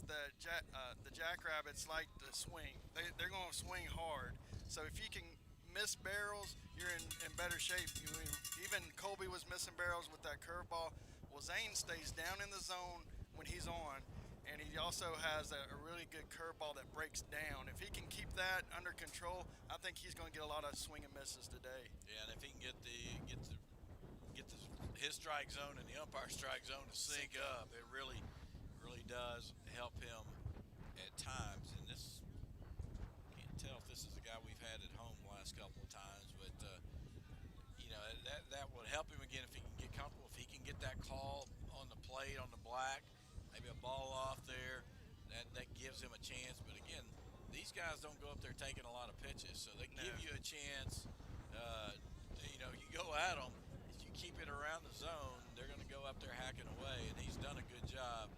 the Jackrabbits like to swing. They're going to swing hard. So if you can miss barrels, you're in better shape. Even Colby was missing barrels with that curveball. Well, Zane stays down in the zone when he's on, and he also has a really good curveball that breaks down. If he can keep that under control, I think he's going to get a lot of swing and misses today. Yeah, and if he can get his strike zone and the umpire strike zone to sync up, it really does help him at times. And this can't tell if this is a guy we've had at home the last couple of times, but that would help him again if he can get comfortable. If he can get that call on the plate on the black, maybe a ball off there, that gives him a chance. But again, these guys don't go up there taking a lot of pitches, so they give you a chance. You go at them. If you keep it around the zone, they're going to go up there hacking away, and he's done a good job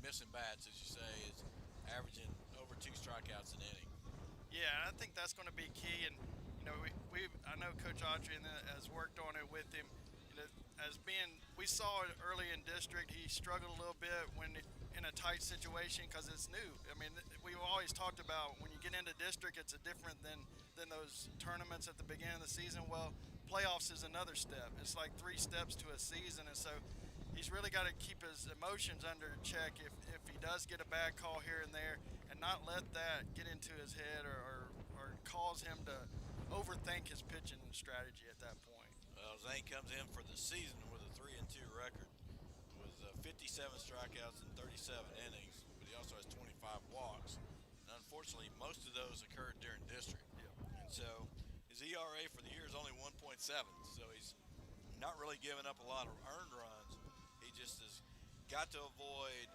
missing bats, as you say, is averaging over 2 strikeouts an inning. Yeah, I think that's going to be key. And I know Coach Autry has worked on it with him. We saw it early in district. He struggled a little bit when in a tight situation because it's new. I mean, we've always talked about when you get into district, it's different than those tournaments at the beginning of the season. Well, playoffs is another step. It's like 3 steps to a season, and so he's really got to keep his emotions under check if he does get a bad call here and there, and not let that get into his head or cause him to overthink his pitching strategy at that point. Well, Zane comes in for the season with a 3-2 record with 57 strikeouts in 37 innings, but he also has 25 walks. And unfortunately, most of those occurred during district. Yeah. And so his ERA for the year is only 1.7, so he's not really giving up a lot of earned runs. He just has got to avoid,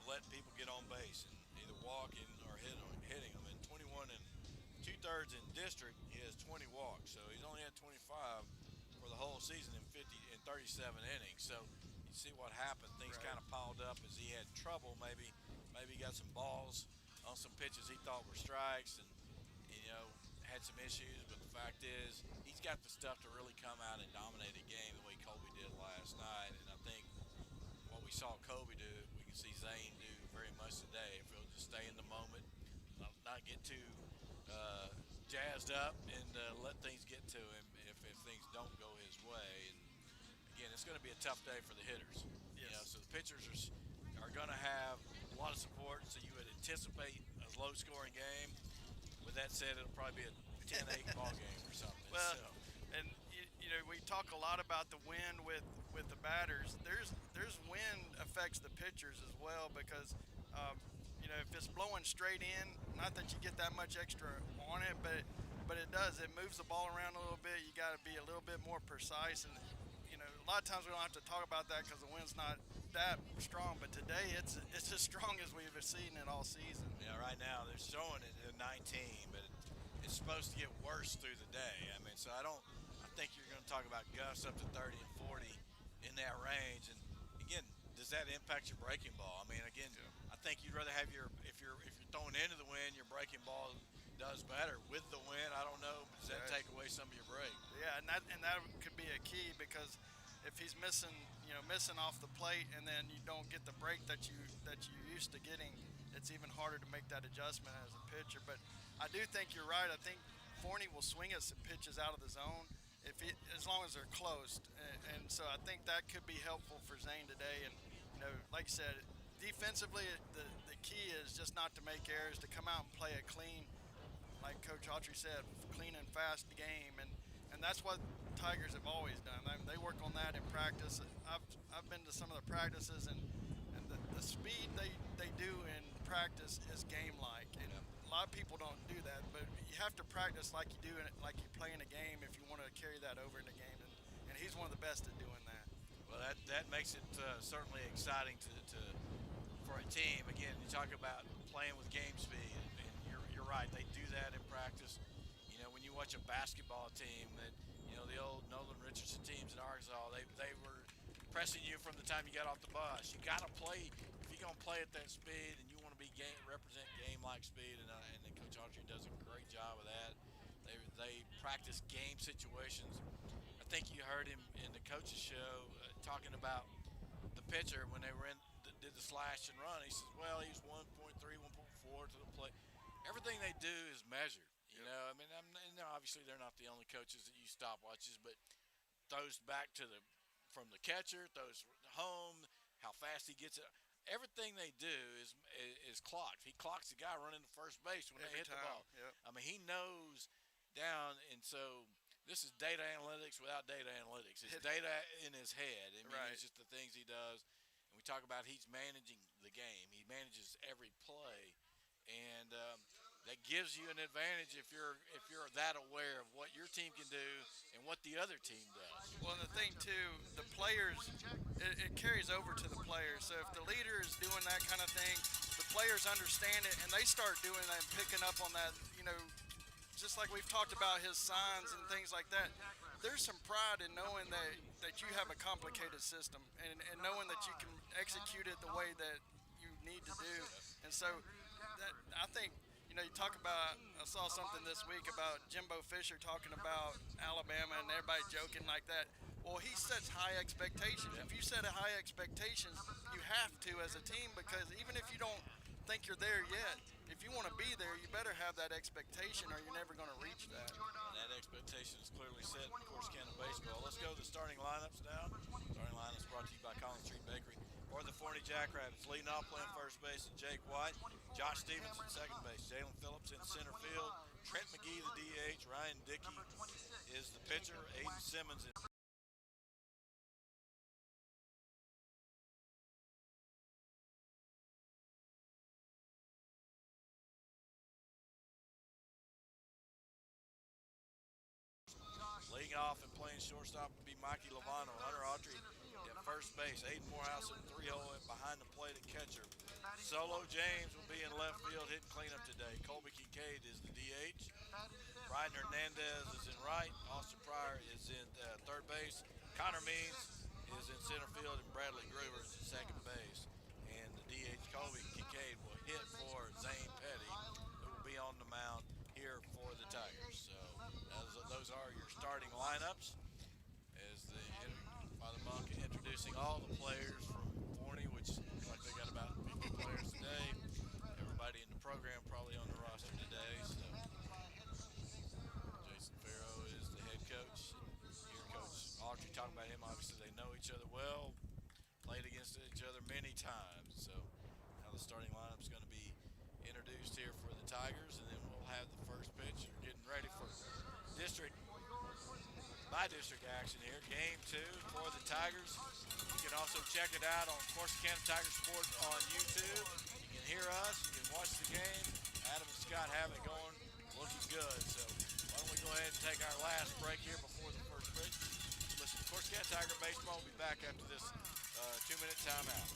letting people get on base and either walking or hitting them. And 21 and 2/3 in district, he has 20 walks, so he's only had 25 for the whole season in 37 innings. So you see what happened. Things kind of piled up as he had trouble. Maybe he got some balls on some pitches he thought were strikes, and had some issues. But the fact is, he's got the stuff to really come out and dominate a game the way Colby did last night. And I think what we saw Colby do, we can see Zane do very much today. If he'll just stay in the moment, not get too jazzed up, and let things get to him if things don't go his way. And again, it's going to be a tough day for the hitters. Yes. So the pitchers are going to have a lot of support, so you would anticipate a low-scoring game. With that said, it'll probably be a 10-8 ball game or something. Well, so. and we talk a lot about the wind with the batters. There's wind affects the pitchers as well because if it's blowing straight in, not that you get that much extra on it, but it does. It moves the ball around a little bit. You got to be a little bit more precise, and a lot of times we don't have to talk about that because the wind's not that strong. But today it's as strong as we've seen it all season. Yeah, right now they're showing it at 19, but it's supposed to get worse through the day. I mean, so I think you're going to talk about gusts up to 30 and 40 in that range. And again, does that impact your breaking ball? I mean, again, I think you'd rather have if you're throwing into the wind, your breaking ball does better. With the wind, I don't know, but does that take away some of your break? Yeah, and that could be a key because if he's missing off the plate and then you don't get the break that you're used to getting, it's even harder to make that adjustment as a pitcher. But I do think you're right. I think Forney will swing at some pitches out of the zone as long as they're close, and so I think that could be helpful for Zane today. And like you said, defensively, the key is just not to make errors, to come out and play a clean, like Coach Autry said, clean and fast game, and that's what Tigers have always done. They work on that in practice. I've been to some of the practices, and the speed they do in practice is game-like. And a lot of people don't do that, but you have to practice like you do like you play in a game if you want to carry that over in the game. And he's one of the best at doing that. Well, that makes it certainly exciting for a team. Again, you talk about playing with game speed, and you're right. They do that in practice. When you watch a basketball team, that the old Nolan Richardson teams in Arkansas, they were pressing you from the time you got off the bus. You got to play if you're gonna play at that speed, and you want to be represent game-like speed. And Coach Autry does a great job of that. They practice game situations. I think you heard him in the coach's show talking about the pitcher when they were in did the slash and run. He says, well, he's 1.3, 1.4 to the plate. Everything they do is measured. You Yep. know, I mean, obviously they're not the only coaches that use stopwatches, but throws back to the from the catcher, throws home, how fast he gets it. Everything they do is clocked. He clocks the guy running to first base when Every they hit the time. ball. Yep. I mean, he knows down, and so this is data analytics without data analytics. It's data in his head. I mean, Right. it's just the things he does. And we talk about he's managing the game. He manages every play, and that gives you an advantage if you're that aware of what your team can do and what the other team does. Well, and the thing too, the players, it carries over to the players. So if the leader is doing that kind of thing, the players understand it and they start doing that and picking up on that. Just like we've talked about his signs and things like that. There's some pride in knowing that you have a complicated system and knowing that you can execute it the way that you need to do. And so that I think you talk about. I saw something this week about Jimbo Fisher talking about Alabama and everybody joking like that. Well, he sets high expectations. If you set a high expectations, you have to as a team because even if you don't think you're there yet, if you want to be there, you better have that expectation or you're never going to reach that. And that expectation is clearly set in Corsicana baseball. Let's go to the starting lineups now. Starting lineups brought to you by Collins Street Bakery. For the Forney Jackrabbits, leading off playing first base is Jake White. Josh Stevens in second base. Jalen Phillips in center field. Trent McGee, the DH. Ryan Dickey is the pitcher. Aiden Simmons in leading off and playing shortstop would be Mikey Lovano. Hunter Autry at first base. Aiden Morehouse in 3-hole behind the plate at catcher. Solo James will be in left field hitting cleanup today. Colby Kincaid is the DH. Bryden Hernandez is in right. Austin Pryor is in third base. Connor Means is in center field, and Bradley Gruber is in second base. And the DH Colby Kincaid will hit for Zane Petty, who will be on the mound here for the Tigers. So those are your starting lineups. As Father Monk introducing all the players from Forney, which looks like they got about 50 players today. Everybody in the program probably on the roster today. So Jason Farrow is the head coach. Here, Coach Autry talking about him. Obviously, they know each other well, played against each other many times. So now the starting lineup is going to be introduced here for the Tigers, and then we'll have the first pitch. We're getting ready for district by district action here. Game 2 for the Tigers. You can also check it out on Corsicana Tiger Sport on YouTube. You can hear us. You can watch the game. Adam and Scott have it going. Looking good. So why don't we go ahead and take our last break here before the first pitch. Listen, Corsicana Tiger Baseball will be back after this 2-minute timeout.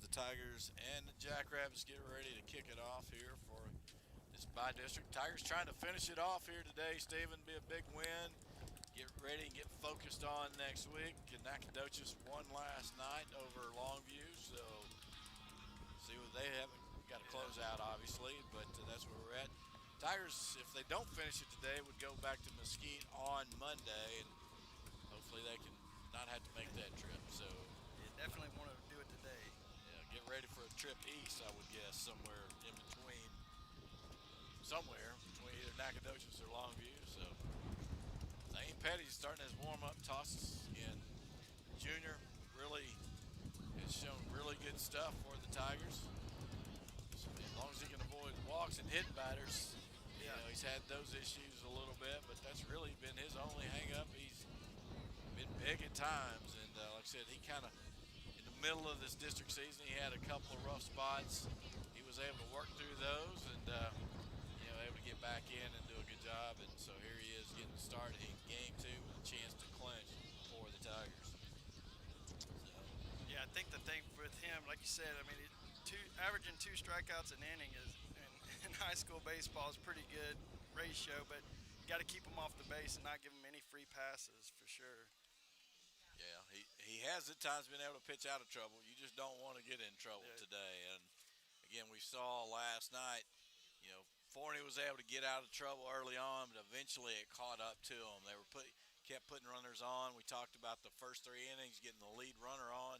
the Tigers and the Jackrabbits get ready to kick it off here for this by-district. Tigers trying to finish it off here today, Stephen. Be a big win. Get ready and get focused on next week. Nacogdoches won last night over Longview, so see what they have. Got to close out, obviously, but that's where we're at. Tigers, if they don't finish it today, would go back to Mesquite on Monday, and hopefully they can not have to make that trip. So You definitely want to do it today. yeah, get ready for a trip east, I would guess, somewhere between either Nacogdoches or Longview. So Zane Petty's starting his warm-up tosses again. Junior really has shown really good stuff for the Tigers. So as long as he can avoid walks and hit batters, you know, he's had those issues a little bit, but that's really been his only hang-up. He's been big at times, and like I said, he kind of, in the middle of this district season, he had a couple of rough spots. He was able to work through those and, you know, able to get back in and do a good job, and so here he is getting started in game 2 with a chance to clinch for the Tigers. Yeah, I think the thing with him, like you said, I mean, averaging 2 strikeouts an inning in high school baseball is pretty good ratio, but you got to keep him off the base and not give him any free passes for sure. Yeah, he has at times been able to pitch out of trouble. You just don't want to get in trouble today. And again, we saw last night, you know, Forney was able to get out of trouble early on, but eventually it caught up to him. They kept putting runners on. We talked about the first 3 innings, getting the lead runner on,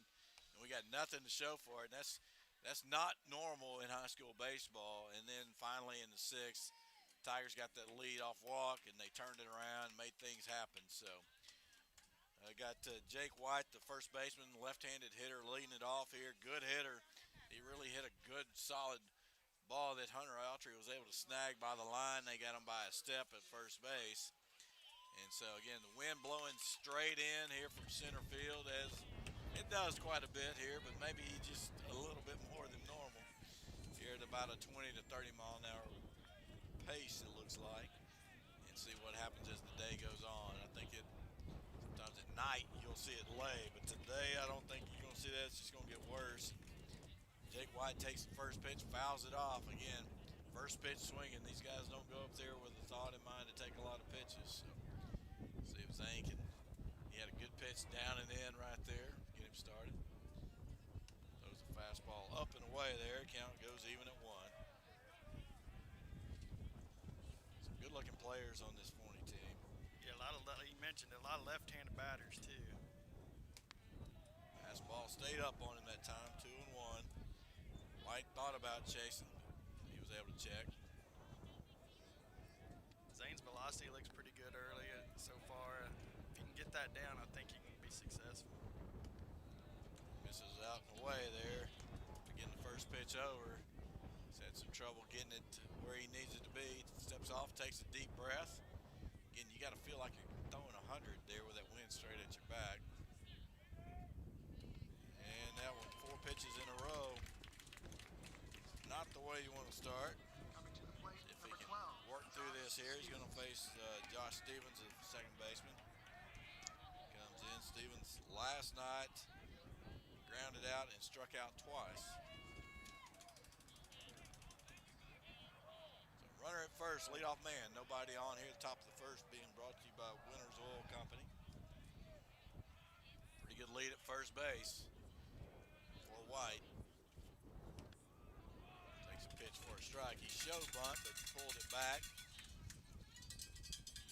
and we got nothing to show for it. And that's not normal in high school baseball. And then finally in the 6th, Tigers got that lead off walk, and they turned it around and made things happen. So I got Jake White, the first baseman, left-handed hitter, leading it off here. Good hitter. He really hit a good, solid ball that Hunter Autry was able to snag by the line. They got him by a step at first base. And so, again, the wind blowing straight in here from center field, as it does quite a bit here, but maybe just a little bit more than normal. Here at about a 20 to 30 mile an hour pace, it looks like. And see what happens as the day goes on. I think sometimes at night you'll see it lay, but today I don't think you're going to see that. It's just going to get worse. Jake White takes the first pitch, fouls it off. Again, first pitch swinging. These guys don't go up there with a thought in mind to take a lot of pitches. So see if Zane can. He had a good pitch down and in right there. Get him started. Throws a fastball up and away there. Count goes even at 1. Some good-looking players on this Forney team. Yeah, you mentioned a lot of left-handed batters too. Fastball stayed up on him that time, 2-1. White thought about chasing, but he was able to check. Zane's velocity looks pretty good early so far. If he can get that down, I think he can be successful. Misses out and away there. Getting the first pitch over. He's had some trouble getting it to where he needs it to be. Steps off, takes a deep breath. Again, you got to feel like you're throwing 100 there with that wind straight at your back. And that one, 4 pitches in a row. Not the way you want to start. If he can work through this here, he's going to face Josh Stevens, the second baseman. Comes in. Stevens last night grounded out and struck out twice. So runner at first, leadoff man. Nobody on here. Top of the first being brought to you by Winners Oil Company. Pretty good lead at first base for White. Pitch for a strike. He showed bunt, but pulled it back.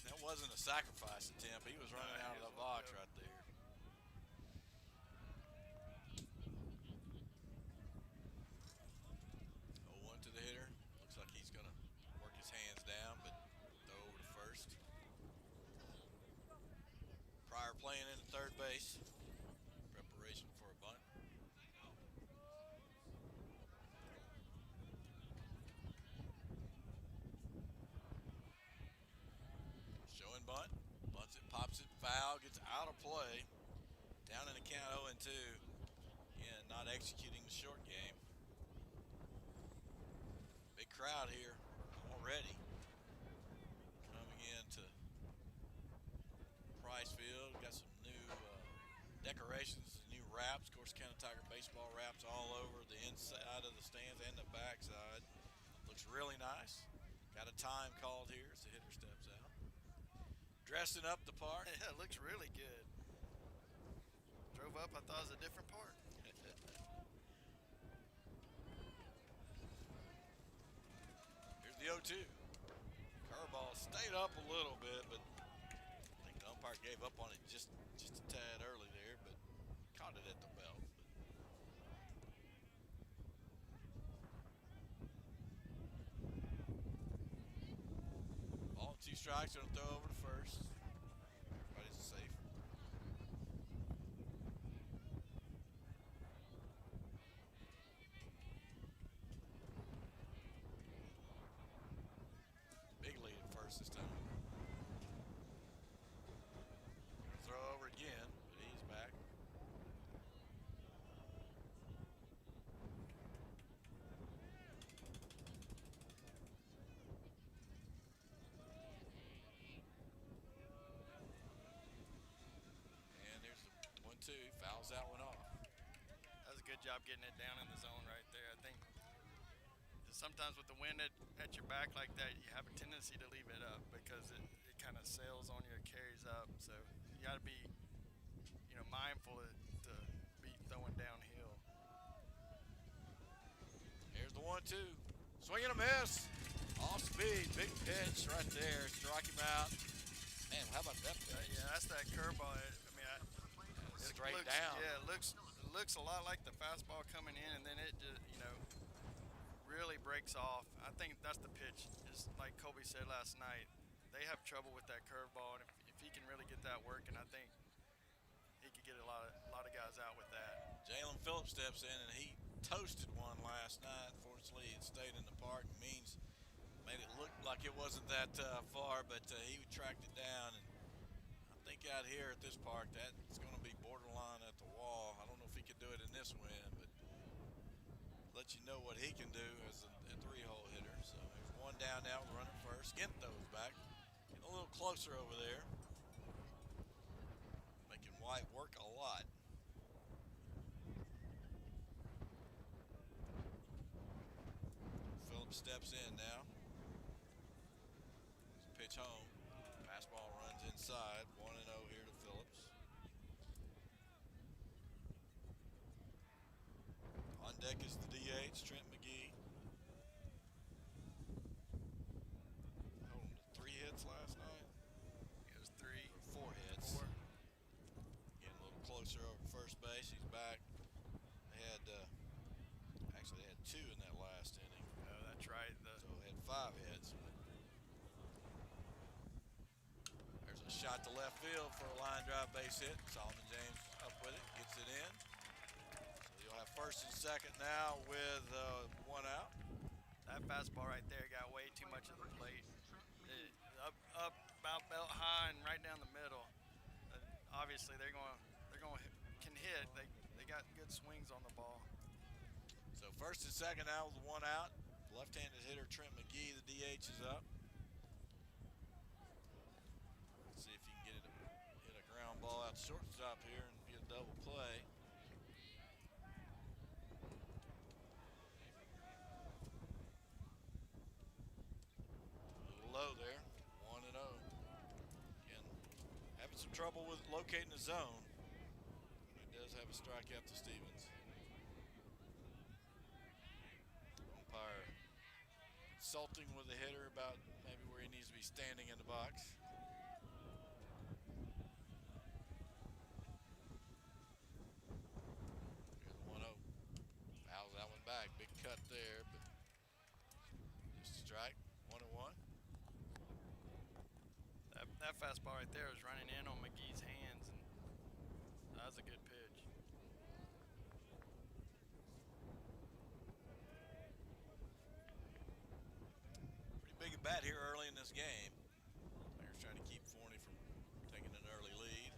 That wasn't a sacrifice attempt. He was running out of the box right there. 0-1 to the hitter. Looks like he's going to work his hands down, but throw over to first. Pryor playing in at third base. Preparation for a bunt. Bunt, bunts it, pops it, foul, gets out of play. Down in the count 0-2. Again, not executing the short game. Big crowd here already. Coming into Price Field. Got some new decorations, new wrap wraps, Corsicana Tiger baseball wraps all over the inside of the stands and the backside. Looks really nice. Got a time called here as the hitter steps out. Dressing up the part. Yeah, it looks really good. Drove up, I thought it was a different part. Here's the 0-2. Curveball stayed up a little bit, but I think the umpire gave up on it just a tad early there, but caught it at the belt. Ball and 2 strikes, gonna throw over to first. Everybody's safe. Big lead at first this time. Gonna throw over again, but he's back. And there's the 1-2. Fouls that one off. That was a good job getting it down in the zone right there. I think sometimes with the wind at your back like that, you have a tendency to leave it up because it kind of sails on you, carries up. So you got to be, mindful to be throwing downhill. Here's the 1-2. Swing and a miss. Off speed. Big pitch right there. Strike him out. Man, how about that pitch? Yeah, that's that curveball. It Straight looks, down. Yeah, it looks a lot like the fastball coming in, and then it just, really breaks off. I think that's the pitch. Just like Kobe said last night, they have trouble with that curveball, and if he can really get that working, I think he could get a lot of guys out with that. Jalen Phillips steps in, and he toasted one last night. Fortunately, it stayed in the park. Means made it look like it wasn't that far, but he tracked it down. And I think out here at this park, that's going to be borderline at the wall. I don't know if he could do it in this wind, but let you know what he can do as a 3-hole hitter. So there's one down now, running first. Gint throws back. Getting a little closer over there. Making White work a lot. Phillips steps in now. Pitch home. Fastball runs inside. 1-0 here to Phillips. On deck is the DH, Trent McGee. Holding 3 hits last night. It was 3. 4 hits. 4. Getting a little closer over first base. He's back. They had, actually they had 2 in that last inning. Oh, that's right. So they had 5 hits. There's a shot to left field for a line drive base hit. Solomon James up with it, gets it in. You'll have first and second now with 1 out. That fastball right there got way too much of the plate. Up about belt high and right down the middle. Obviously they're going can hit. They got good swings on the ball. So first and second now with 1 out. Left-handed hitter Trent McGee, the DH, is up. Let's see if he can hit a ground ball out shortstop here and get a double play. Low there, 1-0. Again, having some trouble with locating the zone. He does have a strikeout to Stevens. Umpire consulting with the hitter about maybe where he needs to be standing in the box. Here's the 1-0. Fouls that one back. Big cut there, but just a strike. 1-1. That fastball right there was running in on McGee's hands, and that was a good pitch. Pretty big at bat here early in this game. Players trying to keep Forney from taking an early lead.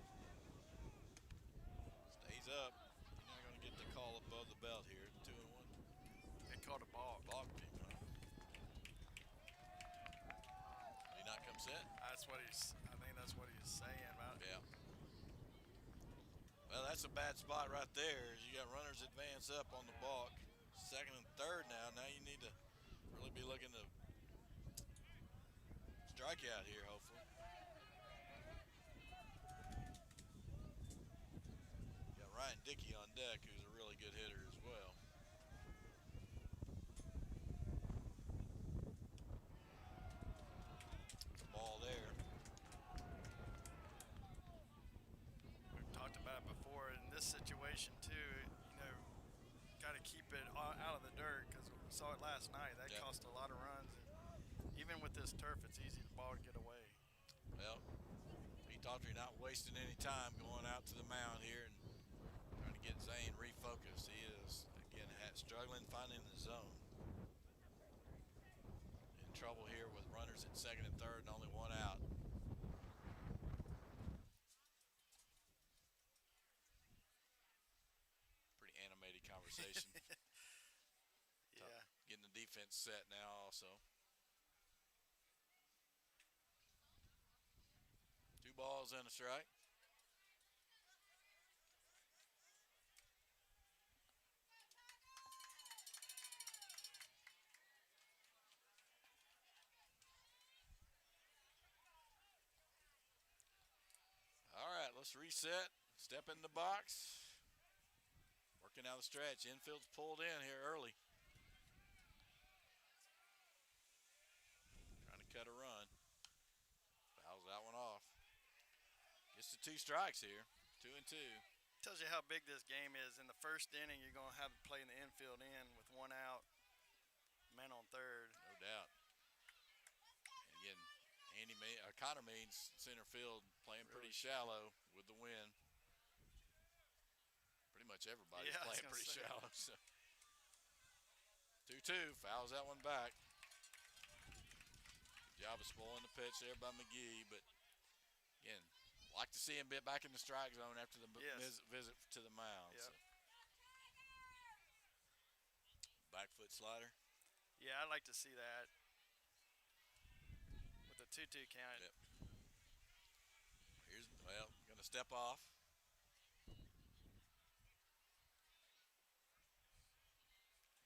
Stays up. You're not going to get the call above the belt here. 2-1. They called a balk. Balk team, huh? Did he not come set? I think that's what he's saying about it. Yeah. Well, that's a bad spot right there. You got runners advance up on the balk. Second and third now. Now you need to really be looking to strike out here, hopefully. Got Ryan Dickey on deck, who's a really good hitter as well. It's a ball there. We've talked about it before in this situation too. You know, got to keep it out of the dirt because we saw it last night. That Yep. cost a lot of runs. And even with this turf, it's easy for the ball to get away. Well, Pete Daughtry not wasting any time going out to the mound here and trying to get Zane refocused. He is, again, struggling finding the zone. In trouble here with runners at second and third and only one out. Pretty animated conversation. Yeah. Getting the defense set now also. 2 balls and a strike. All right, let's reset. Step in the box. Working out the stretch. Infield's pulled in here early. Trying to cut a run. Fouls that one off. Gets to 2 strikes here. 2 and 2. Tells you how big this game is. In the first inning, you're going to have to play in the infield with 1 out, man on third. No doubt. And again, Connor Means, center field, playing pretty shallow with the wind. Pretty much everybody's playing pretty shallow. So. 2-2, fouls that one back. Good job of spoiling the pitch there by McGee, but again, like to see him get back in the strike zone after the visit to the mound. Yep. So. Back foot slider. Yeah, I'd like to see that. With a 2-2 count. Yep. Gonna step off.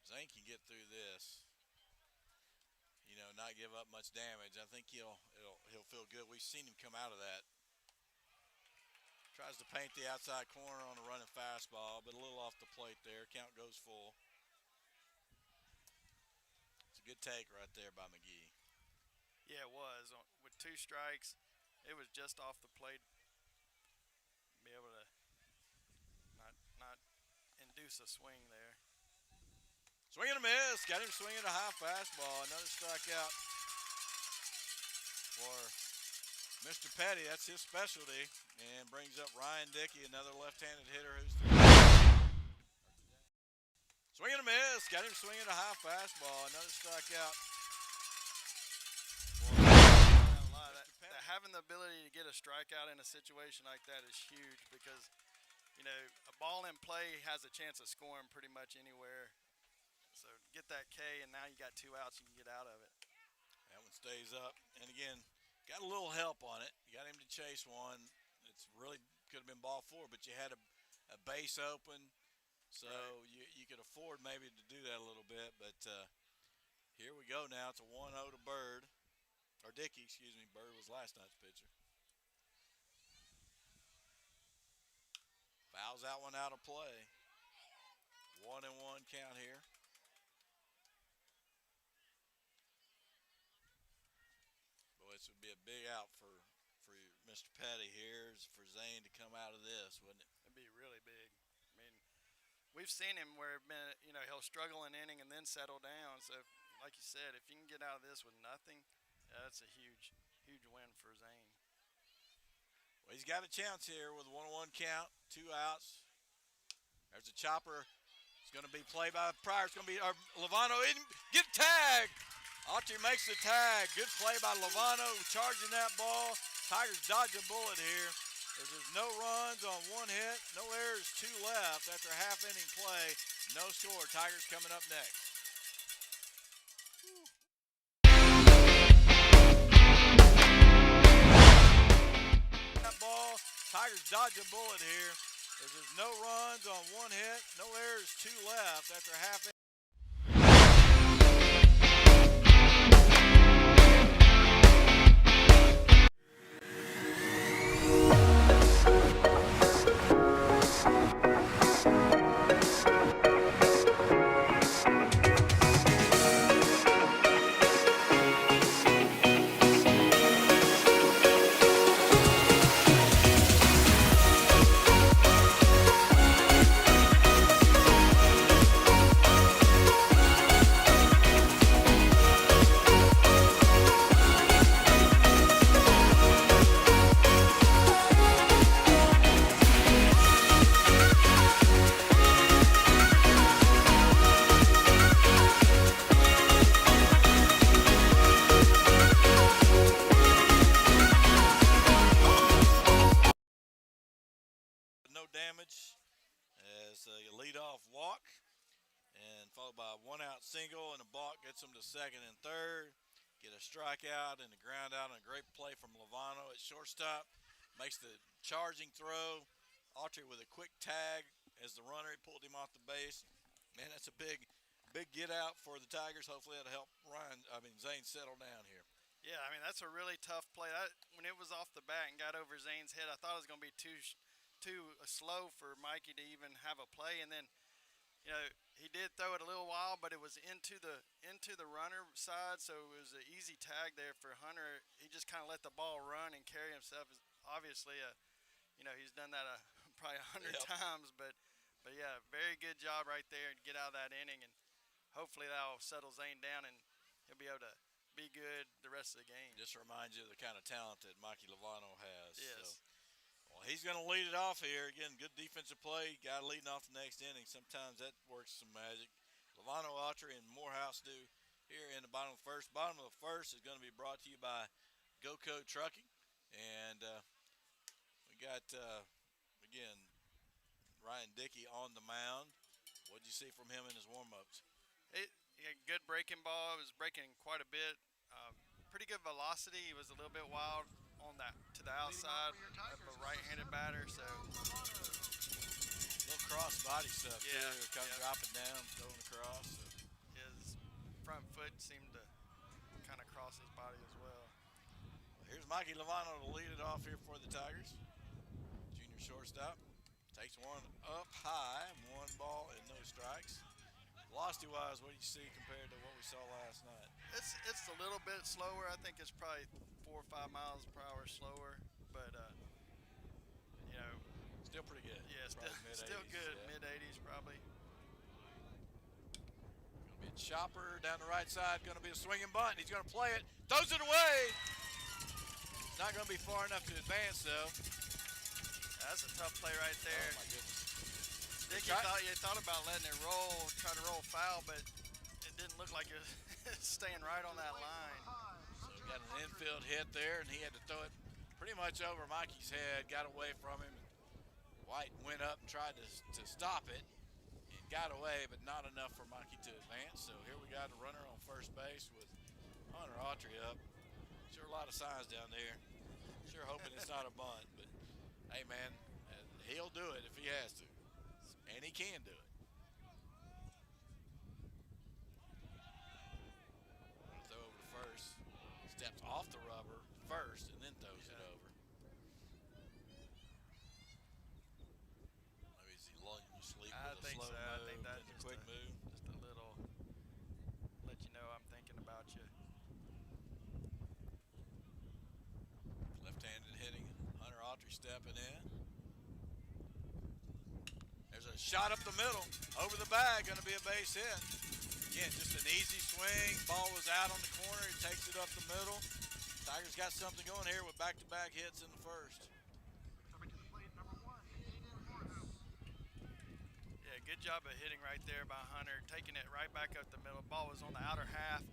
Zane can get through this. You know, not give up much damage. I think he'll feel good. We've seen him come out of that. Tries to paint the outside corner on a running fastball, but a little off the plate there. Count goes full. It's a good take right there by McGee. Yeah, it was. With 2 strikes, it was just off the plate. Be able to not induce a swing there. Swing and a miss. Got him swinging a high fastball. Another strikeout for Mr. Petty. That's his specialty. And brings up Ryan Dickey, another left-handed hitter who's swing and a miss. Got him swinging a high fastball. Another strikeout. Having the ability to get a strikeout in a situation like that is huge because, you know, a ball in play has a chance of scoring pretty much anywhere. So get that K, and now you got 2 outs, you can get out of it. That one stays up. And again, got a little help on it. You got him to chase one. It's really could have been ball 4, but you had a base open. So you could afford maybe to do that a little bit. But here we go now. It's a 1-0 to Bird. Or Dickey, excuse me. Bird was last night's pitcher. Fouls that one out of play. 1-1 count here. Boy, this would be a big out for Mr. Petty here, for Zane to come out of this, wouldn't it? It'd be really big. I mean, we've seen him where he'll struggle an inning and then settle down. So, like you said, if you can get out of this with nothing, that's a huge win for Zane. Well, he's got a chance here with a 1-1 count, 2 outs. There's a chopper. It's going to be played by Pryor. It's going to be Lovano. Get tagged. Autry makes the tag. Good play by Lovano, charging that ball. Tigers dodge a bullet here. There's no runs on 1 hit, no errors, 2 left after half inning play. No score. Tigers coming up next. That ball, Tigers dodge a bullet here. There's no runs on one hit, no errors, 2 left after half. No damage as a leadoff walk, and followed by a 1-out single, and a balk gets them to second and third. Get a strikeout and a ground out, and a great play from Lovano at shortstop. Makes the charging throw. Autry with a quick tag as the runner. He pulled him off the base. Man, that's a big get out for the Tigers. Hopefully that'll help Zane settle down here. Yeah, I mean, that's a really tough play. When it was off the bat and got over Zane's head, I thought it was going to be too slow for Mikey to even have a play, and then he did throw it a little while, but it was into the runner side, so it was an easy tag there for Hunter. He just kind of let the ball run and carry himself. Obviously, he's done that probably 100 times, but yeah, very good job right there to get out of that inning, and hopefully that'll settle Zane down and he'll be able to be good the rest of the game. Just reminds you of the kind of talent that Mikey Lovano has. Yes. So. Well, he's going to lead it off here. Again, good defensive play. Guy leading off the next inning. Sometimes that works some magic. Lovano, Autry, and Morehouse do here in the bottom of the first. Bottom of the first is going to be brought to you by GoCo Trucking. And we got, again, Ryan Dickey on the mound. What did you see from him in his warm-ups? He had good breaking ball. It was breaking quite a bit. Pretty good velocity. He was a little bit wild on that to the outside of a right-handed batter, so little cross body stuff too, kind of dropping down, throwing across. So. His front foot seemed to kind of cross his body as well. Here's Mikey Lovano to lead it off here for the Tigers. Junior shortstop takes one up high, 1 ball and no strikes. Velocity-wise, what do you see compared to what we saw last night? It's a little bit slower. I think it's probably 4 or 5 miles per hour slower, but still pretty good. Yeah, still good. Yeah. Mid-80s probably. Gonna be a chopper down the right side. Gonna be a swinging bunt. He's gonna play it. Throws it away. Not gonna be far enough to advance though. That's a tough play right there. Oh my goodness. Dickey thought about letting it roll, try to roll foul, but it didn't look like it was staying right on that line. So he got an infield hit there, and he had to throw it pretty much over Mikey's head, got away from him. White went up and tried to stop it. It got away, but not enough for Mikey to advance. So here we got a runner on first base with Hunter Autry up. Sure a lot of signs down there. Sure hoping it's not a bunt, but hey man, he'll do it if he has to. And he can do it. Throw over to first. Steps off the rubber first and then throws it over. Maybe is he lulling you to sleep I with a think slow so. move, I think that's and a just quick move? Just a little, let you know I'm thinking about you. Left-handed hitting. Hunter Autry stepping in. There's a shot up the middle, over the bag, going to be a base hit. Again, just an easy swing. Ball was out on the corner. He takes it up the middle. Tigers got something going here with back-to-back hits in the first. Yeah, good job of hitting right there by Hunter, taking it right back up the middle. Ball was on the outer half.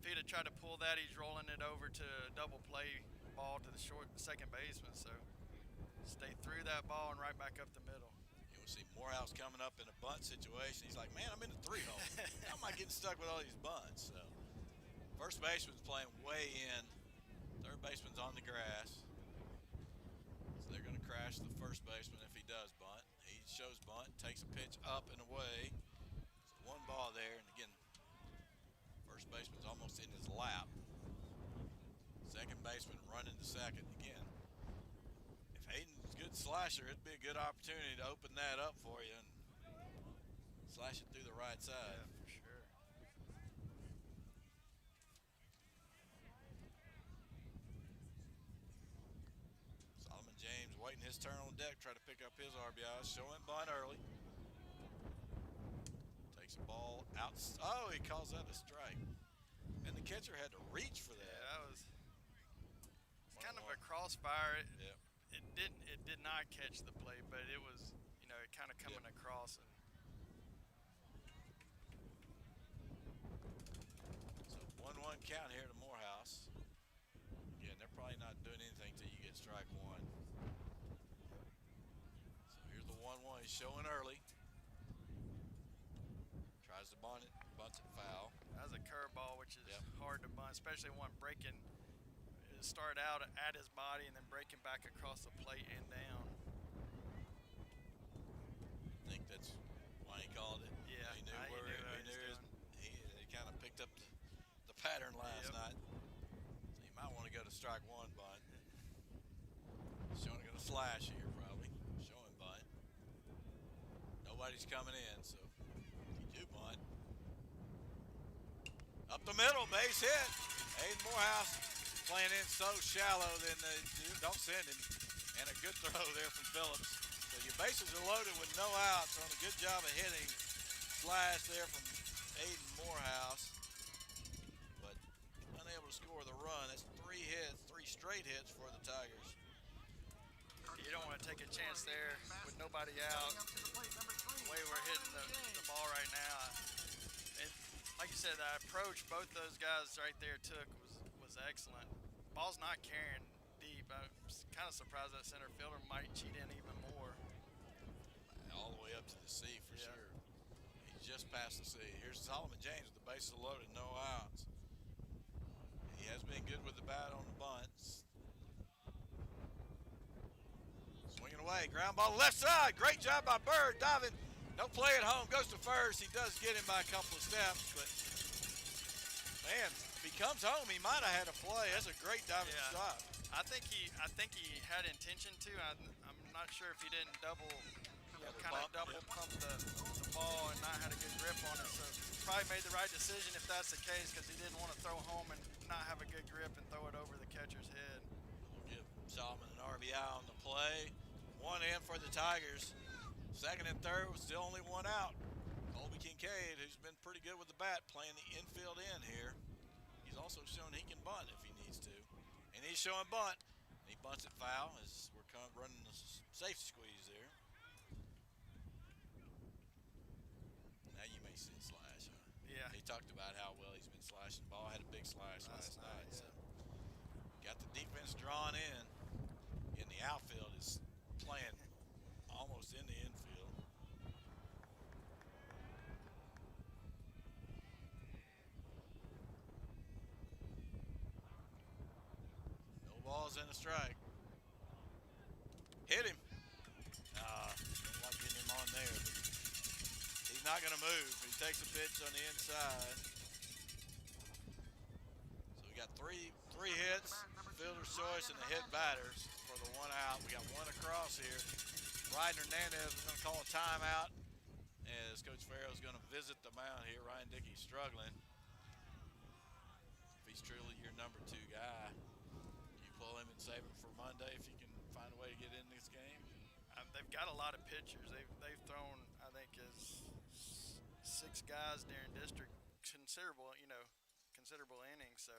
If he'd have tried to pull that, he's rolling it over to a double play ball to the second baseman. So stay through that ball and right back up the middle. We'll see Morehouse coming up in a bunt situation. He's like, man, I'm in the 3-hole. How am I getting stuck with all these bunts? So, first baseman's playing way in. Third baseman's on the grass. So they're going to crash the first baseman if he does bunt. shows bunt, takes a pitch up and away. So 1 ball there, and again, first baseman's almost in his lap. Second baseman running to second. Again, if Hayden's a good slasher, it'd be a good opportunity to open that up for you and slash it through the right side. Yeah, for sure. Solomon James waiting his turn on deck, try to pick up his RBIs. Showing bunt early. Takes a ball out. Oh, he calls that a strike. And the catcher had to reach for that. Yeah, that was kind of a crossfire. Yep. It did not catch the play, but it was, it kind of coming across. And so 1-1 count here to Morehouse. Again, they're probably not doing anything till you get strike 1. So here's the 1-1. He's showing early. Tries to bunt it, bunts it foul. that was a curveball, which is hard to bunt, especially one breaking. It started out at his body and then breaking back across the plate and down. I think that's why he called it. Yeah, he knew where he kind of picked up the pattern last night. So you might want to go to strike 1 bunt. Showing going to slash here probably. Showing bunt. Nobody's coming in, so if you do bunt. Up the middle, base hit. Hayden Morehouse playing in so shallow, then they don't send him. And a good throw there from Phillips. So your bases are loaded with no outs on a good job of hitting. Slash there from Hayden Morehouse. But unable to score the run. That's 3 hits, 3 straight hits for the Tigers. You don't want to take a chance there with nobody out. The way we're hitting the ball right now. And like you said, the approach both those guys right there took was excellent. Ball's not carrying deep. I'm kind of surprised that center fielder might cheat in even more. All the way up to the C for sure. He's just past the C. Here's Solomon James with the bases loaded, no outs. He has been good with the bat on the bunts. Swinging away, ground ball left side. Great job by Bird, diving. No play at home, goes to first. He does get him by a couple of steps, but man, if he comes home, he might have had a play. That's a great diving stop. I think he had intention to. I'm not sure if he didn't double pump the ball and not had a good grip on it. So probably made the right decision if that's the case, because he didn't want to throw home and not have a good grip and throw it over the catcher's head. We'll give Solomon an RBI on the play. 1 in for the Tigers. Second and third was still only 1 out. Colby Kincaid, who's been pretty good with the bat, playing the infield in here. He's also shown he can bunt if he needs to. And he's showing bunt. He bunts it foul as we're running the safety squeeze there. Now you may see a slash, huh? Yeah. He talked about how well he's been slashing the ball. Had a big slash last night. Yeah. So got the defense drawn in. And the outfield is playing almost in the infield. No balls and a strike. Hit him. Don't like getting him on there. He's not going to move. He takes a pitch on the inside. So we got three hits, fielder's choice, and the hit batters for the 1 out. We got 1 across here. Ryan Hernandez is going to call a timeout as Coach Farrell's going to visit the mound here. Ryan Dickey's struggling. If he's truly your number 2 guy, you pull him and save him for Monday if you can find a way to get in this game. They've got a lot of pitchers. They've thrown, I think, as 6 guys during district, considerable innings. So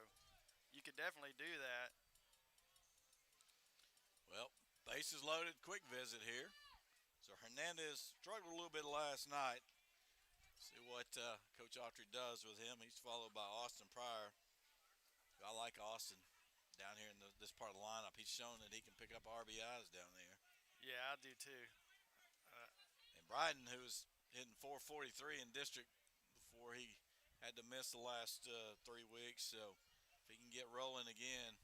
you could definitely do that. Well, bases loaded, quick visit here. So Hernandez struggled a little bit last night. See what Coach Autry does with him. He's followed by Austin Pryor. I like Austin down here in this part of the lineup. He's shown that he can pick up RBIs down there. Yeah, I do too. And Bryden, who was hitting .443 in district before he had to miss the last 3 weeks. So if he can get rolling again.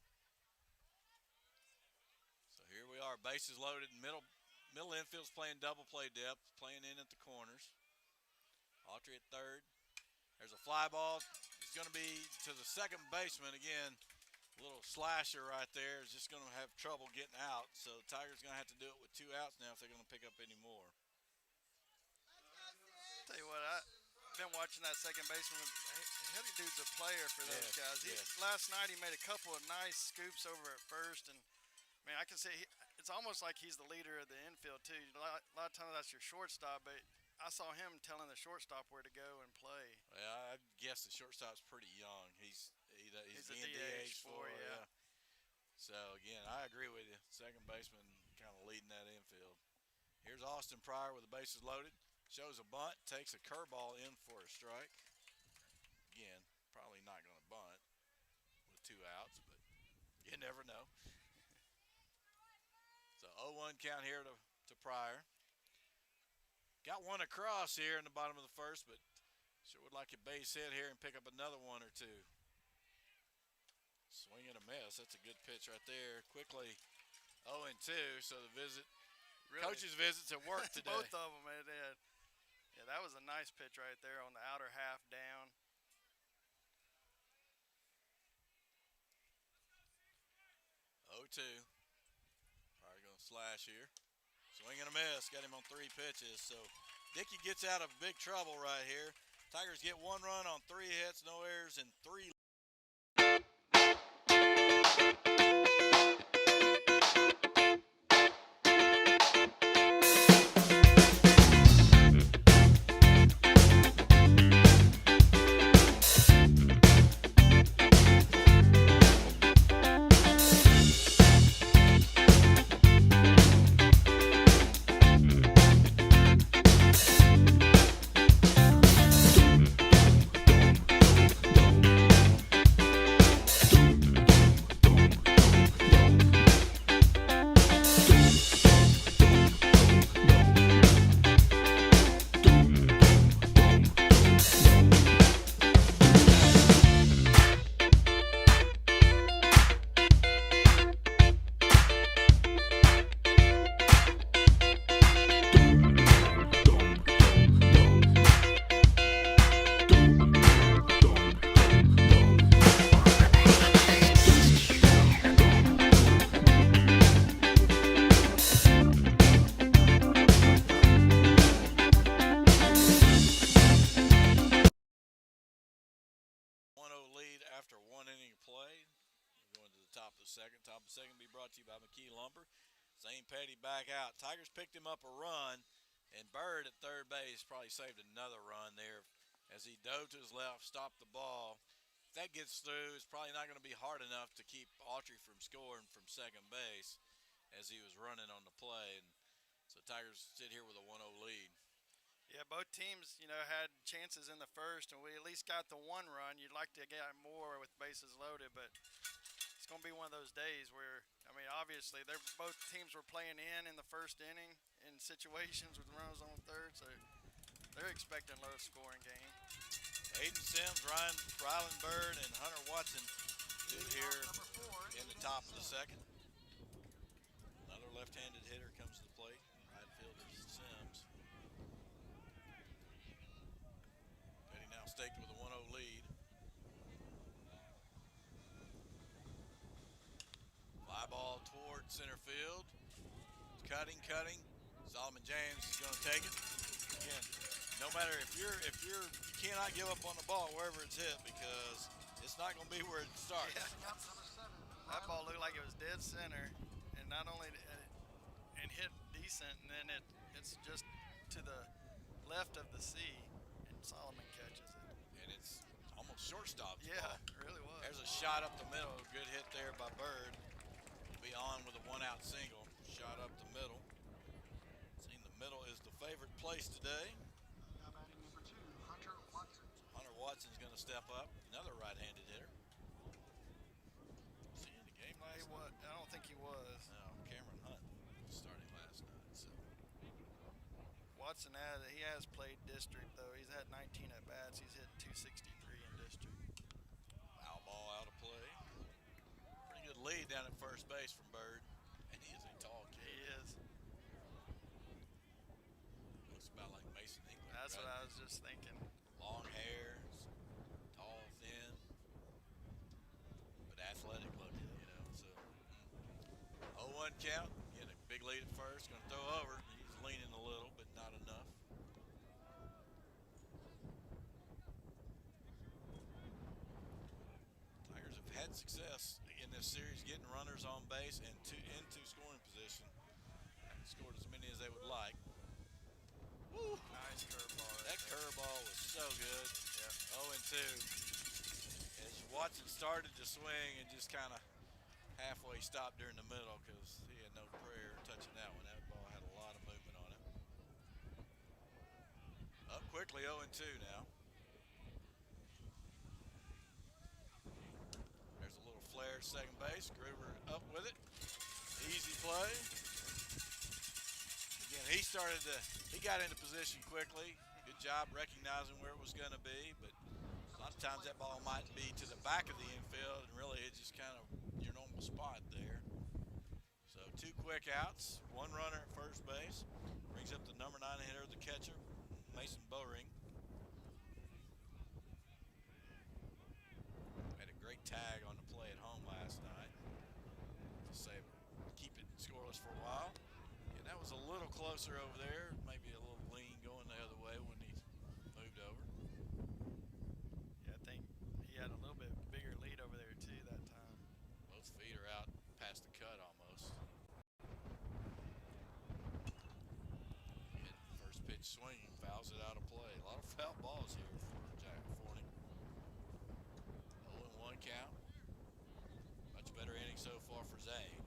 So here we are, bases loaded, middle Middle infield's playing double play depth, playing in at the corners. Autry at third. There's a fly ball. It's going to be to the second baseman again. A little slasher right there is just going to have trouble getting out. So the Tigers going to have to do it with 2 outs now if they're going to pick up any more. Tell you what, I've been watching that second baseman. Heavy dude's a player for those guys. Last night he made a couple of nice scoops over at first, and I mean I can say it's almost like he's the leader of the infield too. A lot of times that's your shortstop, but I saw him telling the shortstop where to go and play. Yeah, I guess the shortstop's pretty young. He's being DH for yeah. So again, I agree with you. Second baseman kind of leading that infield. Here's Austin Pryor with the bases loaded. Shows a bunt, takes a curveball in for a strike. Again, probably not going to bunt with 2 outs, but you never know. So 0-1 count here to Pryor. Got one across here in the bottom of the first, but sure would like a base hit here and pick up another 1 or 2. Swing and a miss. That's a good pitch right there. Quickly 0-2, so the coach's visits at work today. Both of them, man. Yeah, that was a nice pitch right there on the outer half down. Probably going to slash here. Swing and a miss. Got him on 3 pitches. So Dickey gets out of big trouble right here. Tigers get 1 run on 3 hits, no errors, and 3. Top of the second be brought to you by McKee Lumber. Zane Petty back out. Tigers picked him up a run, and Bird at third base probably saved another run there as he dove to his left, stopped the ball. If that gets through, it's probably not going to be hard enough to keep Autry from scoring from second base as he was running on the play. And so Tigers sit here with a 1-0 lead. Yeah, both teams, had chances in the first, and we at least got the 1 run. You'd like to get more with bases loaded, but it's going to be one of those days where, obviously, both teams were playing in the first inning in situations with runners on third, so they're expecting a low-scoring game. Aiden Sims, Rylan Bird, and Hunter Watson sit here in the top of the second. Another left-handed hitter comes to the plate. Right fielder Sims. Petty now staked with a 1-0 lead. Fly ball toward center field. Cutting. Solomon James is going to take it. Again, no matter if you cannot give up on the ball wherever it's hit because it's not going to be where it starts. Yeah. That ball looked like it was dead center, and not only and hit decent, and then it's just to the left of the C, and Solomon catches it. And it's almost shortstop. Yeah, it really was. There's a shot up the middle. Good hit there by Bird. Be on with a 1-out single. Shot up the middle. Seeing the middle is the favorite place today. Now batting number 2, Hunter Watson. Hunter Watson's going to step up. Another right-handed hitter. Was he in the game last night? I don't think he was. No, Cameron Hunt was starting last night. So Watson has played district though. He's had 19 at bats. He's hit 263 in district. Foul ball out of play. Pretty good lead down at first base from Bird, and he is a tall kid. He is. was thinking. Long hair, tall, thin, but athletic looking, you know. So 0-1 count. Getting a big lead at first. Going to throw over. He's leaning a little, but not enough. Tigers have had success in this series getting runners on base and into scoring position. Haven't scored as many as they would like. Woo. Nice curveball. That curveball was so good. Yep. 0-2. As Watson started to swing and just kind of halfway stopped during the middle because he had no prayer touching that one. That ball had a lot of movement on it. Up quickly, 0-2 now. There's a little flare at second base. Gruber up with it. Easy play. Again, he got into position quickly. Good job recognizing where it was going to be, but a lot of times that ball might be to the back of the infield, and really it's just kind of your normal spot there. So 2 quick outs, 1 runner at first base. Brings up the number 9 hitter, the catcher, Mason Bowring. Had a great tag on the play at home last night to keep it scoreless for a while. And that was a little closer over there, maybe a little lean going the other way when he moved over. Yeah, I think he had a little bit bigger lead over there too that time. Both feet are out past the cut almost. And first pitch swing, fouls it out of play. A lot of foul balls here for Forney. 0-1 count. Much better inning so far for Zane.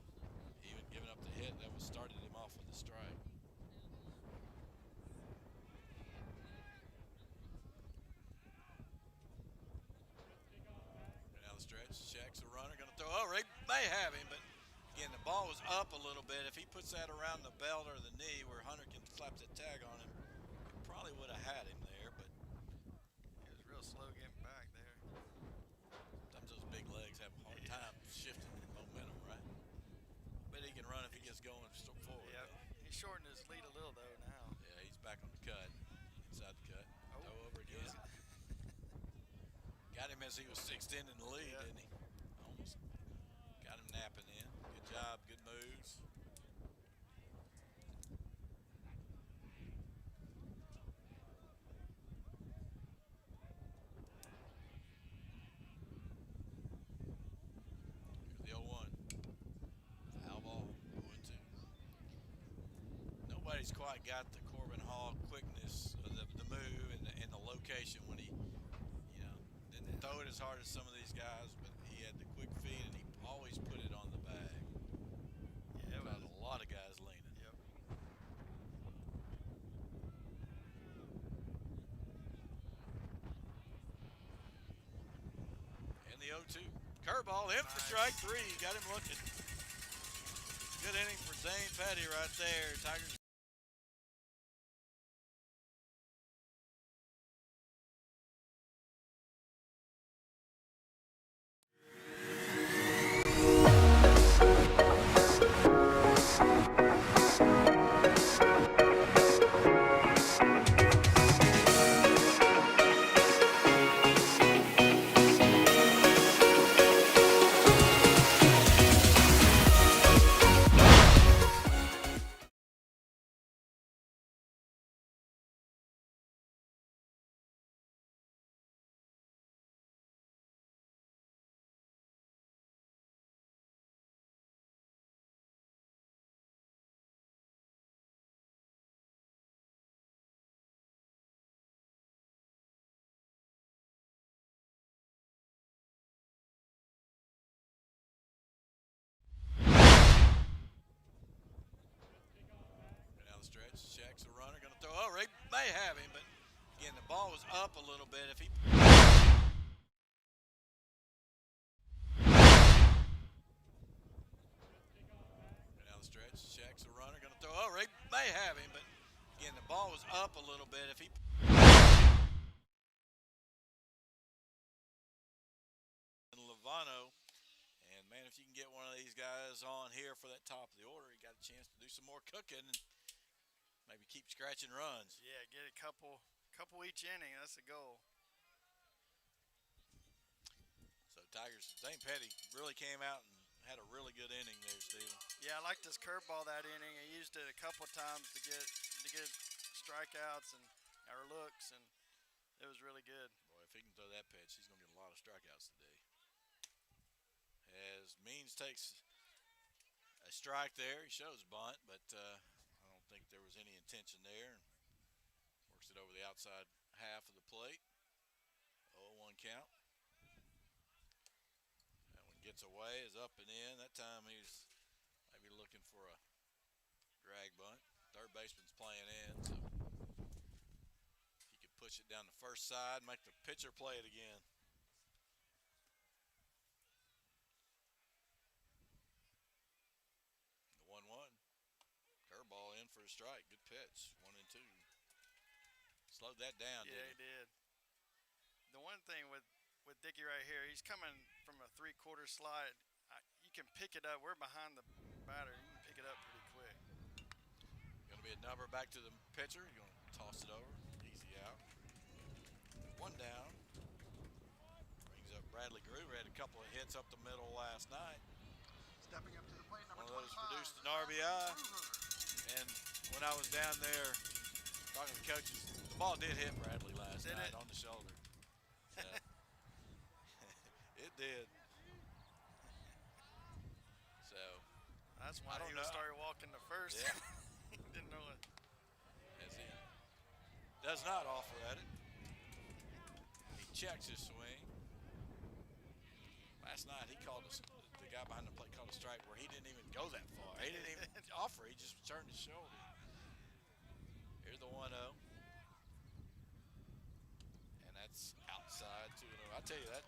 Even giving up the hit that was started him off with a strike. Now the stretch, checks the runner, going to throw over. He may have him, but again, the ball was up a little bit. If he puts that around the belt or the knee where Hunter can slap that tag on him, he probably would have had him there, but He was real slow getting back there. sometimes those big legs have a hard time shifting momentum, right? But he can run if he gets going forward. Yeah, he shortened his lead a little though now. Yeah, he's back on the cut, inside the cut. Oh, Throw over again. Got him as he was extending the lead, Yeah. didn't he? Almost got him napping in. Good job, good moves. Here's the 0-1. Foul ball, 0-2. Nobody's quite got the Corbin Hall quickness, the move, and the location when he, didn't throw it as hard as some of these guys, but he had the quick feet and he always put it on the bag. Yeah, it Got was. a lot of guys leaning. Yep. And the 0-2. Curveball, in for strike 3. Got him looking. Good inning for Zane Petty right there. Tigers down the stretch, checks the runner, going to throw over. He may have him, but again, the ball was up a little bit. If he down the stretch, checks the runner, going to throw over. He may have him, but again, the ball was up a little bit. If he Lovano, and man, if you can get one of these guys on here for that top of the order, you got a chance to do some more cooking and maybe keep scratching runs. Yeah, get a couple couple each inning. That's the goal. So Tigers, Dane Petty really came out and had a really good inning there, Steven. Yeah, I liked his curveball that inning. He used it a couple times to get strikeouts and or looks, and it was really good. Boy, if he can throw that pitch, he's going to get a lot of strikeouts today. As Means takes a strike there, he shows bunt, but I don't think there was any intention there. Works it over the outside half of the plate. 0-1 count. That one gets away, is up and in. That time he's maybe looking for a drag bunt. Third baseman's playing in, so he could push it down the first side, make the pitcher play it again. The 1-1. Curveball in for a strike. Good pitch. 1-2. Slowed that down, Yeah, he did. The one thing with Dickey right here, he's coming from a 3/4 slide. You can pick it up. We're behind the batter. You can pick it up pretty quick. Going to be a number back to the pitcher. You're going to toss it over. Easy out. One down. Brings up Bradley Groover. Had a couple of hits up the middle last night. Stepping up to the plate, number One of those 25, produced an RBI. Groover. And when I was down there talking to the coaches, the ball did hit Bradley last Did night it? on the shoulder. So, it did. So That's why I don't he know. started walking to first. Yeah. He didn't know it. as he does not offer at it. He checks his swing. Last night he called us. The guy behind the plate called a strike where he didn't even go that far. He didn't even offer. He just turned his shoulder. Here's the 1-0. And that's outside 2-0. I tell you that,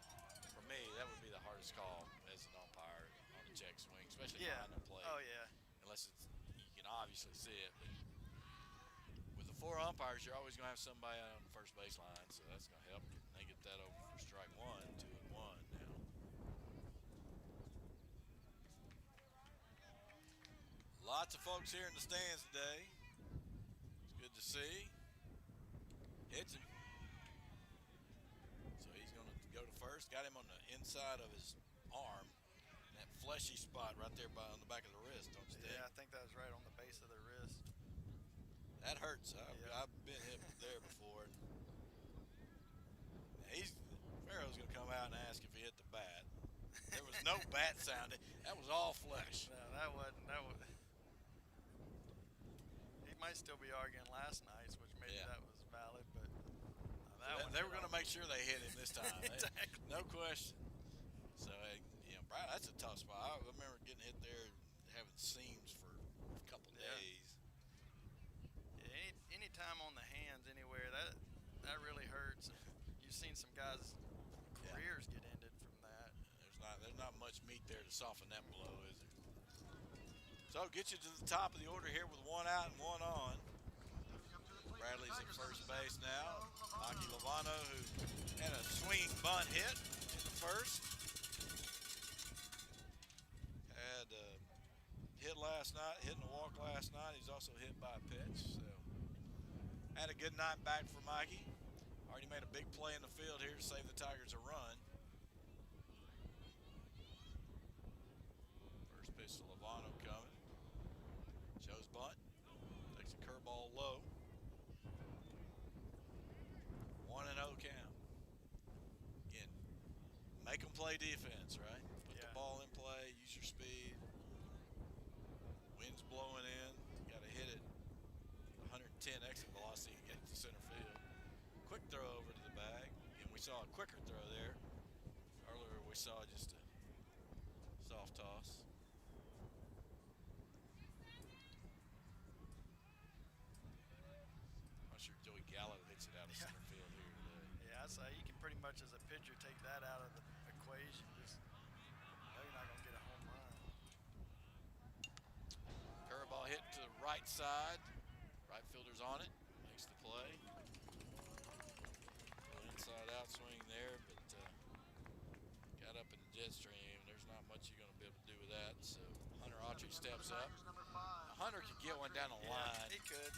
for me, that would be the hardest call as an umpire on a check swing, especially Yeah. behind the plate. Oh yeah. Unless it's, you can obviously see it. But with the 4 umpires, you're always going to have somebody out on the first baseline, so that's going to help. They get that over for strike 1, 2-1 now. Lots of folks here in the stands today. It's good to see. Hits him. So he's going to go to first. Got him on the inside of his arm. That fleshy spot right there on the back of the wrist, don't you think? Yeah, I think that was right on the base of the wrist. That hurts. Yeah. I've been hit there before. Pharaoh's going to come out and ask if he hit the bat. There was no bat sound. That was all flesh. No, that wasn't. He might still be arguing last night's, which maybe Yeah. that was valid, but They were going to make sure they hit him this time. Exactly. No question. So, Brian, that's a tough spot. I remember getting hit there, having seams for a couple Yeah. days. Any time on the hands anywhere, that really hurts. You've seen some guys' careers get ended from that. There's not much meat there to soften that blow, is there? So get you to the top of the order here with 1 out and 1 on. Stepping up to the plate, Bradley's at Tigers, first number base 7, now. Lovano. Maki Lovano, who had a swing bunt hit in the first. Had a hit last night, hitting a walk last night. He's also hit by a pitch. So had a good night back for Mikey. Already made a big play in the field here to save the Tigers a run. First pitch to Lovano coming. Shows bunt. Takes a curveball low. 1-0 count. Again, make them play defense, right? Put the Yeah. ball in play, use your speed. Wind's blowing in. You got to hit it 110 exit velocity and get it to center field. Quick throw over to the bag. And we saw a quicker throw there. Earlier we saw just a soft toss. I'm sure Joey Gallo hits it out of Yeah. center field here today. Yeah, I say you can pretty much as a pitcher take that out of the equation. Just know you're not gonna get a home run. Curveball hit to the right side. Right fielder's on it. Makes the play. Inside out swing there, but got up in the jet stream. There's not much you're going to be able to do with that. So Hunter Autry steps up. Tigers, number 5, Hunter could get one down the line. He could.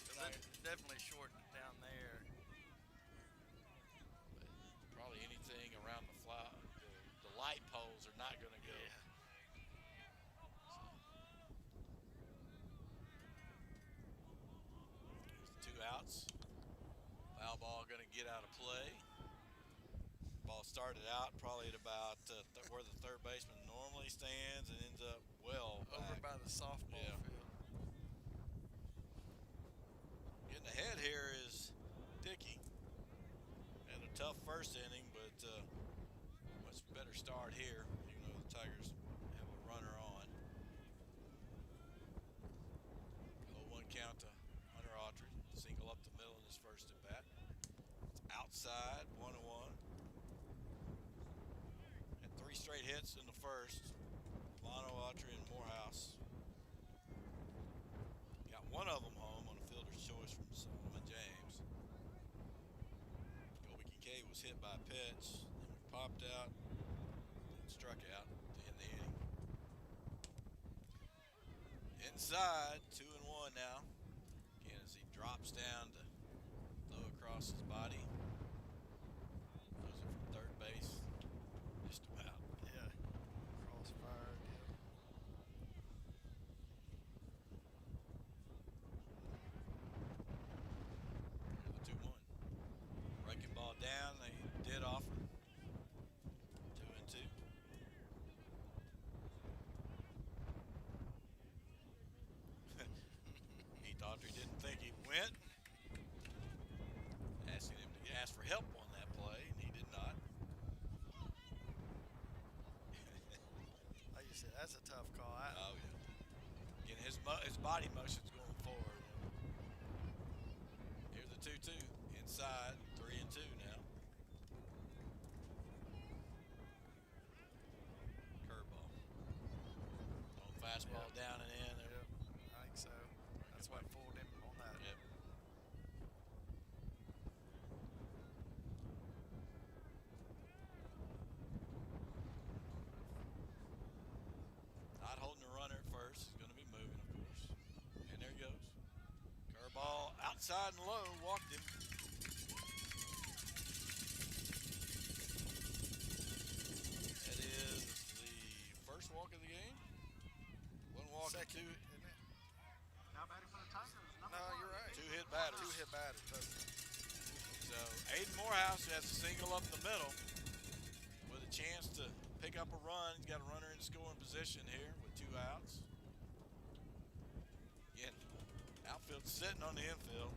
But going to get out of play. Ball started out probably at about where the third baseman normally stands and ends up well Over back. by the softball Yeah. field. Getting ahead here is Dickey. Had a tough first inning, but much better start here, even though the Tigers have a runner on. 0-1 count to Hunter Autry. Single up the middle in his first at bat. It's outside, 1-1. Had 3 straight hits in the first. Lano, Autry, and Morehouse. Got one of them home on a fielder's choice from Solomon James. Kobe Kincaid was hit by a pitch, then we popped out, then struck out to end the inning. Inside, 2-1 now. Again, as he drops down to throw across his body. Throws it from third base, just about. Yeah. Crossfire deal. Here's the 2-1. Breaking ball down, they did offer. 2-2. Heath Autry didn't think he went. Asking him to ask for help on that play, and he did not. Like you said, that's a tough call. Oh yeah. Again, his body motion's going forward. Here's the 2-2 inside, 3-2 now. Curveball. Throwing fastball down and in. Yep. I think so. That's what fooled him on that. Yep. Not holding the runner at first. He's going to be moving, of course. And there he goes. Curveball outside and low. Walked him. That is the first walk of the game. One walk and Second, two. isn't it? Now batting for the Tigers, number No, 1. you're right. 2 hit batters. 2 hit batters. So Aiden Morehouse has a single up the middle with a chance to pick up a run. He's got a runner in scoring position here with 2 outs. Again, outfield sitting on the infield.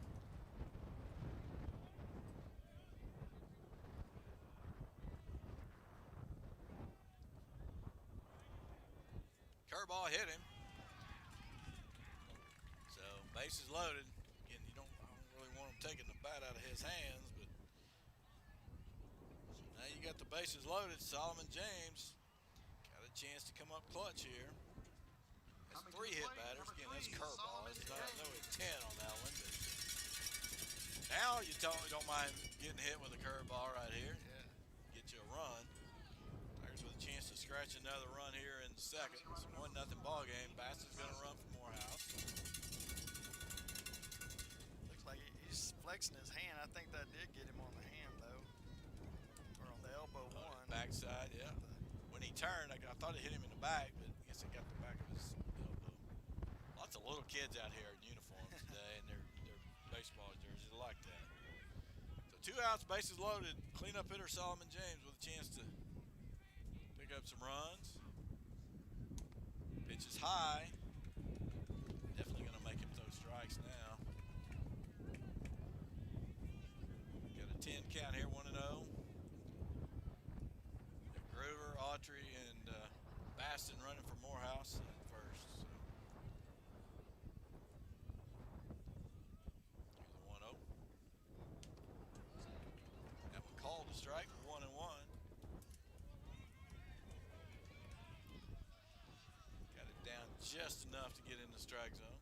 Curveball hit him. So bases loaded. Again, I don't really want him taking the bat out of his hands, but now you got the bases loaded. Solomon James got a chance to come up clutch here. That's Coming to 3 the hit plate, batters. number Again, that's 3, curveball. Solomon It's not James. no intent on that one. But now you don't mind getting hit with a curveball right here. Yeah. Get you a run. Tigers with a chance to scratch another run here in the second. It's a 1-0 ball game. Bassett's going to run for Morehouse. Looks like he's flexing his hand. I think that did get him on the hand, though. Or on the elbow one. Backside, yeah. When he turned, I thought it hit him in the back, but I guess it got the back of his elbow. Lots of little kids out here in uniform today, and their baseball jerseys are like that. So 2 outs, bases loaded. Cleanup hitter Solomon James with a chance to pick up some runs. Pitch is high. Definitely going to make him throw strikes now. Got a 10 count here, 1-0. Groover, Autry, and Baston running for Morehouse at first. So. Here's the 1-0. That one called a strike, 1-1. Got it down just enough to get in the strike zone.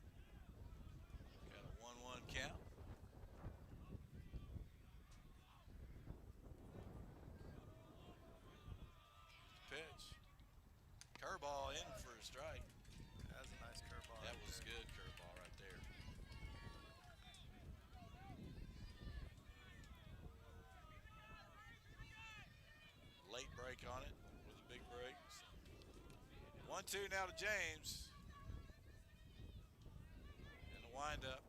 Got a 1-1 count. Pitch. Curveball in for a strike. That was a nice curveball. That right was there. good curveball right there. Late break on it with a big break. 1-2 now to James. And the windup.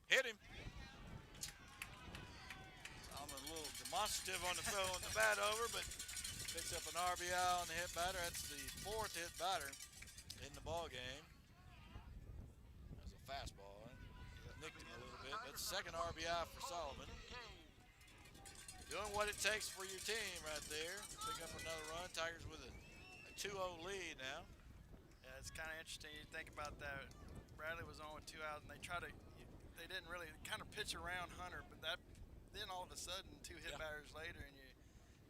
Hit him. demonstrative on the throw on the bat over, but picks up an RBI on the hit batter. That's the 4th hit batter in the ball game. That was a fastball. Nicked him a little bit. That's the 2nd RBI for Solomon. Doing what it takes for your team right there. Pick up another run. Tigers with a 2-0 lead now. Yeah, it's kind of interesting. You think about that. Bradley was on with 2 outs, and they didn't really kind of pitch around Hunter, but then all of a sudden, 2 hit batters later, and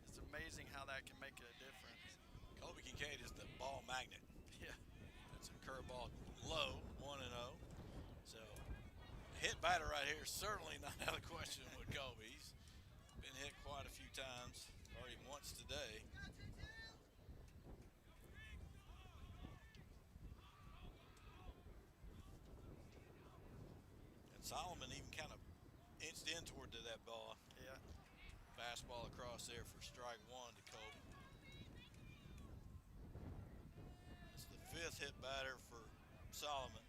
it's amazing how that can make a difference. Colby Kincaid is the ball magnet. Yeah. That's a curveball low, 1-0. So, hit batter right here, certainly not out of the question with Colby. He's been hit quite a few times, already once today. And Solomon even kind of inched in toward to that ball. Yeah. Fastball across there for strike 1 to Colby. That's the 5th hit batter for Solomon.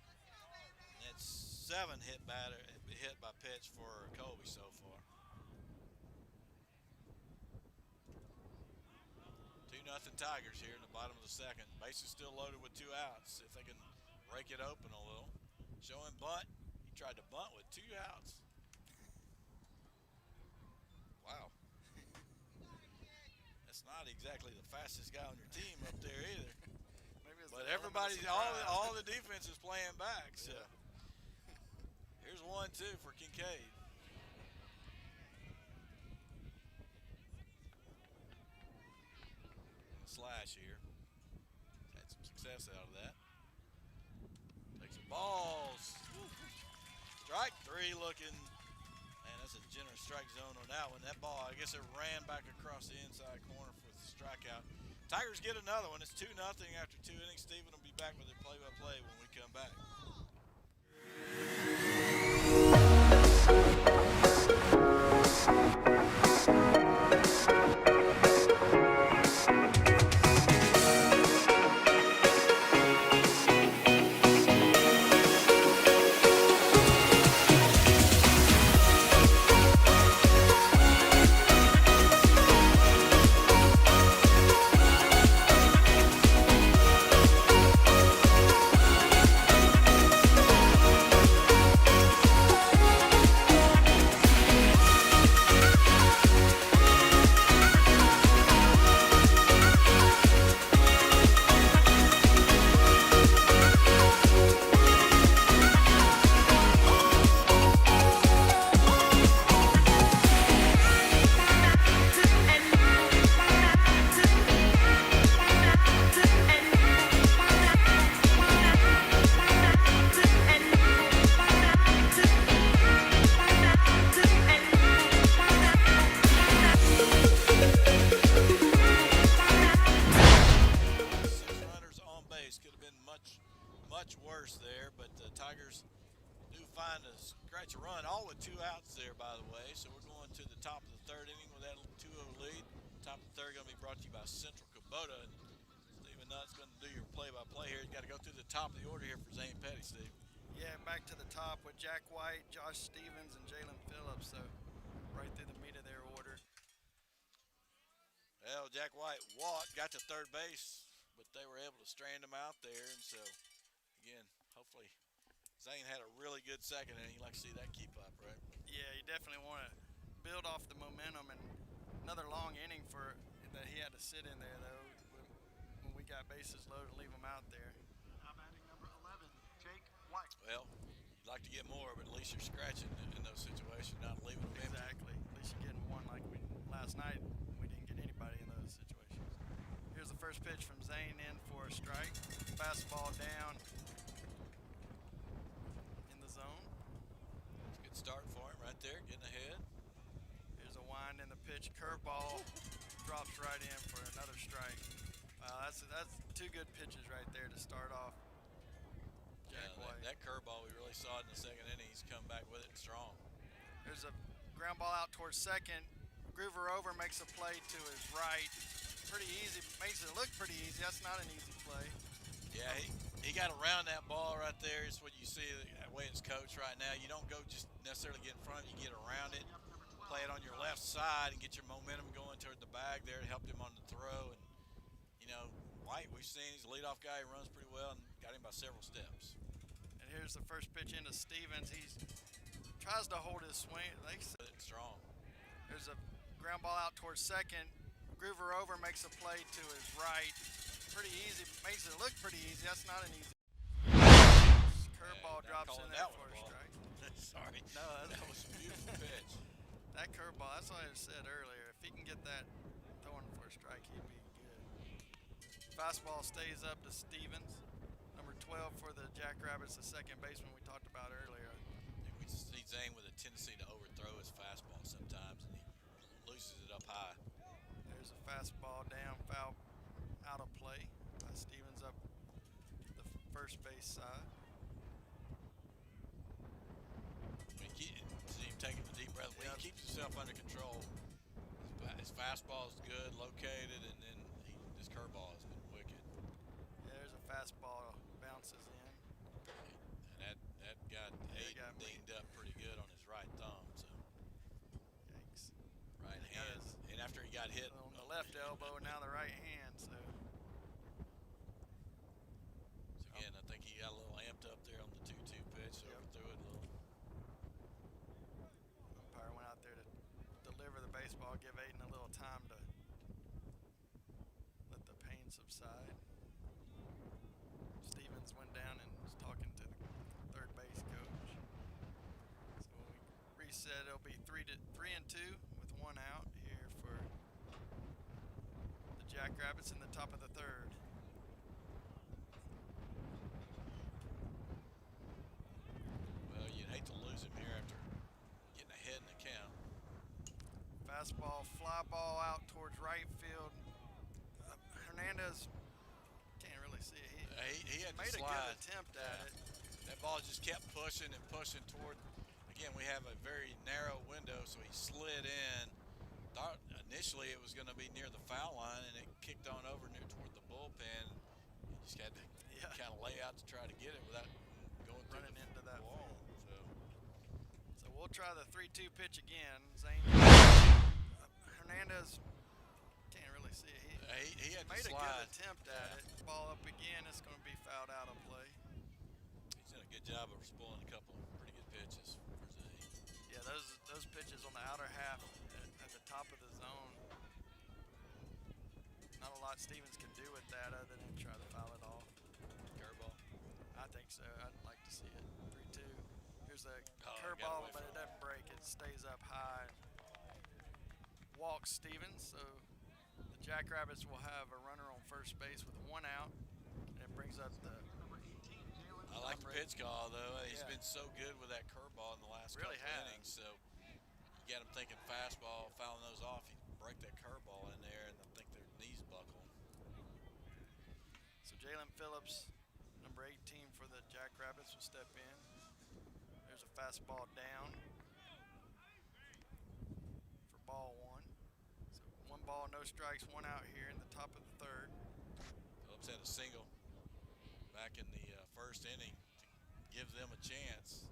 And that's 7 hit by pitch for Colby so far. 2-0 Tigers here in the bottom of the 2nd. Bases still loaded with 2 outs. If they can break it open a little. Showing bunt. He tried to bunt with 2 outs. Wow. That's not exactly the fastest guy on your team up there either. But everybody, all the defense is playing back. So here's 1-2 for Kincaid. Slash here. Had some success out of that. Takes some balls. Strike 3 looking. Man, that's a generous strike zone on that one. That ball, I guess it ran back across the inside corner for the strikeout. Tigers get another one. It's 2-0 after 2 innings. Stephen will be back with their play-by-play when we come back. Much worse there, but the Tigers do find a scratch a run, all with 2 outs there, by the way. So we're going to the top of the 3rd inning with that 2-0 lead. Top of the 3rd going to be brought to you by Central Kubota. And Stephen Nutt's going to do your play-by-play here. You got to go through the top of the order here for Zane Petty, Steve. Yeah, back to the top with Jack White, Josh Stevens, and Jalen Phillips. So right through the meat of their order. Well, Jack White walked, got to 3rd base, but they were able to strand him out there, and so. Again, hopefully Zane had a really good 2nd inning. You'd like to see that keep up, right? Yeah, you definitely want to build off the momentum, and another long inning that he had to sit in there, though, when we got bases loaded and leave him out there. Now batting number 11, Jake White. Well, you'd like to get more, but at least you're scratching in those situations, not leaving them empty. Exactly. At least you're getting one like last night. We didn't get anybody in those situations. Here's the first pitch from Zane in for a strike. Fastball down. Start for him right there, getting ahead. Here's a wind in the pitch, curveball, drops right in for another strike. That's 2 good pitches right there to start off. Jack White. That curveball we really saw in the 2nd inning. He's come back with it strong. There's a ground ball out towards 2nd. Groover over makes a play to his right. Pretty easy, makes it look pretty easy. That's not an easy play. Yeah, he got around that ball right there. It's what you see that way it's coached right now. You don't go just necessarily get in front, you get around it. play it on your left side and get your momentum going toward the bag there. It helped him on the throw. And, you know, White, we've seen he's a leadoff guy. He runs pretty well and got him by several steps. And here's the first pitch into Stevens. He tries to hold his swing. Strong. There's a ground ball out towards second. Groover over makes a play to his right. Pretty easy. Makes it look pretty easy. That's not an easy. Curveball drops in there for a strike. Sorry. No, that was a beautiful pitch. That curveball, that's what I said earlier. If he can get that throwing for a strike, he'd be good. Fastball stays up to Stevens. Number 12 for the Jackrabbits, the second baseman we talked about earlier. We see Zane with a tendency to overthrow his fastball sometimes, and he looses it up high. There's a fastball down, foul, out of play. Stevens up the first base side. See him taking the deep breath. When he keeps himself under control, his fastball is good, located, and then his curveball has been wicked. Yeah, there's a fastball bounces in. And that got dinged up pretty good on his right thumb. So yikes. Right hand. And after he got hit on the left elbow, now the right hand. So again, I think he got a little amped up there on the 2-2 pitch, overthrew it a little. Umpire went out there to deliver the baseball, give Aiden a little time to let the pain subside. Stevens went down and was talking to the third base coach. So when we reset, it'll be 3-2 with one out here for the Jackrabbits in the top of the third. Well, you'd hate to lose him here after getting ahead in the count. Fastball, fly ball out towards right field. Hernandez can't really see it. He had made to a slide. good attempt at it. That ball just kept pushing and pushing toward. Again, we have a very narrow window, so he slid in. Thought initially it was going to be near the foul line, and it kicked on over near toward the bullpen. He just had to kind of lay out to try to get it without going running into that wall. So we'll try the 3-2 pitch again. Zane Hernandez can't really see it. He had made to a slide. good attempt at it. Ball up again. It's going to be fouled out of play. He's done a good job of spoiling a couple of pretty good pitches for Zane. Yeah, those pitches on the outer half at the top of the zone. Not a lot Stevens can do with that other than try to foul it off. Curveball? I think so. I'd like to see it. 3-2. Here's a got curveball, away but it doesn't break. It stays up high. Walks Stevens, so the Jackrabbits will have a runner on first base with one out, and it brings up the. I like the pitch call though. He's been so good with that curveball in the last couple innings. So you got him thinking fastball, fouling those off. You break that curveball in there, and I think their knees buckle. So Jalen Phillips, number 18 for the Jackrabbits, will step in. There's a fastball down for ball one. So 1 ball, no strikes, 1 out here in the top of the third. Phillips had a single back in the first inning to give them a chance.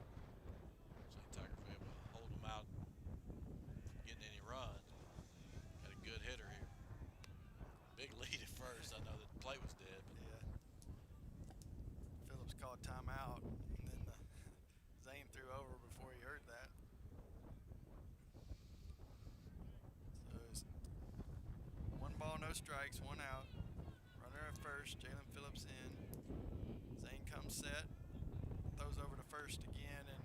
St. Tiger was able to hold them out from getting any runs. Got a good hitter here. Big lead at first. I know the play was dead. But Phillips called timeout, and then Zane threw over before he heard that. So it's 1 ball, no strikes, 1 out. Runner at first, Jalen Phillips in. Zane comes set, throws over to first again, and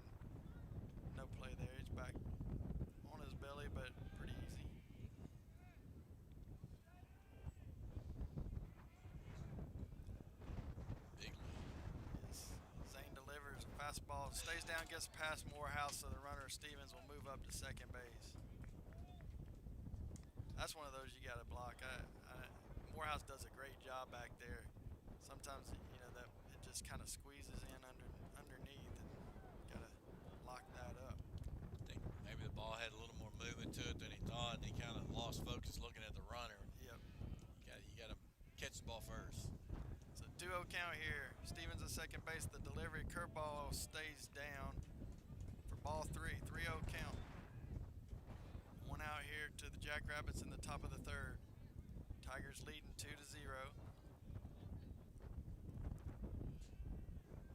no play there. He's back on his belly, but pretty easy. Big lead. Yes. Zane delivers a fastball, stays down, gets past Morehouse, so the runner Stevens will move up to second base. That's one of those you got to block. Morehouse does a great job back there. Sometimes that it just kind of squeezes in underneath, and you got to lock that up. I think maybe the ball had a little more movement to it than he thought, and he kind of lost focus looking at the runner. Yep. You got to catch the ball first. So 2-0 count here. Stevens at second base. The delivery curveball stays down for ball 3. 3-0 count. the Jackrabbits in the top of the third. Tigers leading 2-0.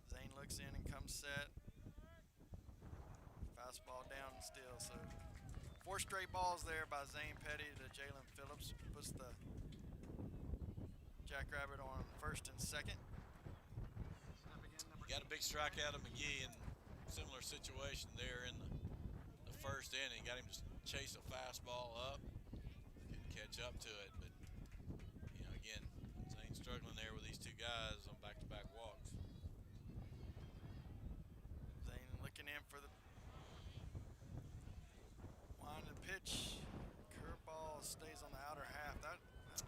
Zane looks in and comes set. Fastball down and still. So 4 straight balls there by Zane Petty to Jalen Phillips. Puts the Jackrabbit on first and second. Got a big strikeout of McGee in similar situation there in the first inning. Got him to chase a fastball up. Couldn't catch up to it, but again, Zane's struggling there with these 2 guys on back-to-back walks. Zane looking in for the wind and pitch. Curveball stays on the outer half.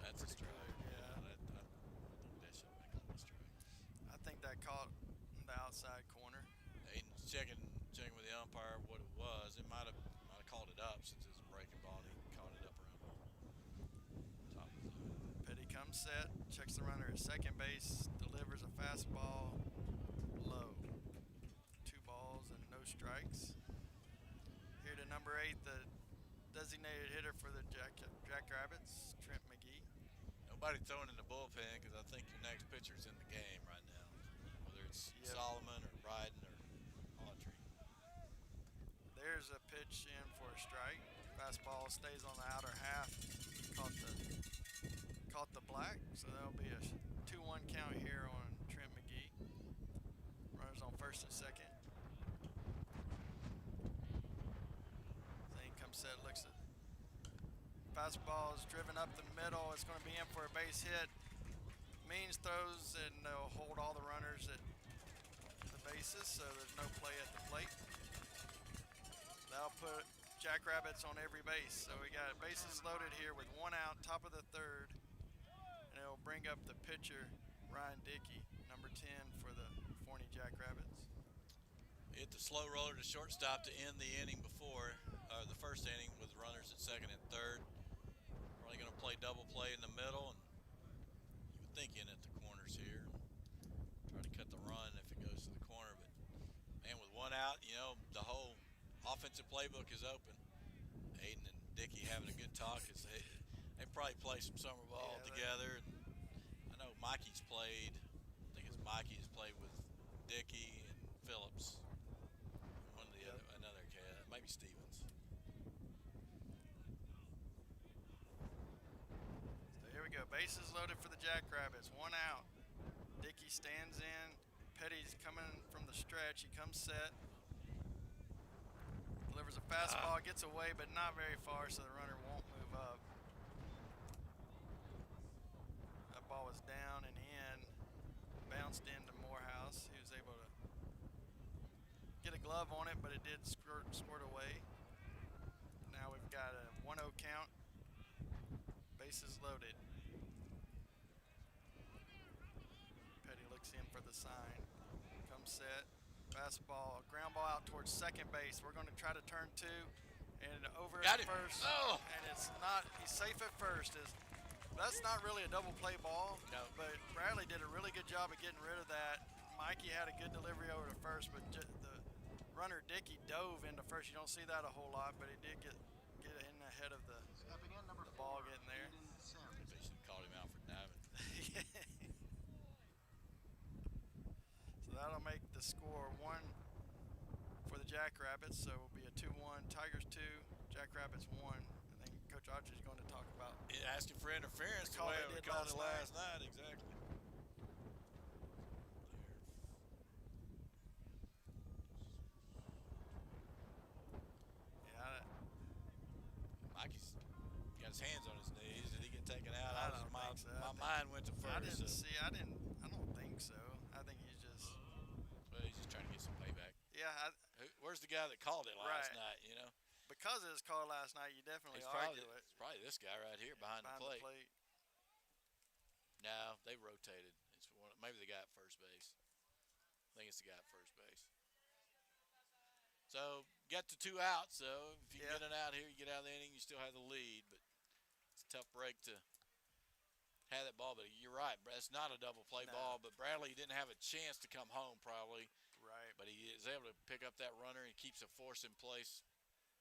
That's a strike. Good. Yeah. I think that should make it a strike. I think that caught the outside corner. Aiden's checking with the umpire what it was. It might have called it up since it was a breaking ball. And he caught it up around the top of the zone. Petty comes set, checks the runner at second base, delivers a fastball low. 2 balls and no strikes. Here to number 8, the designated hitter for the Jackrabbits, Trent McGee. Nobody throwing in the bullpen because I think your next pitcher's in the game right now. Whether it's Solomon or Bryden or Autry. There's a pitch in for a strike. Fastball stays on the outer half. Caught the black, so that'll be a 2-1 count here on Trent McGee. Runners on first and second. Zane comes set, looks at fastball is driven up the middle. It's going to be in for a base hit. Means throws, and they'll hold all the runners at the bases, so there's no play at the plate. That'll put Jackrabbits on every base. So we got bases loaded here with 1 out, top of the third. And it'll bring up the pitcher, Ryan Dickey, number 10 for the Forney Jackrabbits. Hit the slow roller to shortstop to end the inning before, the first inning with runners at second and third. Probably going to play double play in the middle, and you would think in at the corners here. Try to cut the run if it goes to the corner, but man, with 1 out, the whole offensive playbook is open. Aiden and Dickey having a good talk as they probably play some summer ball together. And I know Mikey's played. I think it's Mikey's played with Dickey and Phillips. One of the other, another kid, maybe Stevens. So here we go. Bases loaded for the Jackrabbits. 1 out. Dickey stands in. Petty's coming from the stretch. He comes set. Delivers a fastball, gets away, but not very far, so the runner won't move up. That ball was down and in, bounced into Morehouse. He was able to get a glove on it, but it did squirt away. Now we've got a 1-0 count. Bases loaded. Petty looks in for the sign. Comes set. Fastball, ground ball out towards second base. We're going to try to turn 2 and over at first. Oh. And it's not, he's safe at first. That's not really a double play ball, no. But Bradley did a really good job of getting rid of that. Mikey had a good delivery over to first, but the runner Dickey dove into first. You don't see that a whole lot, but he did get in ahead of the ball getting there. They should have called him out for diving. So that'll make the score 1 for the Jackrabbits. So it will be a 2-1. Tigers 2, Jackrabbits 1. And then Coach Archer's going to talk about asking for interference the call way they we did called it last last night. Exactly. Yeah, Mikey's got his hands on his knees. Did he get taken out? I don't think so. My mind went to first. I didn't see. I don't think so. I think he's just. Well, he's just trying to get some payback. Yeah. Where's the guy that called it last Right. night? Because it was called last night, you definitely It's argue probably, it. it's probably this guy right here behind the plate. No, they rotated. Maybe the guy at first base. I think it's the guy at first base. So, got to 2 outs. So, if you get it out here, you get out of the inning, you still have the lead. But it's a tough break to have that ball. But you're right, it's not a double play ball. But Bradley didn't have a chance to come home probably. Right. But he is able to pick up that runner and keeps a force in place.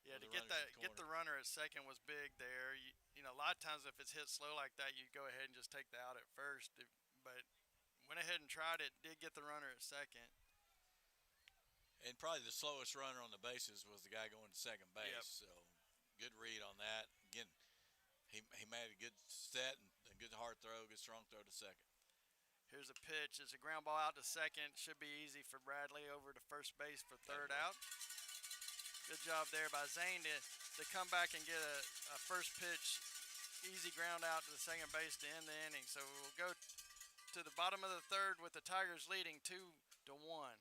Yeah, Or to the get runners in that the get corner. the runner at second was big there. A lot of times if it's hit slow like that, you go ahead and just take the out at first. But went ahead and tried it. Did get the runner at second. And probably the slowest runner on the bases was the guy going to second Yep. base. So good read on that. Again, he made a good set and a good hard throw, good strong throw to second. Here's a pitch. It's a ground ball out to second. Should be easy for Bradley. Over to first base for third out. Good job there by Zane to come back and get a first pitch easy ground out to the second base to end the inning. So we'll go to the bottom of the third with the Tigers leading 2-1.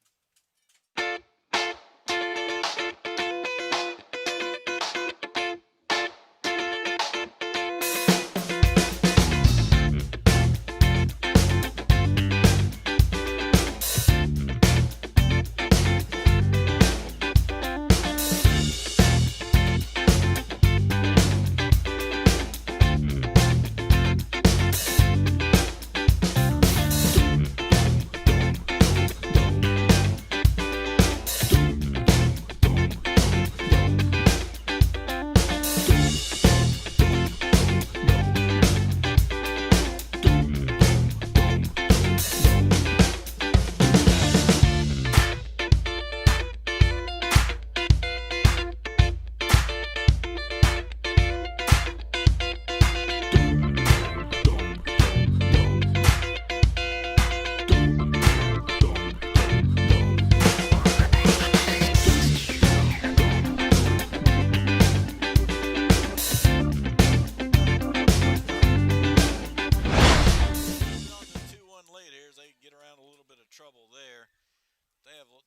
Trouble there.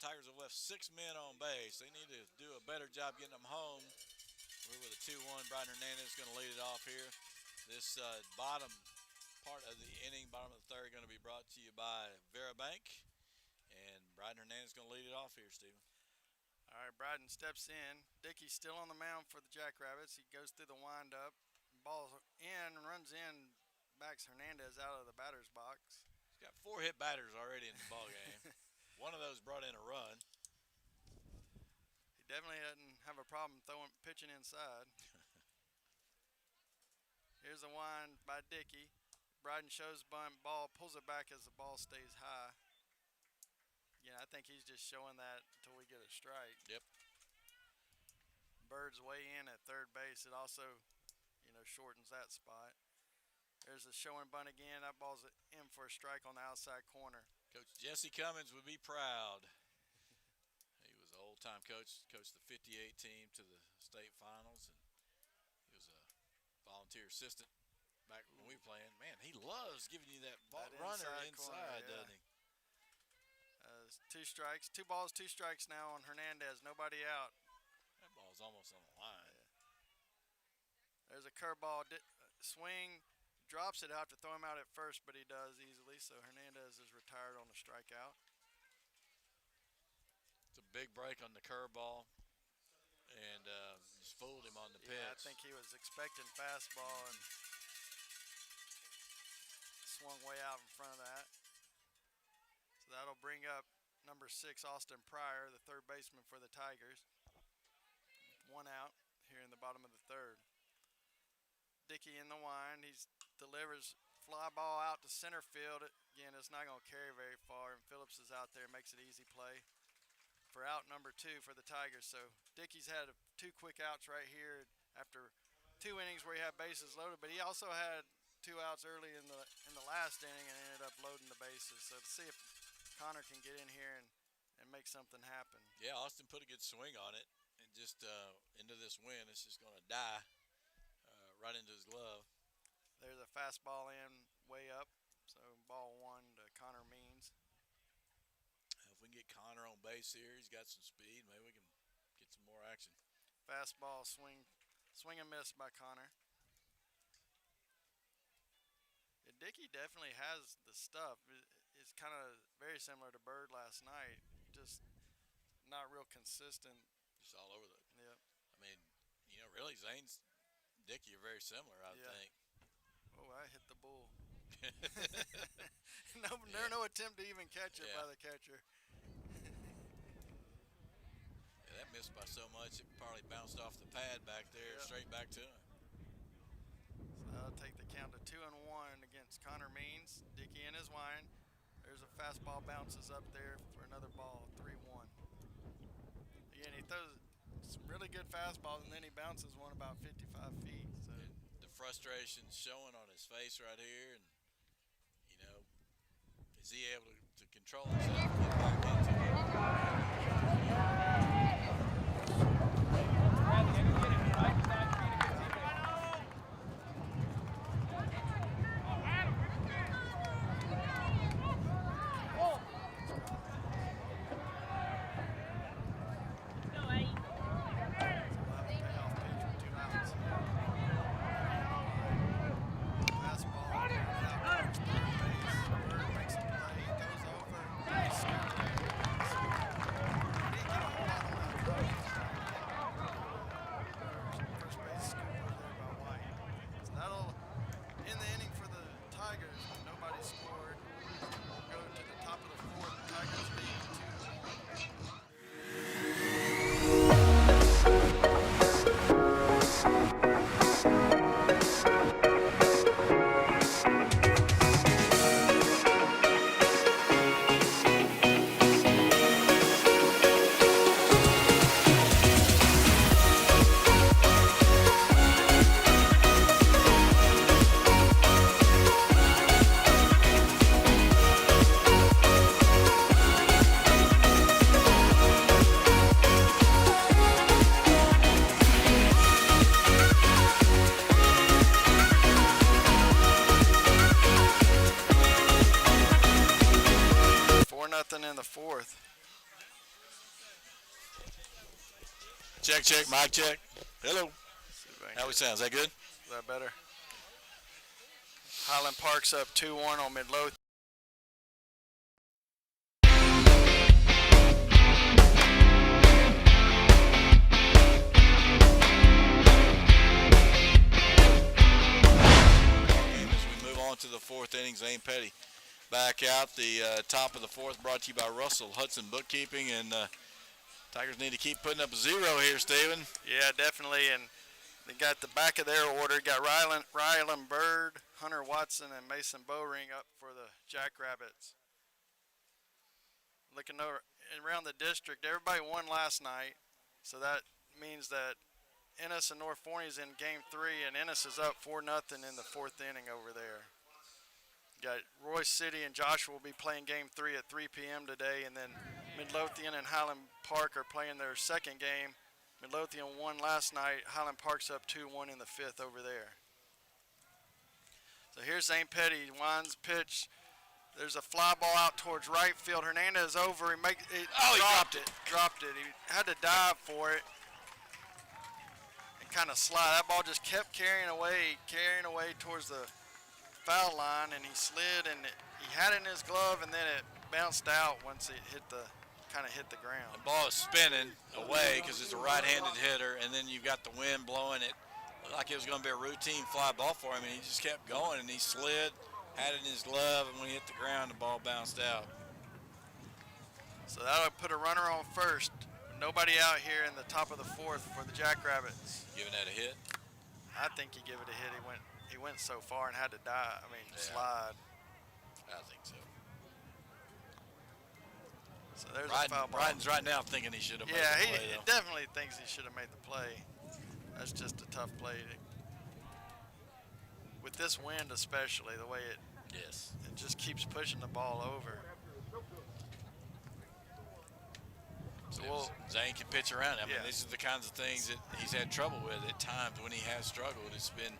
Tigers have left 6 men on base. They need to do a better job getting them home. We're with a 2-1. Brian Hernandez is going to lead it off here. This bottom part of the inning, bottom of the third, going to be brought to you by Vera Bank. And Brian Hernandez is going to lead it off here, Steven. All right, Bryden steps in. Dickey's still on the mound for the Jackrabbits. He goes through the windup. Ball in, runs in, backs Hernandez out of the batter's box. He's got 4 hit batters already in the ball game. One of those brought in a run. He definitely doesn't have a problem pitching inside. Here's a wind by Dickey. Bryden shows bunt, ball, pulls it back as the ball stays high. Yeah, I think he's just showing that until we get a strike. Yep. Bird's way in at third base. It also, shortens that spot. There's a showing bunt again. That ball's in for a strike on the outside corner. Coach Jesse Cummins would be proud. He was an old-time coach, coached the 58 team to the state finals, and he was a volunteer assistant back when we were playing. Man, he loves giving you that runner inside, corner, yeah. Doesn't he? 2 strikes. 2 balls, 2 strikes now on Hernandez. Nobody out. That ball's almost on the line. Yeah. There's a curveball. Swing. Drops it out to throw him out at first, but he does easily. So Hernandez is retired on the strikeout. It's a big break on the curveball, and just fooled him on the pitch. Yeah, I think he was expecting fastball and swung way out in front of that. So that'll bring up number 6, Austin Pryor, the third baseman for the Tigers. 1 out here in the bottom of the third. Dickey in the wind. He delivers fly ball out to center field. Again, it's not going to carry very far, and Phillips is out there, makes an easy play for out number 2 for the Tigers. So Dickey's had 2 quick outs right here after 2 innings where he had bases loaded, but he also had 2 outs early in the last inning and ended up loading the bases. So to see if Connor can get in here and make something happen. Yeah, Austin put a good swing on it, and just into this win, it's just going to die. Right into his glove. There's a fastball in way up. So ball 1 to Connor Means. If we can get Connor on base here, he's got some speed. Maybe we can get some more action. Fastball swing and miss by Connor. Yeah, Dickey definitely has the stuff. It's kind of very similar to Bird last night. Just not real consistent. Just all over the. Yep. I mean, really, Zane's Dickey are very similar, I would think. Oh, I hit the bull. No attempt to even catch it by the catcher. Yeah, that missed by so much it probably Probably bounced off the pad back there, Yep. straight back to him. So that'll take the count to 2-1 against Connor Means. Dickey in his wine. There's a fastball bounces up there for another ball, 3-1. Again, he throws some really good fastballs, and then he bounces one about 55 feet. So The frustration's showing on his face right here, and you know, is he able to control himself and get back into it? Nothing in the fourth. Check, check, mic check. Hello. How we sound? Is that good? Is that better? Highland Park's up 2-1 on Midlothian. As we move on to the fourth inning, Zane Petty back out. The top of the fourth brought to you by Russell Hudson Bookkeeping, and Tigers need to keep putting up a zero here, Steven. Yeah, definitely, and they got the back of their order. Got Rylan Bird, Hunter Watson, and Mason Bowring up for the Jackrabbits. Looking over around the district, everybody won last night, so that means that Ennis and North Forney is in Game 3, and Ennis is up 4-0 in the fourth inning over there. Got Royce City and Joshua will be playing Game 3 at 3 p.m. today, and then Midlothian and Highland Park are playing their second game. Midlothian won last night. Highland Park's up 2-1 in the fifth over there. So here's Zane Petty. Winds pitch. There's a fly ball out towards right field. Hernandez over. He dropped it. Dropped it. He had to dive for it and kind of slide. That ball just kept carrying away towards the foul line, and he slid, and he had it in his glove, and then it bounced out once it kind of hit the ground. The ball is spinning away because it's a right-handed hitter, and then you've got the wind blowing it. Looked like it was going to be a routine fly ball for him, and he just kept going, and he slid, had it in his glove, and when he hit the ground, the ball bounced out. So that'll put a runner on first. Nobody out here in the top of the fourth for the Jackrabbits. Giving that a hit? I think he give it a hit. He went so far and had to slide. I think so. So there's a foul ball. Ryden's right now thinking he should have made the play. Yeah, he definitely thinks he should have made the play. That's just a tough play. With this wind especially, the way it just keeps pushing the ball over. So Zane can pitch around. I mean, these are the kinds of things that he's had trouble with at times when he has struggled. It's been,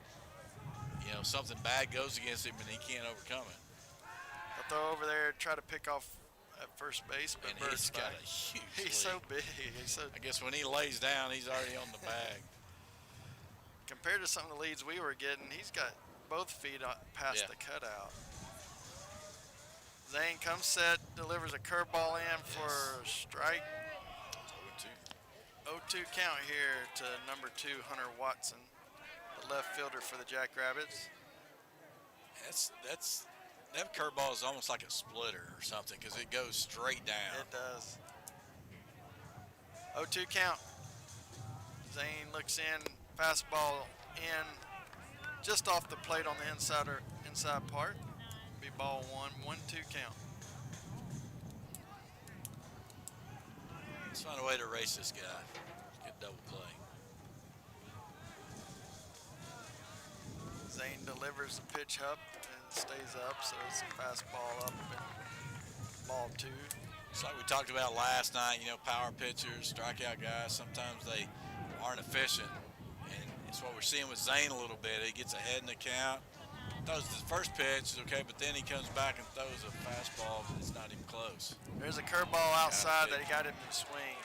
something bad goes against him and he can't overcome it. I'll throw over there, try to pick off at first base, but and he's got a huge He's so big. I guess when he lays down, he's already on the bag. Compared to some of the leads we were getting, he's got both feet past the cutout. Zane comes set, delivers a curveball in for a strike. 0-2 count here to number 2, Hunter Watson, the left fielder for the Jackrabbits. That curveball is almost like a splitter or something because it goes straight down. It does. 0-2 count. Zane looks in, fastball in, just off the plate on the inside part. Be ball one, 1-2 count. Let's find a way to race this guy. Get double play. Zane delivers the pitch up and stays up, so it's a fastball up and ball two. It's like we talked about last night, power pitchers, strikeout guys, sometimes they aren't efficient. And it's what we're seeing with Zane a little bit. He gets ahead in the count, throws the first pitch, okay, but then he comes back and throws a fastball that's not even close. There's a curveball outside that he got him to swing.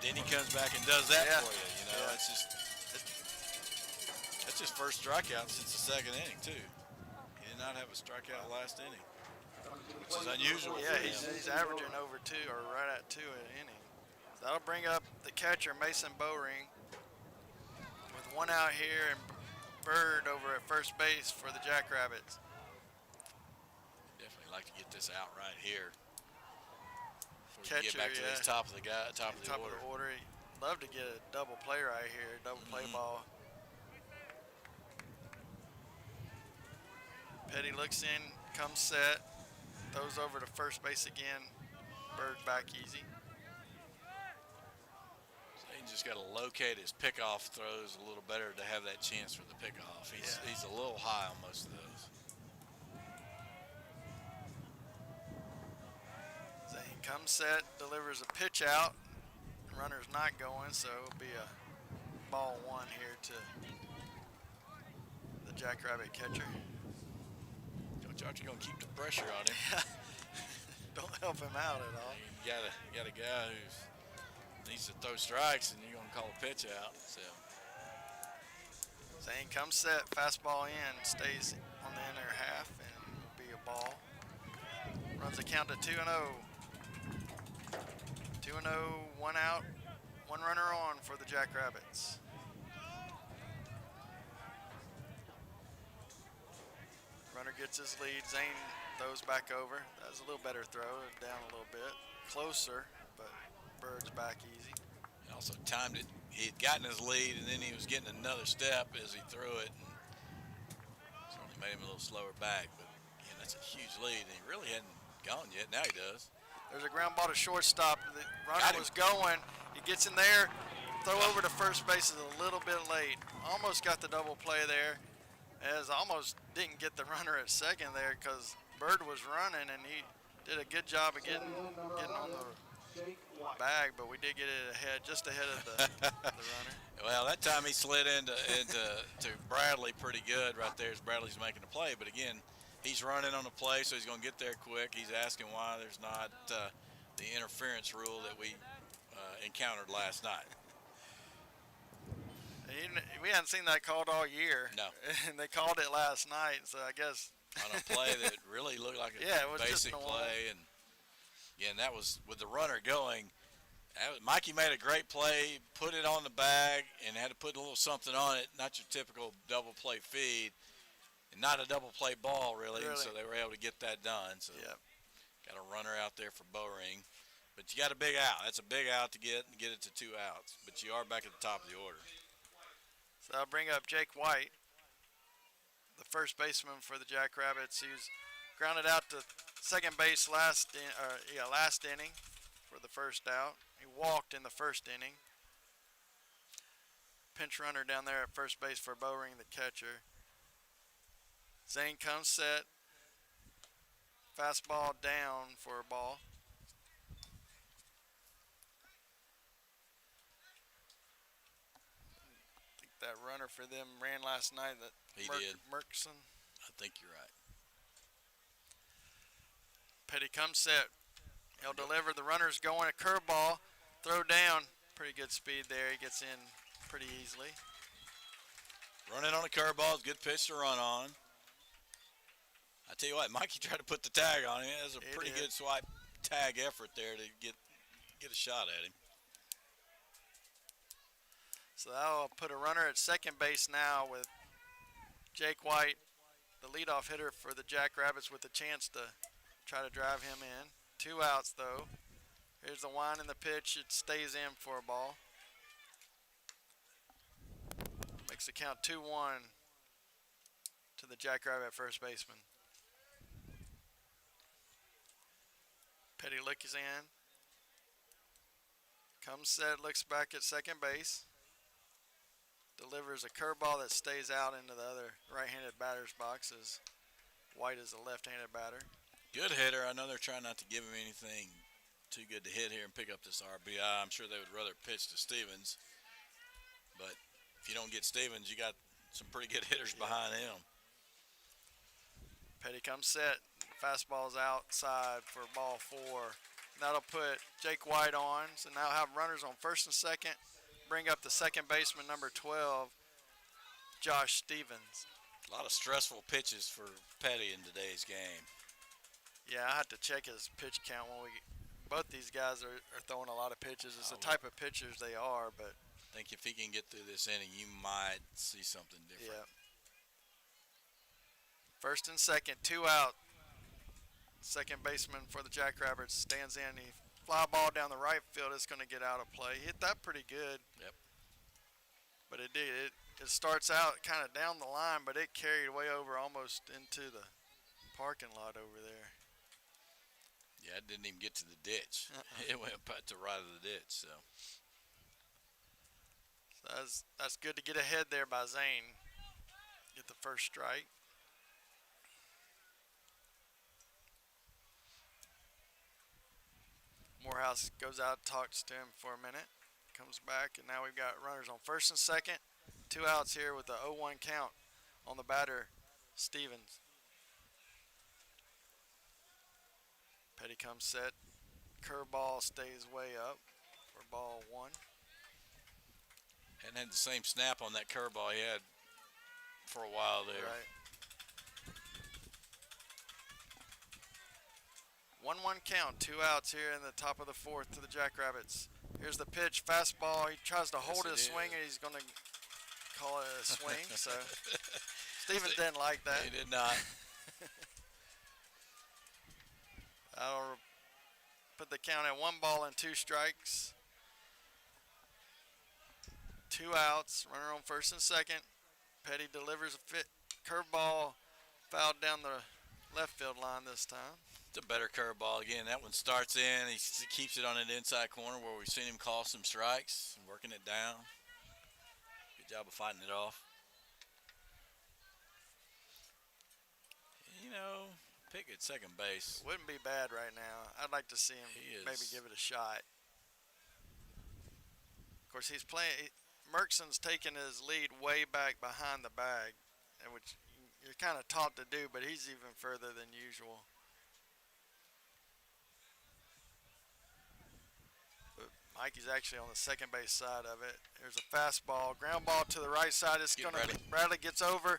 Then he comes back and does that Yeah. for you, Yeah. That's his first strikeout since the second inning, too. He did not have a strikeout last inning, which is unusual. Yeah, for him. he's averaging over 2 or right at 2 an inning. So that'll bring up the catcher, Mason Bowring, with 1 out here and Bird over at first base for the Jackrabbits. Definitely like to get this out right here. Before we Catcher, get back to yeah. this top of the order. Love to get a double play right here, double play ball. Petty looks in, comes set, throws over to first base again. Bird back easy. So he just got to locate his pickoff throws a little better to have that chance for the pickoff. He's a little high on most of those. Zane comes set, delivers a pitch out. Runner's not going, so it'll be a ball 1 here to the Jackrabbit catcher. Coach Archer going to keep the pressure on him. Don't help him out at all. You got a guy who needs to throw strikes, and you're going to call a pitch out. So Zane comes set, fastball in, stays on the inner half, and will be a ball. Runs the count to 2-0. 2-0, 1 out, 1 runner on for the Jackrabbits. Runner gets his lead. Zane throws back over. That was a little better throw, down a little bit. Closer, but Bird's back easy. he also timed it. He had gotten his lead, and then he was getting another step as he threw it. And certainly made him a little slower back, but again, that's a huge lead, and he really hadn't gone yet. Now he does. There's a ground ball to shortstop. The runner was going. He gets in there. Throw over to first base is a little bit late. Almost got the double play there. As almost didn't get the runner at second there because Bird was running and he did a good job of getting on the bag, but we did get it ahead, just ahead of the runner. Well, that time he slid into to Bradley pretty good right there as Bradley's making the play. But again, he's running on the play, so he's going to get there quick. He's asking why there's not the interference rule that we encountered last night. We hadn't seen that called all year. No. And they called it last night, so I guess. On a play that really looked like a it was basic just play. And again, that was with the runner going. Mikey made a great play, put it on the bag, and had to put a little something on it, not your typical double play feed. And not a double play ball, really. And so they were able to get that done. So got a runner out there for Bowring. But you got a big out. That's a big out to get it to 2 outs. But you are back at the top of the order. So I'll bring up Jake White, the first baseman for the Jackrabbits. He was grounded out to second base last inning for the first out. He walked in the first inning. Pinch runner down there at first base for Bowring, the catcher. Zane comes set. Fastball down for a ball. I think that runner for them ran last night. That He did. Merkson. I think you're right. Petty comes set. He'll deliver. The runner's going. A curveball. Throw down. Pretty good speed there. He gets in pretty easily. Running on a curveball is a good pitch to run on. I tell you what, Mikey tried to put the tag on him. It was a pretty good swipe tag effort there to get a shot at him. So that'll put a runner at second base now with Jake White, the leadoff hitter for the Jackrabbits, with a chance to try to drive him in. 2 outs, though. Here's the wind and the pitch. It stays in for a ball. makes the count 2-1 to the Jackrabbit first baseman. Petty looks in. Comes set, looks back at second base. Delivers a curveball that stays out into the other right-handed batter's box as White is a left-handed batter. Good hitter. I know they're trying not to give him anything too good to hit here and pick up this RBI. I'm sure they would rather pitch to Stevens. But if you don't get Stevens, you got some pretty good hitters behind him. Petty comes set. Fastball's outside for ball 4. That'll put Jake White on. So now have runners on first and second. Bring up the second baseman, number 12, Josh Stevens. A lot of stressful pitches for Petty in today's game. Yeah, I have to check his pitch count when we. Both these guys are throwing a lot of pitches. It's the type of pitchers they are, but. I think if he can get through this inning, you might see something different. Yeah. First and second, 2 out. Second baseman for the Jackrabbits stands in. He fly ball down the right field. It's going to get out of play. Hit that pretty good. Yep. But it did. It starts out kind of down the line, but it carried way over almost into the parking lot over there. Yeah, it didn't even get to the ditch. It went to right of the ditch. So that's good to get ahead there by Zane. Get the first strike. Morehouse goes out, talks to him for a minute, comes back, and now we've got runners on first and second. 2 outs here with the 0-1 count on the batter, Stevens. Petty comes set. Curveball stays way up for ball 1. hadn't had the same snap on that curveball he had for a while there. Right. 1-1 count, 2 outs here in the top of the 4th to the Jackrabbits. Here's the pitch, fastball. He tries to hold his swing, and he's going to call it a swing. So Stevens didn't like that. He did not. I'll put the count at 1 ball and 2 strikes. 2 outs, runner on first and second. Petty delivers a curveball, fouled down the left field line this time. It's a better curveball again. That one starts in. He keeps it on an inside corner where we've seen him call some strikes, working it down. Good job of fighting it off. You know, pick at second base. Wouldn't be bad right now. I'd like to see him maybe give it a shot. Of course, he's playing. Merkson's taking his lead way back behind the bag, which you're kind of taught to do, but he's even further than usual. But Mikey's actually on the second base side of it. There's a fastball, ground ball to the right side. It's going to. Bradley gets over.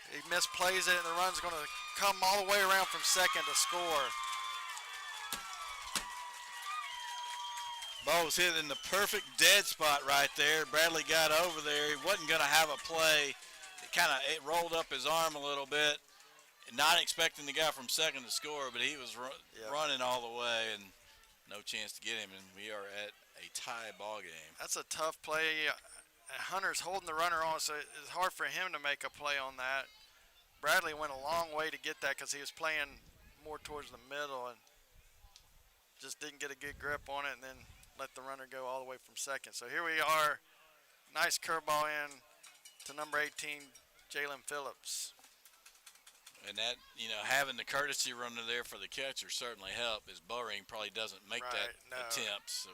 He misplays it, and the run's going to come all the way around from second to score. Ball was hit in the perfect dead spot right there. Bradley got over there. He wasn't going to have a play. It rolled up his arm a little bit, not expecting the guy from second to score, but he was running all the way, and no chance to get him, and we are at a tie ball game. That's a tough play. Hunter's holding the runner on, so it's hard for him to make a play on that. Bradley went a long way to get that because he was playing more towards the middle and just didn't get a good grip on it, and then let the runner go all the way from second. So here we are. Nice curveball in to number 18, Jalen Phillips. And that, having the courtesy runner there for the catcher certainly helped, as Bowring probably doesn't make that attempt. So.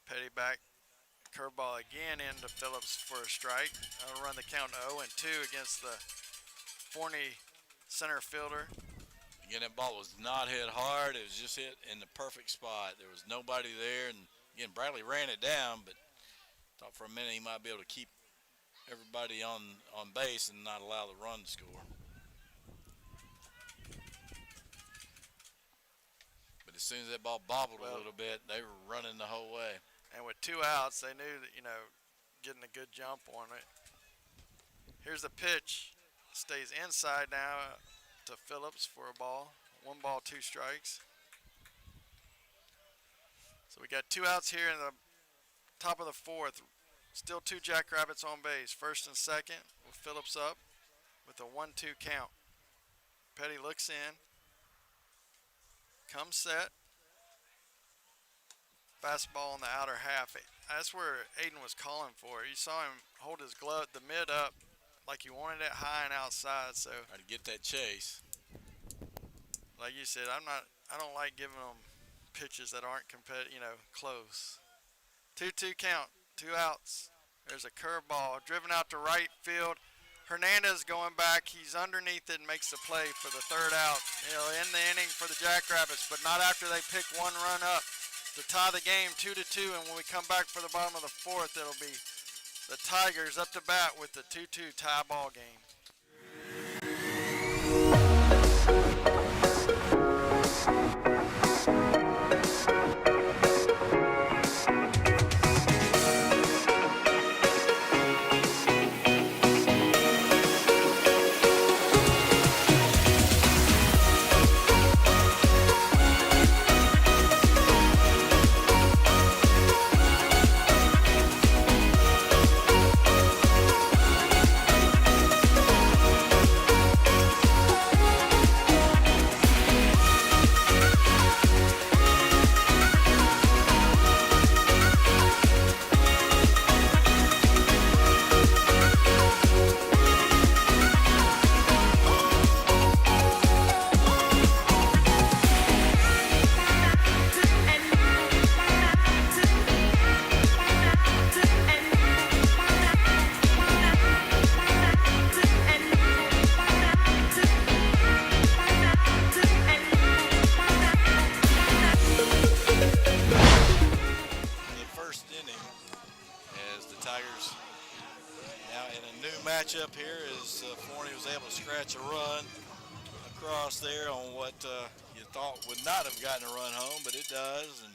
Petty back. Curveball again into Phillips for a strike. I'll run the count to 0-2 against the Forney center fielder. Again, that ball was not hit hard. It was just hit in the perfect spot. There was nobody there. And, again, Bradley ran it down, but thought for a minute he might be able to keep everybody on base and not allow the run to score. But as soon as that ball bobbled a little bit, they were running the whole way. And with 2 outs, they knew that, getting a good jump on it. Here's the pitch. Stays inside now to Phillips for a ball. 1 ball, 2 strikes. So we got 2 outs here in the top of the fourth. Still 2 Jackrabbits on base. First and second with Phillips up with a 1-2 count. Petty looks in. Comes set. Fastball in the outer half. That's where Aiden was calling for. You saw him hold his glove, the mid up, like he wanted it high and outside. So Try to get that chase. like you said, I don't like giving them pitches that aren't close. 2-2 count, 2 outs. There's a curveball driven out to right field. Hernandez going back. He's underneath it and makes the play for the 3rd out. In the inning for the Jackrabbits, but not after they pick 1 run up to tie the game 2-2. And when we come back for the bottom of the 4th, it'll be the Tigers up to bat with the 2-2 tie ball game. Matchup here is Forney was able to scratch a run across there on what you thought would not have gotten a run home, but it does. And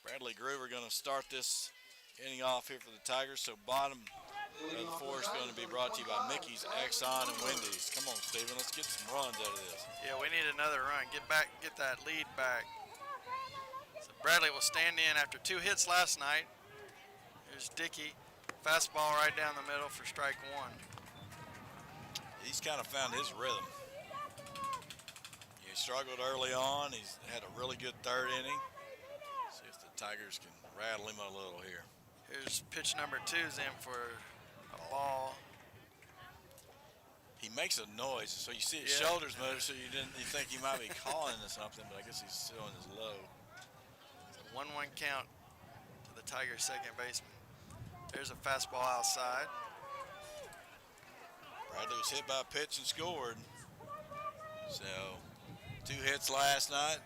Bradley Groover going to start this inning off here for the Tigers. So bottom of the 4th is going to be brought to you by Mickey's, Exxon, and Wendy's. Come on, Steven, let's get some runs out of this. Yeah, we need another run. Get that lead back. So Bradley will stand in after 2 hits last night. Here's Dickey. Fastball right down the middle for strike 1. He's kind of found his rhythm. He struggled early on. He's had a really good 3rd inning. See if the Tigers can rattle him a little here. Here's pitch number 2's in for a ball. He makes a noise, so you see his shoulders move, so you think he might be calling or something, but I guess he's still in his low. It's a 1-1 count to the Tigers' second baseman. There's a fastball outside. Bradley was hit by a pitch and scored. So 2 hits last night.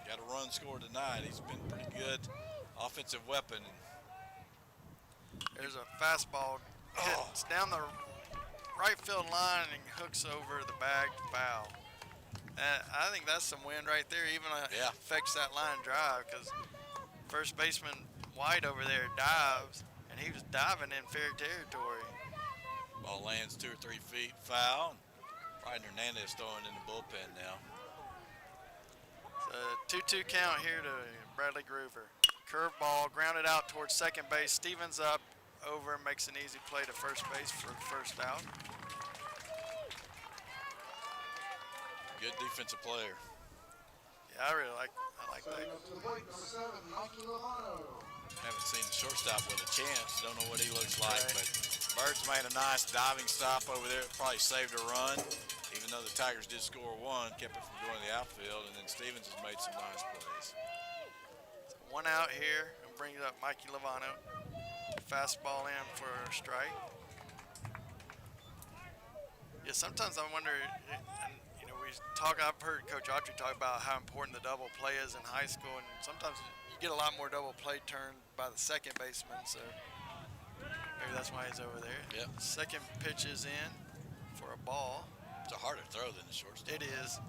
Got a run scored tonight. He's been pretty good offensive weapon. There's a fastball. It's down the right field line and hooks over the bag foul. I think that's some wind right there. Even affects that line drive because first baseman White over there dives. He was diving in fair territory. Ball lands 2 or 3 feet foul. Ryan Hernandez throwing in the bullpen now. It's a 2-2 count here to Bradley Groover. Curveball grounded out towards second base. Stevens up over and makes an easy play to first base for the 1st out. Good defensive player. Yeah, I like that. Haven't seen the shortstop with a chance. Don't know what he looks like, but Bird's made a nice diving stop over there. It probably saved a run, even though the Tigers did score 1, kept it from going to the outfield, and then Stevens has made some nice plays. So 1 out here, and brings up Mikey Lovano. Fastball in for a strike. Yeah, sometimes I wonder, and I've heard Coach Autry talk about how important the double play is in high school, and sometimes you get a lot more double play turned by the second baseman, so maybe that's why he's over there. Yep. Second pitch is in for a ball. It's a harder throw than the shortstop. It is.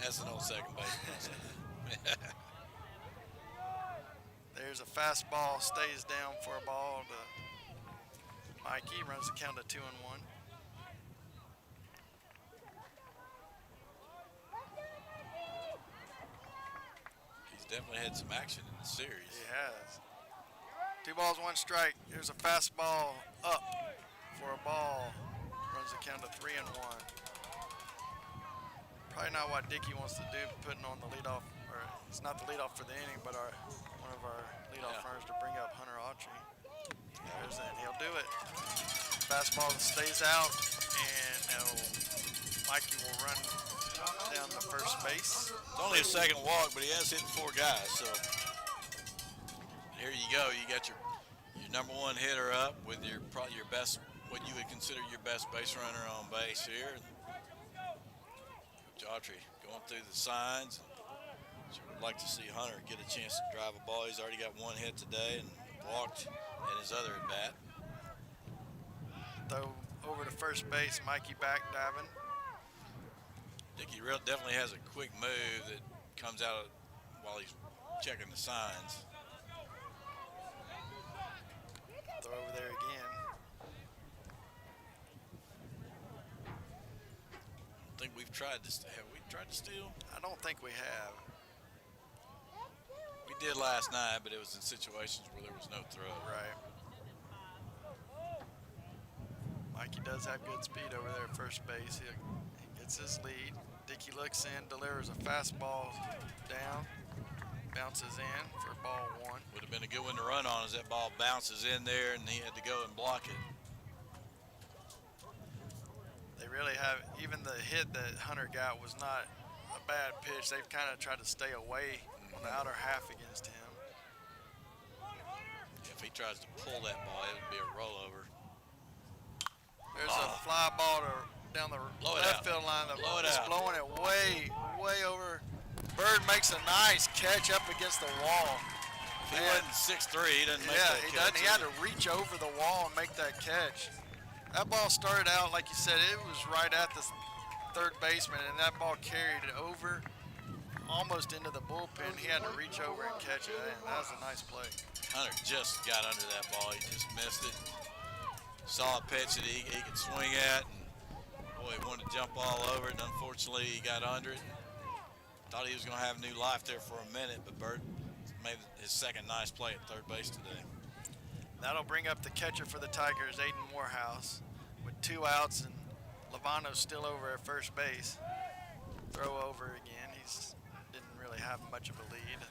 As an old second baseman. There's a fastball, stays down for a ball to Mikey, runs the count to 2-1. Definitely had some action in the series. He has. 2 balls, 1 strike. Here's a fastball up for a ball. Runs the count to 3-1. Probably not what Dickey wants to do, putting on the leadoff, or it's not the leadoff for the inning, but one of our leadoff runners to bring up Hunter Autry. There's that. He'll do it. Fastball stays out, and now Mikey will run down the first base. It's only a second walk, but he has hit 4 guys, so here you go. You got your number 1 hitter up with probably your best, what you would consider your best base runner on base here. Autry going through the signs. Sure would like to see Hunter get a chance to drive a ball. He's already got 1 hit today and walked in his other at bat. Throw over to first base, Mikey back diving. Dickey definitely has a quick move that comes out while he's checking the signs. Throw over there again. I think we've tried this. Have we tried to steal? I don't think we have. We did last night, but it was in situations where there was no throw. Right. Mikey does have good speed over there at first base. He gets his lead. Dickey looks in, delivers a fastball down, bounces in for ball 1. Would have been a good one to run on as that ball bounces in there and he had to go and block it. They really have, even the hit that Hunter got was not a bad pitch. They've kind of tried to stay away on the outer half against him. If he tries to pull that ball, it would be a rollover. There's a fly ball down the left field line. It's blowing it way over. Bird makes a nice catch up against the wall. If he wasn't 6'3", he doesn't make that catch. Yeah, he doesn't. He had to reach over the wall and make that catch. That ball started out, like you said, it was right at the third baseman, and that ball carried it over, almost into the bullpen. He had to reach over and catch it, and that was a nice play. Hunter just got under that ball. He just missed it. Saw a pitch that he could swing at, and boy, he wanted to jump all over it, and unfortunately he got under it. Thought he was going to have new life there for a minute, but Bird made his second nice play at third base today. That'll bring up the catcher for the Tigers, Aiden Morehouse, with 2 outs, and Lovano's still over at first base. Throw over again. He's didn't really have much of a lead.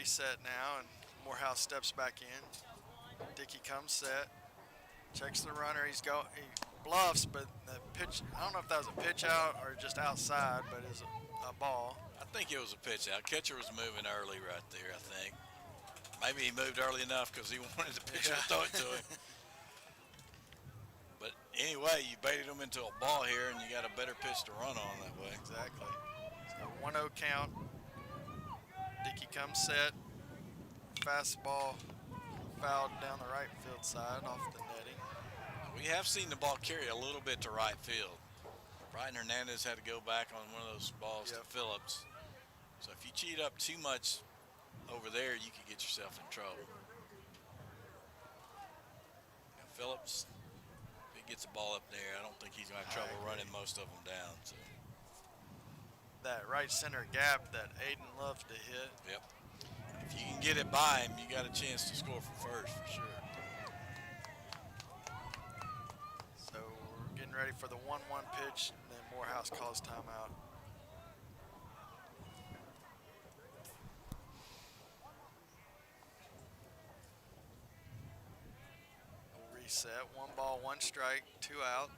Set now, and Morehouse steps back in. Dickey comes set, checks the runner. He bluffs, but the pitch, I don't know if that was a pitch out or just outside, but it's a ball. I think it was a pitch out. Catcher was moving early right there, I think. Maybe he moved early enough because he wanted the pitcher to throw it to him. But anyway, you baited him into a ball here, and you got a better pitch to run on that way. Exactly. So 1-0 count. Dickey comes set. Fastball fouled down the right field side off the netting. We have seen the ball carry a little bit to right field. Brian Hernandez had to go back on one of those balls to Phillips. So if you cheat up too much over there, you could get yourself in trouble. Now Phillips, if he gets the ball up there, I don't think he's going to have trouble running most of them down. So. That right center gap that Aiden loves to hit. Yep. If you can get it by him, you got a chance to score for first for sure. So we're getting ready for the 1-1 pitch, and then Morehouse calls timeout. We'll reset. 1 ball, 1 strike, 2 out.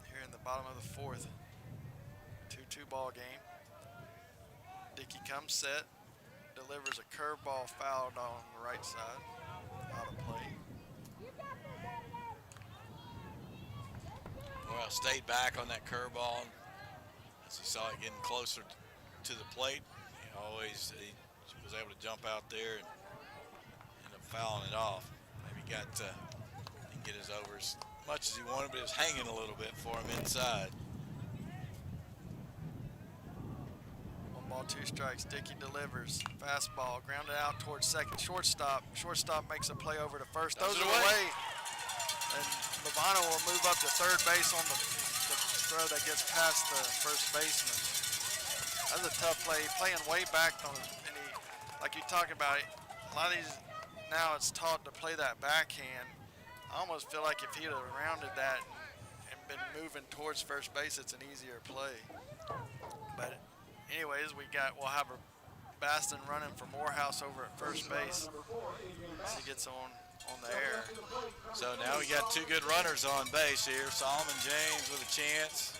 Here in the bottom of the 4th. 2-2 ball game. Dickey comes set, delivers a curveball fouled on the right side, out of play. Well, stayed back on that curveball as he saw it getting closer to the plate. He was able to jump out there and end up fouling it off. Maybe didn't get his over as much as he wanted, but it was hanging a little bit for him inside. Ball 2 strikes. Dickey delivers. Fastball grounded out towards second. Shortstop. Shortstop makes a play over to first. Throws it away. And Levano will move up to third base on the throw that gets past the first baseman. That's a tough play. Playing way back on his, and he, like you talking about, a lot of these now it's taught to play that backhand. I almost feel like if he'd have rounded that and been moving towards first base, it's an easier play. But anyways, we'll have a Baston running for Morehouse over at first base as he gets on the air. So now we got two good runners on base here. Solomon James with a chance.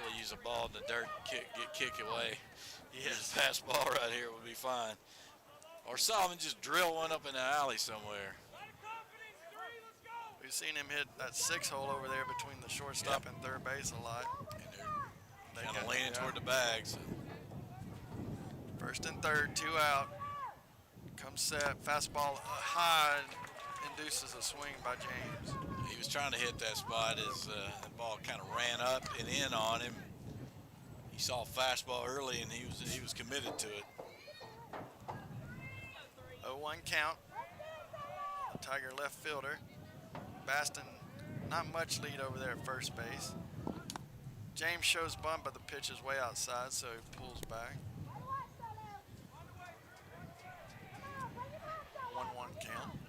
Really use a ball in the dirt, get kicked away. Yes, fastball right here would be fine. Or Solomon just drill one up in the alley somewhere. We've seen him hit that 6-hole over there between the shortstop and third base a lot. And they're kind of leaning toward the bags. First and third, 2 out. Comes set, fastball high, induces a swing by James. He was trying to hit that spot as the ball kind of ran up and in on him. He saw a fastball early and he was committed to it. 0-1 count. Tiger left fielder. Baston, not much lead over there at first base. James shows bunt, but the pitch is way outside, so he pulls back. 1-1 count.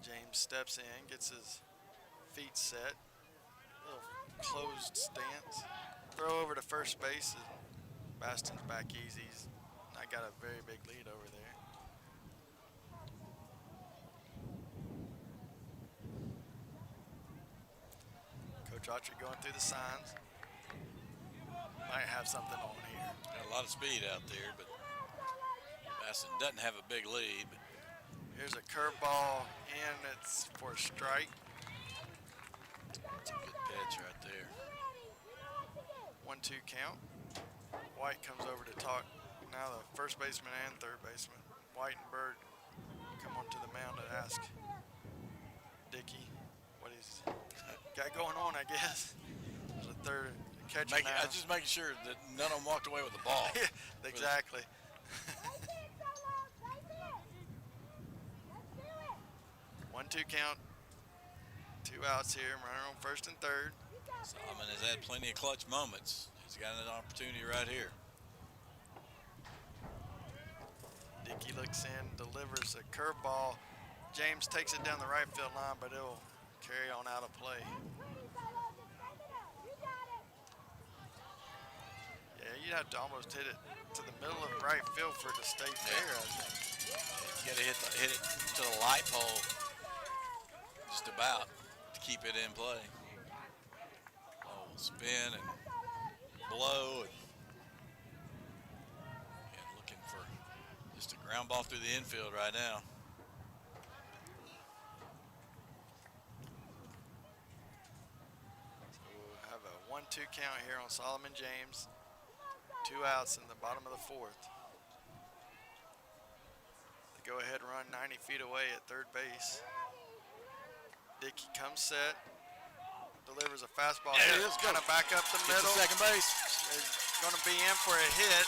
James steps in, gets his feet set. Little closed stance. Throw over to first base. Baston's back easy. I got a very big lead over there. Coach Autry going through the signs. Might have something on here. Got a lot of speed out there, but Baston doesn't have a big lead. But here's a curveball in. It's for a strike. it's a good pitch right there. 1-2 count. White comes over to talk. Now the first baseman and third baseman, White and Bird, come onto the mound and ask Dickey what he's got going on, I guess. There's a third catcher now. I was just making sure that none of them walked away with the ball. Exactly. 1-2 count. 2 outs here. Runner on first and third. Solomon has had plenty of clutch moments. He's got an opportunity right here. Dickey looks in, delivers a curveball. James takes it down the right field line, but it'll carry on out of play. Yeah, you'd have to almost hit it to the middle of right field for it to stay fair, I think. You got to hit it to the light pole, just about, to keep it in play. Oh, spin and blow and looking for just a ground ball through the infield right now. So we'll have a 1-2 count here on Solomon James. 2 outs in the bottom of the fourth. The go-ahead run 90 feet away at third base. Dickey comes set, delivers a fastball. There it is, going to back up the middle. Second base. Is going to be in for a hit,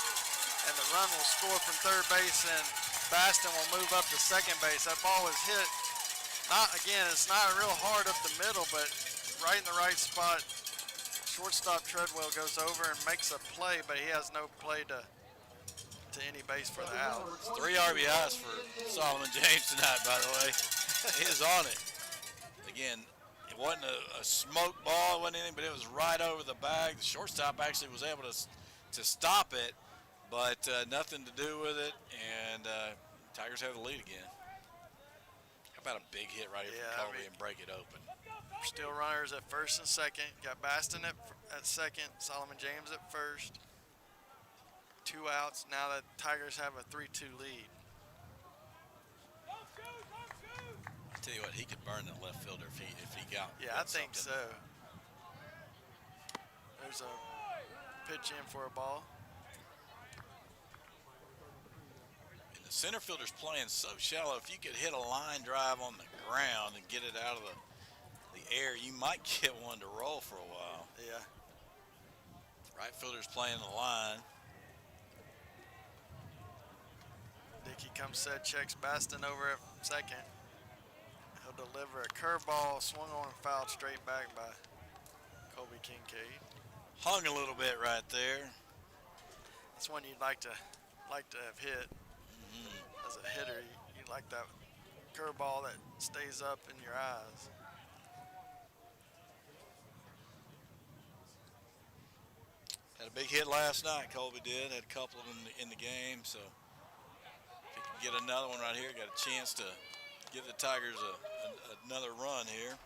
and the run will score from third base, and Baston will move up to second base. That ball was hit. It's not real hard up the middle, but right in the right spot. Shortstop Treadwell goes over and makes a play, but he has no play to any base for the out. 3 RBIs for Solomon James tonight, by the way. He is on it. Again, it wasn't a smoke ball, it wasn't anything, but it was right over the bag. The shortstop actually was able to stop it, but nothing to do with it, and Tigers have the lead again. How about a big hit right here from Colby and break it open? Still runners at first and second. Got Baston at second, Solomon James at first. 2 outs. Now the Tigers have a 3-2 lead. I tell you what, he could burn that left fielder if he got. Yeah, I think so. There's a pitch in for a ball. And the center fielder's playing so shallow. If you could hit a line drive on the ground and get it out of the air, you might get one to roll for a while. Yeah. Right fielder's playing the line. Dickey comes set, checks Baston over at second. He'll deliver a curveball, swung on and fouled straight back by Colby Kincaid. Hung a little bit right there. That's one you'd like to have hit. As a hitter, you like that curveball that stays up in your eyes. Had a big hit last night, Colby did. Had a couple of them in the game, so if he can get another one right here, got a chance to give the Tigers another run here.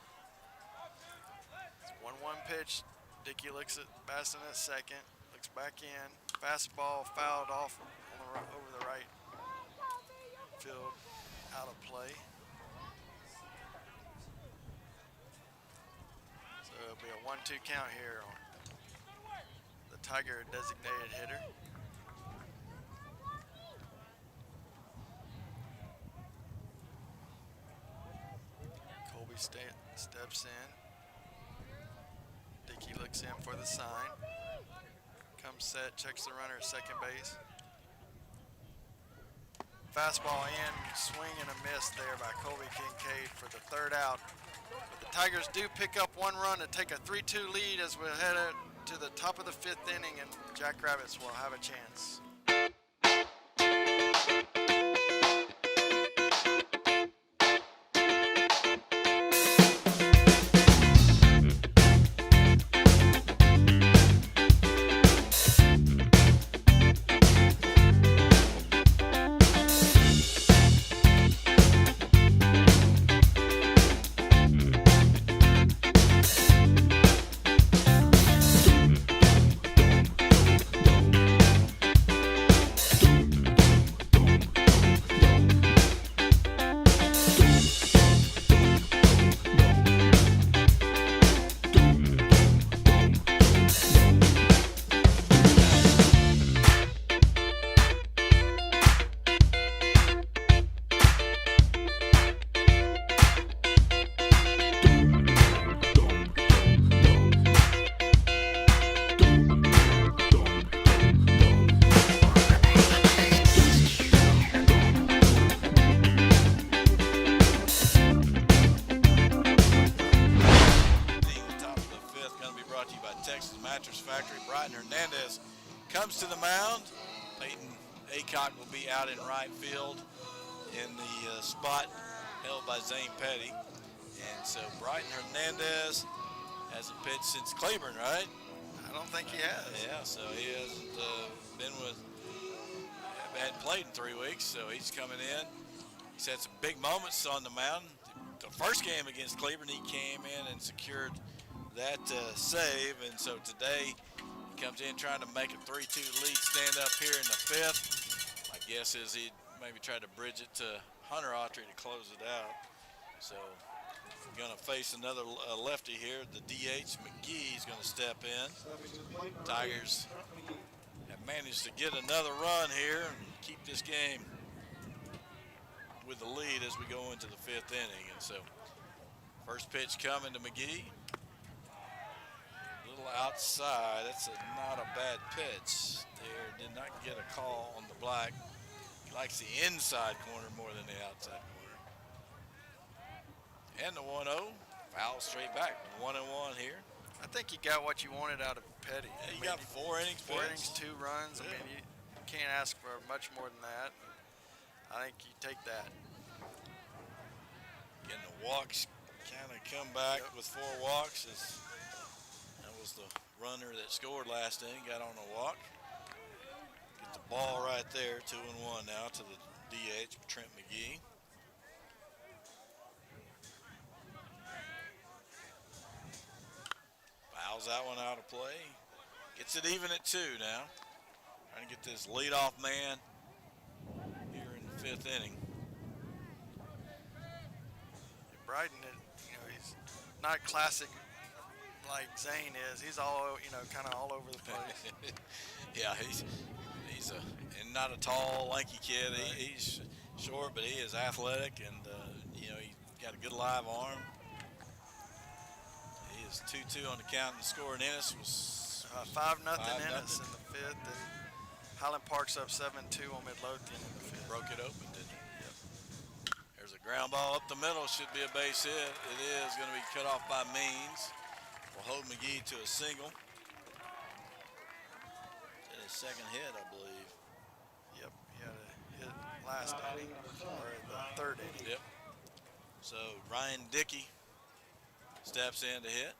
It's 1-1 pitch. Dickey looks at Baston at second, looks back in. Fastball fouled off on over the right field, out of play. So it'll be a 1-2 count here on the Tiger designated hitter. Colby steps in. Dickey looks in for the sign. Comes set, checks the runner at second base. Fastball in, swing and a miss there by Colby Kincaid for the third out. But the Tigers do pick up one run to take a 3-2 lead as we head to the top of the fifth inning, and Jackrabbits will have a chance. Comes to the mound. Peyton Aycock will be out in right field in the spot held by Zane Petty. And so Brighton Hernandez hasn't pitched since Claiborne, right? I don't think he has. Yeah, so he hasn't hadn't played in 3 weeks, so he's coming in. He's had some big moments on the mound. The first game against Cleveland, he came in and secured that save, and so today he comes in trying to make a 3-2 lead, stand up here in the fifth. My guess is he maybe tried to bridge it to Hunter Autry to close it out. So we're going to face another lefty here. The DH, McGee, is going to step in. Tigers have managed to get another run here and keep this game with the lead as we go into the fifth inning. And so first pitch coming to McGee. Outside, that's not a bad pitch there. Did not get a call on the black. He likes the inside corner more than the outside corner. And the 1-0, foul straight back. 1-1 here. I think you got what you wanted out of Petty. Yeah, you got 4 innings. 4 innings, 2 runs. Yeah. I mean, you can't ask for much more than that. I think you take that. Getting the walks, kind of come back with 4 walks. Was the runner that scored last inning, got on a walk. Get the ball right there, 2-1 now to the DH, Trent McGee. Fouls that one out of play. Gets it even at 2 now. Trying to get this leadoff man here in the fifth inning. Brighton, he's not classic like Zane is. He's all, kind of all over the place. Yeah, he's and not a tall, lanky kid. Right. He's short, but he is athletic, and you know, he got a good live arm. He is 2-2 on the count, and the score in Ennis was 5-0 5-0. Ennis in the fifth, and Highland Park's up 7-2 on Midlothian in the fifth. Broke it open, didn't it? Yep. There's a ground ball up the middle. Should be a base hit. It is going to be cut off by Means. Will hold McGee to a single. And his second hit, I believe. Yep, he had a hit last inning, or the third inning. Yep. So Ryan Dickey steps in to hit.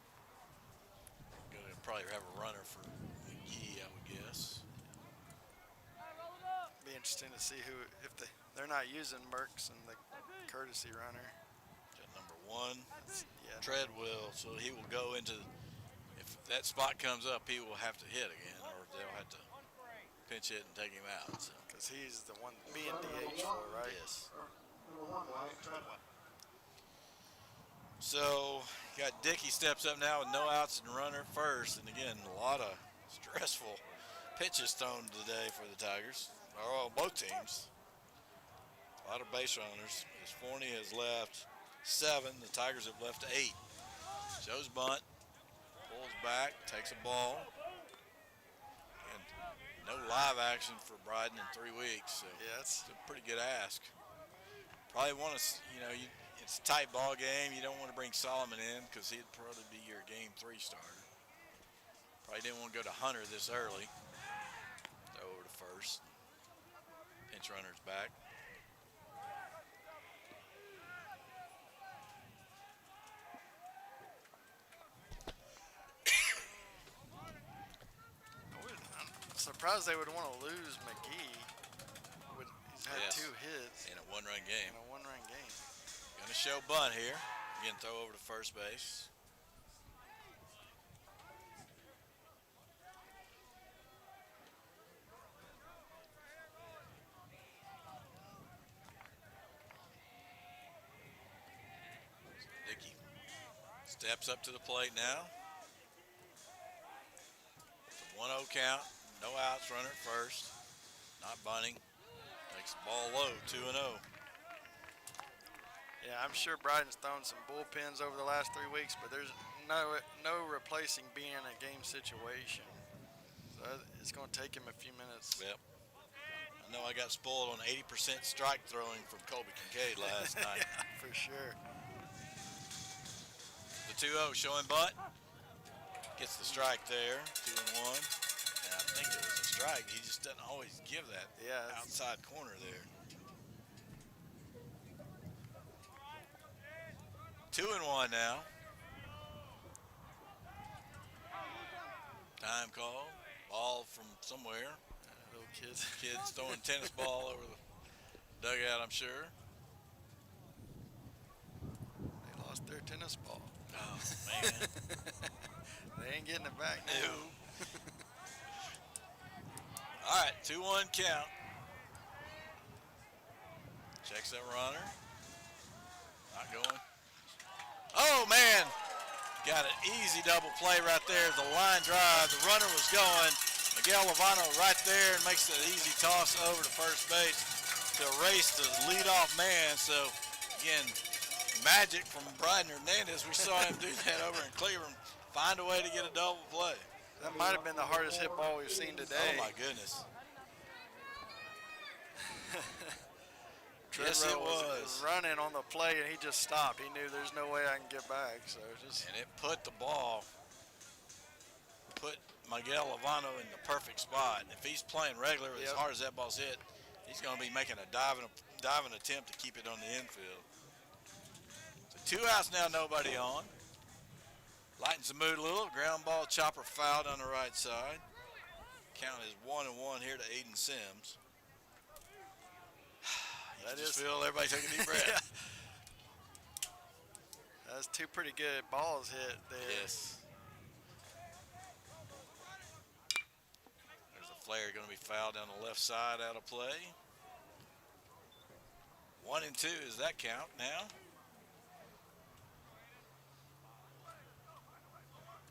Going to probably have a runner for McGee, I would guess. Be interesting to see who, if they're not using Merckx and the courtesy runner. Got number 1, Yeah, Treadwell, so he will go into, if that spot comes up, he will have to hit again, or they'll have to pinch hit and take him out. So. because he's the one being DH for, right? Yes. Number 1, Ryan Treadwell. So got Dickey steps up now with no outs and runner first, and again a lot of stressful pitches thrown today for the Tigers, or both teams. A lot of base runners. As Forney has left 7, the Tigers have left 8. Shows bunt, pulls back, takes a ball, and no live action for Bryden in 3 weeks. So Yeah, it's a pretty good ask. Probably want to, it's a tight ball game. You don't want to bring Solomon in because he'd probably be your game 3 starter. Probably didn't want to go to Hunter this early. Throw over to first. Pinch runner's back. I'm surprised they would want to lose McGee. He's had Yes. 2 hits In a 1-run game. in a 1-run game. Gonna show bunt here. Again, throw over to first base. Dickey steps up to the plate now. It's a 1-0 count. No outs, runner at first. Not bunting. Takes the ball low, 2-0. Yeah, I'm sure Bryden's thrown some bullpens over the last 3 weeks, but there's no replacing being in a game situation. So it's going to take him a few minutes. Yep. I know I got spoiled on 80% strike throwing from Colby Kincaid last night. Yeah, for sure. The 2-0 showing butt. Gets the strike there, 2-1. And I think it was a strike. He just doesn't always give that outside corner there. 2-1 now. Time call. Ball from somewhere. Little kids. Kids throwing tennis ball over the dugout, I'm sure. They lost their tennis ball. Oh, man. They ain't getting it back No. now. All right, 2-1 count. Checks that runner. Not going. Oh, man. Got an easy double play right there. The line drive. The runner was going. Miguel Lovano right there and makes the easy toss over to first base to erase the leadoff man. So, again, magic from Bryden Hernandez. We saw him do that over in Cleveland. Find a way to get a double play. That might have been the hardest hit ball we've seen today. Oh, my goodness. Treadwell Yes, it was. running on the play, and he just stopped. He knew there's no way I can get back. So just And it put the ball, put Miguel Lovano in the perfect spot. If he's playing regular, as Yep. hard as that ball's hit, he's going to be making a diving attempt to keep it on the infield. So 2 outs now, nobody on. Lightens the mood a little. Ground ball, chopper fouled on the right side. Count is 1-1 here to Aiden Sims. You That just is- feel everybody take a deep breath. Yeah. That's 2 pretty good balls hit there. Yes. There's a flare going to be fouled down the left side, out of play. 1-2 is that count now.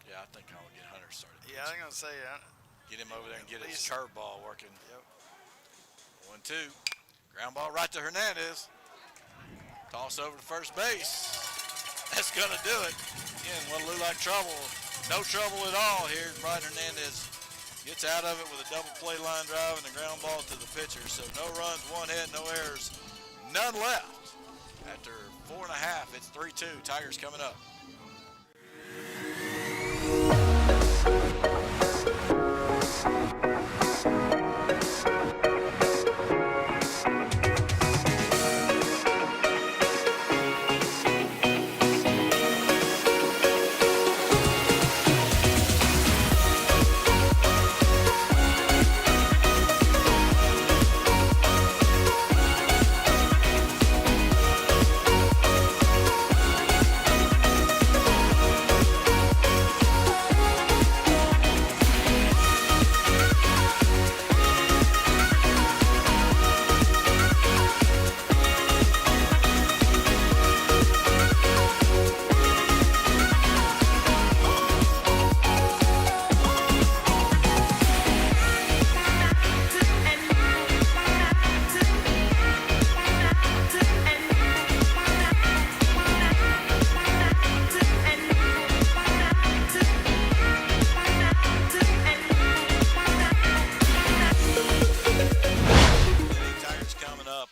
Yeah, I think I'll get Hunter started. Yeah, I was gonna say. Get him over there and get At his least- curveball working. Yep. 1-2. Ground ball right to Hernandez. Toss over to first base. That's going to do it. Again, what looked like trouble. No trouble at all here. Brian Hernandez gets out of it with a double play line drive and a ground ball to the pitcher. So no runs, one hit, no errors, none left. After 4.5, it's 3-2. Tigers coming up.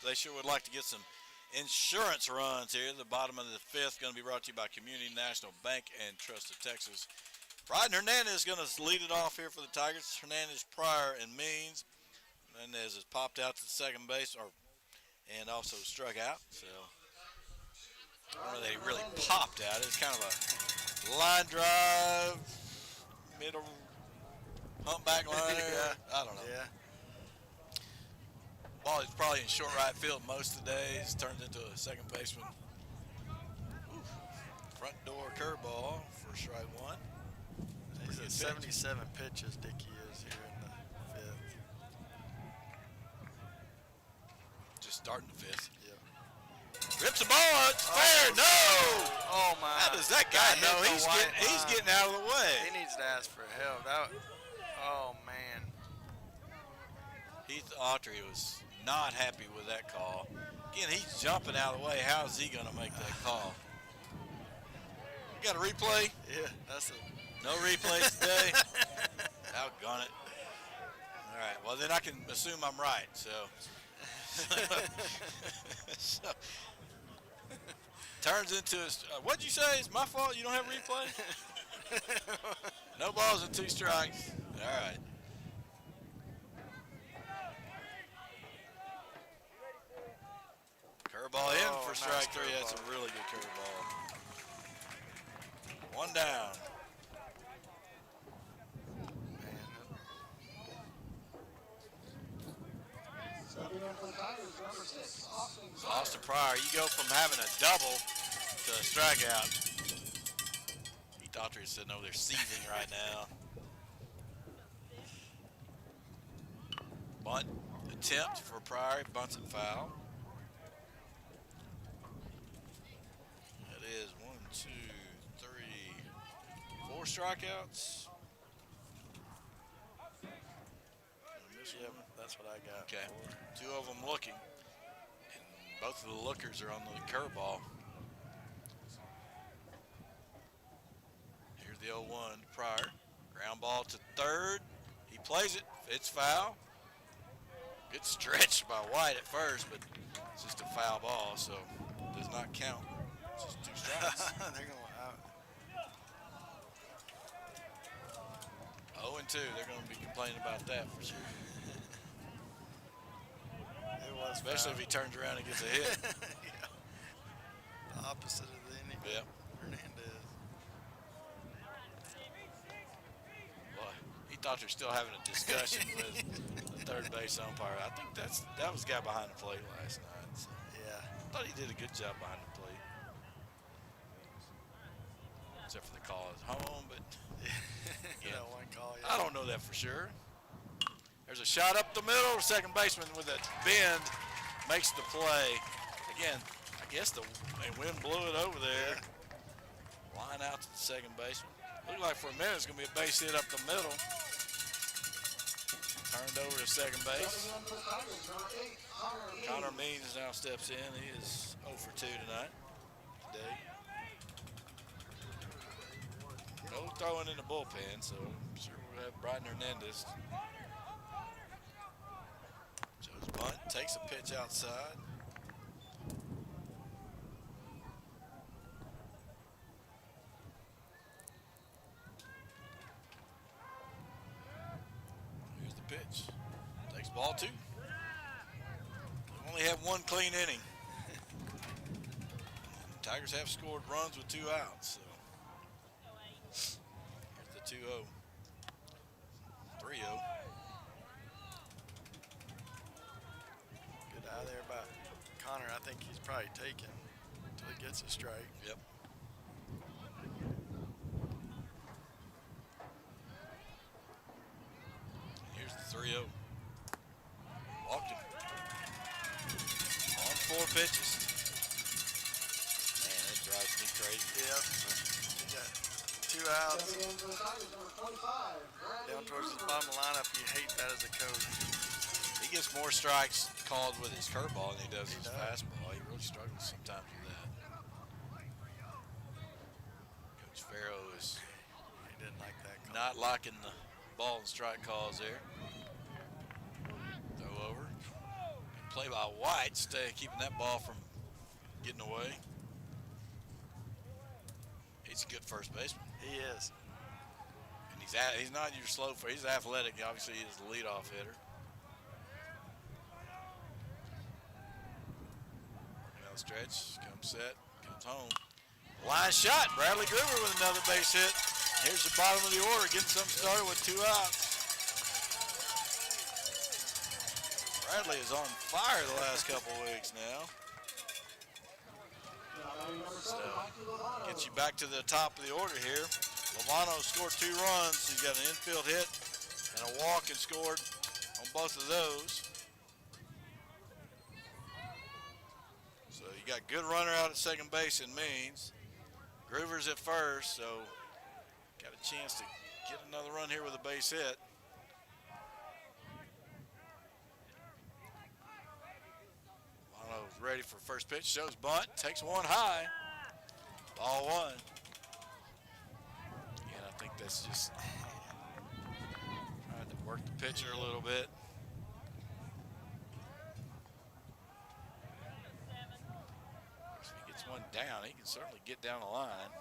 They sure would like to get some insurance runs here. The bottom of the fifth going to be brought to you by Community National Bank and Trust of Texas. Brian Hernandez is going to lead it off here for the Tigers. Hernandez, Pryor, and Means. Hernandez has popped out to the second base and also struck out. So I don't know that he really popped out. It's kind of a line drive, middle humpback liner. I don't know. Yeah. Ball is probably in short right field most of the days. Turns into a second baseman. Front door curveball for strike one. He's at 77 pitches, Dickey is here in the fifth. Just starting the fifth. Yep. Rips the ball. It's fair. No. Oh my. How does that guy know? He's getting out of the way. He needs to ask for help. Oh man. Heath Autry was not happy with that call. Again, he's jumping out of the way. How is he going to make that call? You got a replay? Yeah, that's it. No replays today? Doggone it. All right, well, then I can assume I'm right, so. So turns into a, what'd you say? It's my fault you don't have replay? No balls and 2 strikes. All right. Curveball in for strike nice 3. That's a really good curveball. 1 down. Austin Pryor, you go from having a double to a strikeout. Heath Autry is sitting over there seething right now. Bunt attempt for Pryor, bunts it foul. That is 1, 2, 3, 4 strikeouts. Yep, that's what I got. Okay, 2 of them looking. And both of the lookers are on the curveball. Here's the 0-1 Pryor. Ground ball to third. He plays it. It's foul. Good stretch by White at first, but it's just a foul ball, so it does not count. It's just 2 strikes. They're going out. 0-2. They're going to be complaining about that for sure. It was Especially if he turns around and gets a hit. Yeah. The opposite of the inning. Yep. Hernandez. Boy, he thought they're still having a discussion with the third base umpire. I think that was the guy behind the plate last night. So. Yeah. I thought he did a good job behind the plate. Except for the call at home, but That one call, yeah. I don't know that for sure. There's a shot up the middle. Second baseman with a bend makes the play. Again, I guess the wind blew it over there. Line out to the second baseman. Looked like for a minute it's going to be a base hit up the middle. Turned over to second base. Stepping in for the Tigers, number 8, Connor Means now steps in. He is 0 for 2 tonight. Today. No throwing in the bullpen, so I'm sure we'll have Brian Hernandez. Joe's bunt takes a pitch outside. Here's the pitch. Takes ball 2. Only have one clean inning. Tigers have scored runs with 2 outs. So here's the 2-0. 3-0. Good eye there by Connor. I think he's probably taken until he gets a strike. Yep. Here's the 3-0. Walked him. On 4 pitches. Man, that drives me crazy. Yep. He got 2 outs. Stepping in for the Tigers, number 25, Down towards the bottom of the lineup, you hate that as a coach. He gets more strikes called with his curveball than he does his does. fastball. He really struggles sometimes with that. Coach Farrow is He didn't like that call. not liking the ball and strike calls there. Throw over. Play by White, keeping that ball from getting away. He's a good first baseman. He is. And he's not your slow for. He's athletic. Obviously, he's the leadoff hitter. Now stretch, comes set, comes home. Line shot. Bradley Gruber with another base hit. Here's the bottom of the order, getting something started with 2 outs. Bradley is on fire the last couple of weeks now. So, gets you back to the top of the order here. Lovano scored 2 runs. He's got an infield hit and a walk and scored on both of those. So you got good runner out at second base in Means. Groover's at first, so got a chance to get another run here with a base hit. Lovano's ready for first pitch. Shows bunt. Takes one high. Ball 1. And I think that's just trying to work the pitcher a little bit. If he gets one down, he can certainly get down the line.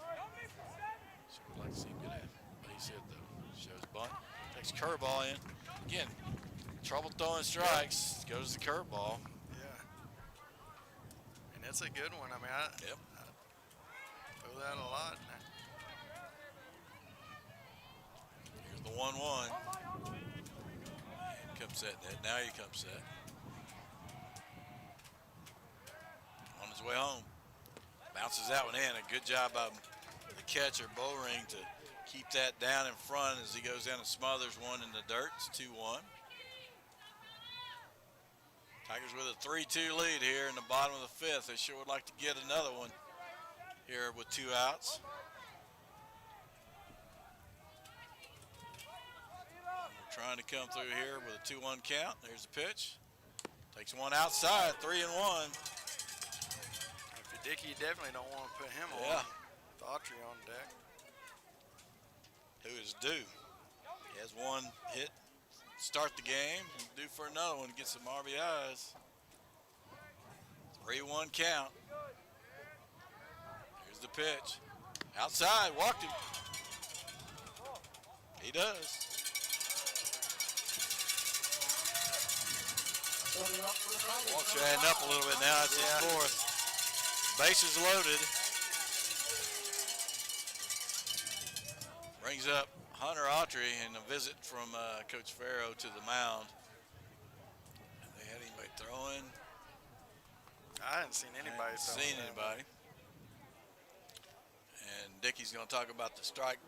Sure would like to see him get a base hit though. Shows bunt. Takes curveball in. Again, trouble throwing strikes. Goes the curveball. Yeah. And it's a good one. I mean, I throw that a lot. Here's the 1-1. And comes set. Now he comes set. On his way home. Bounces that one in. A good job by the catcher, Bowring, to keep that down in front as he goes down and smothers one in the dirt. It's 2-1. Tigers with a 3-2 lead here in the bottom of the 5th. They sure would like to get another one here with 2 outs. We're trying to come through here with a 2-1 count. There's the pitch. Takes one outside, 3-1. If you're Dickey, you definitely don't want to put him on. Yeah. With Autry on deck. Who is due? He has one hit, start the game, and due for another one to get some RBIs. 3-1 count. Here's the pitch. Outside, walked him. He does. Walks are adding up a little bit now. It's his 4th. Bases loaded. Brings up Hunter Autry and a visit from Coach Farrow to the mound. And they had anybody throwing. I hadn't seen anybody Hadn't throwing seen that. anybody. And Dickey's going to talk about the strike.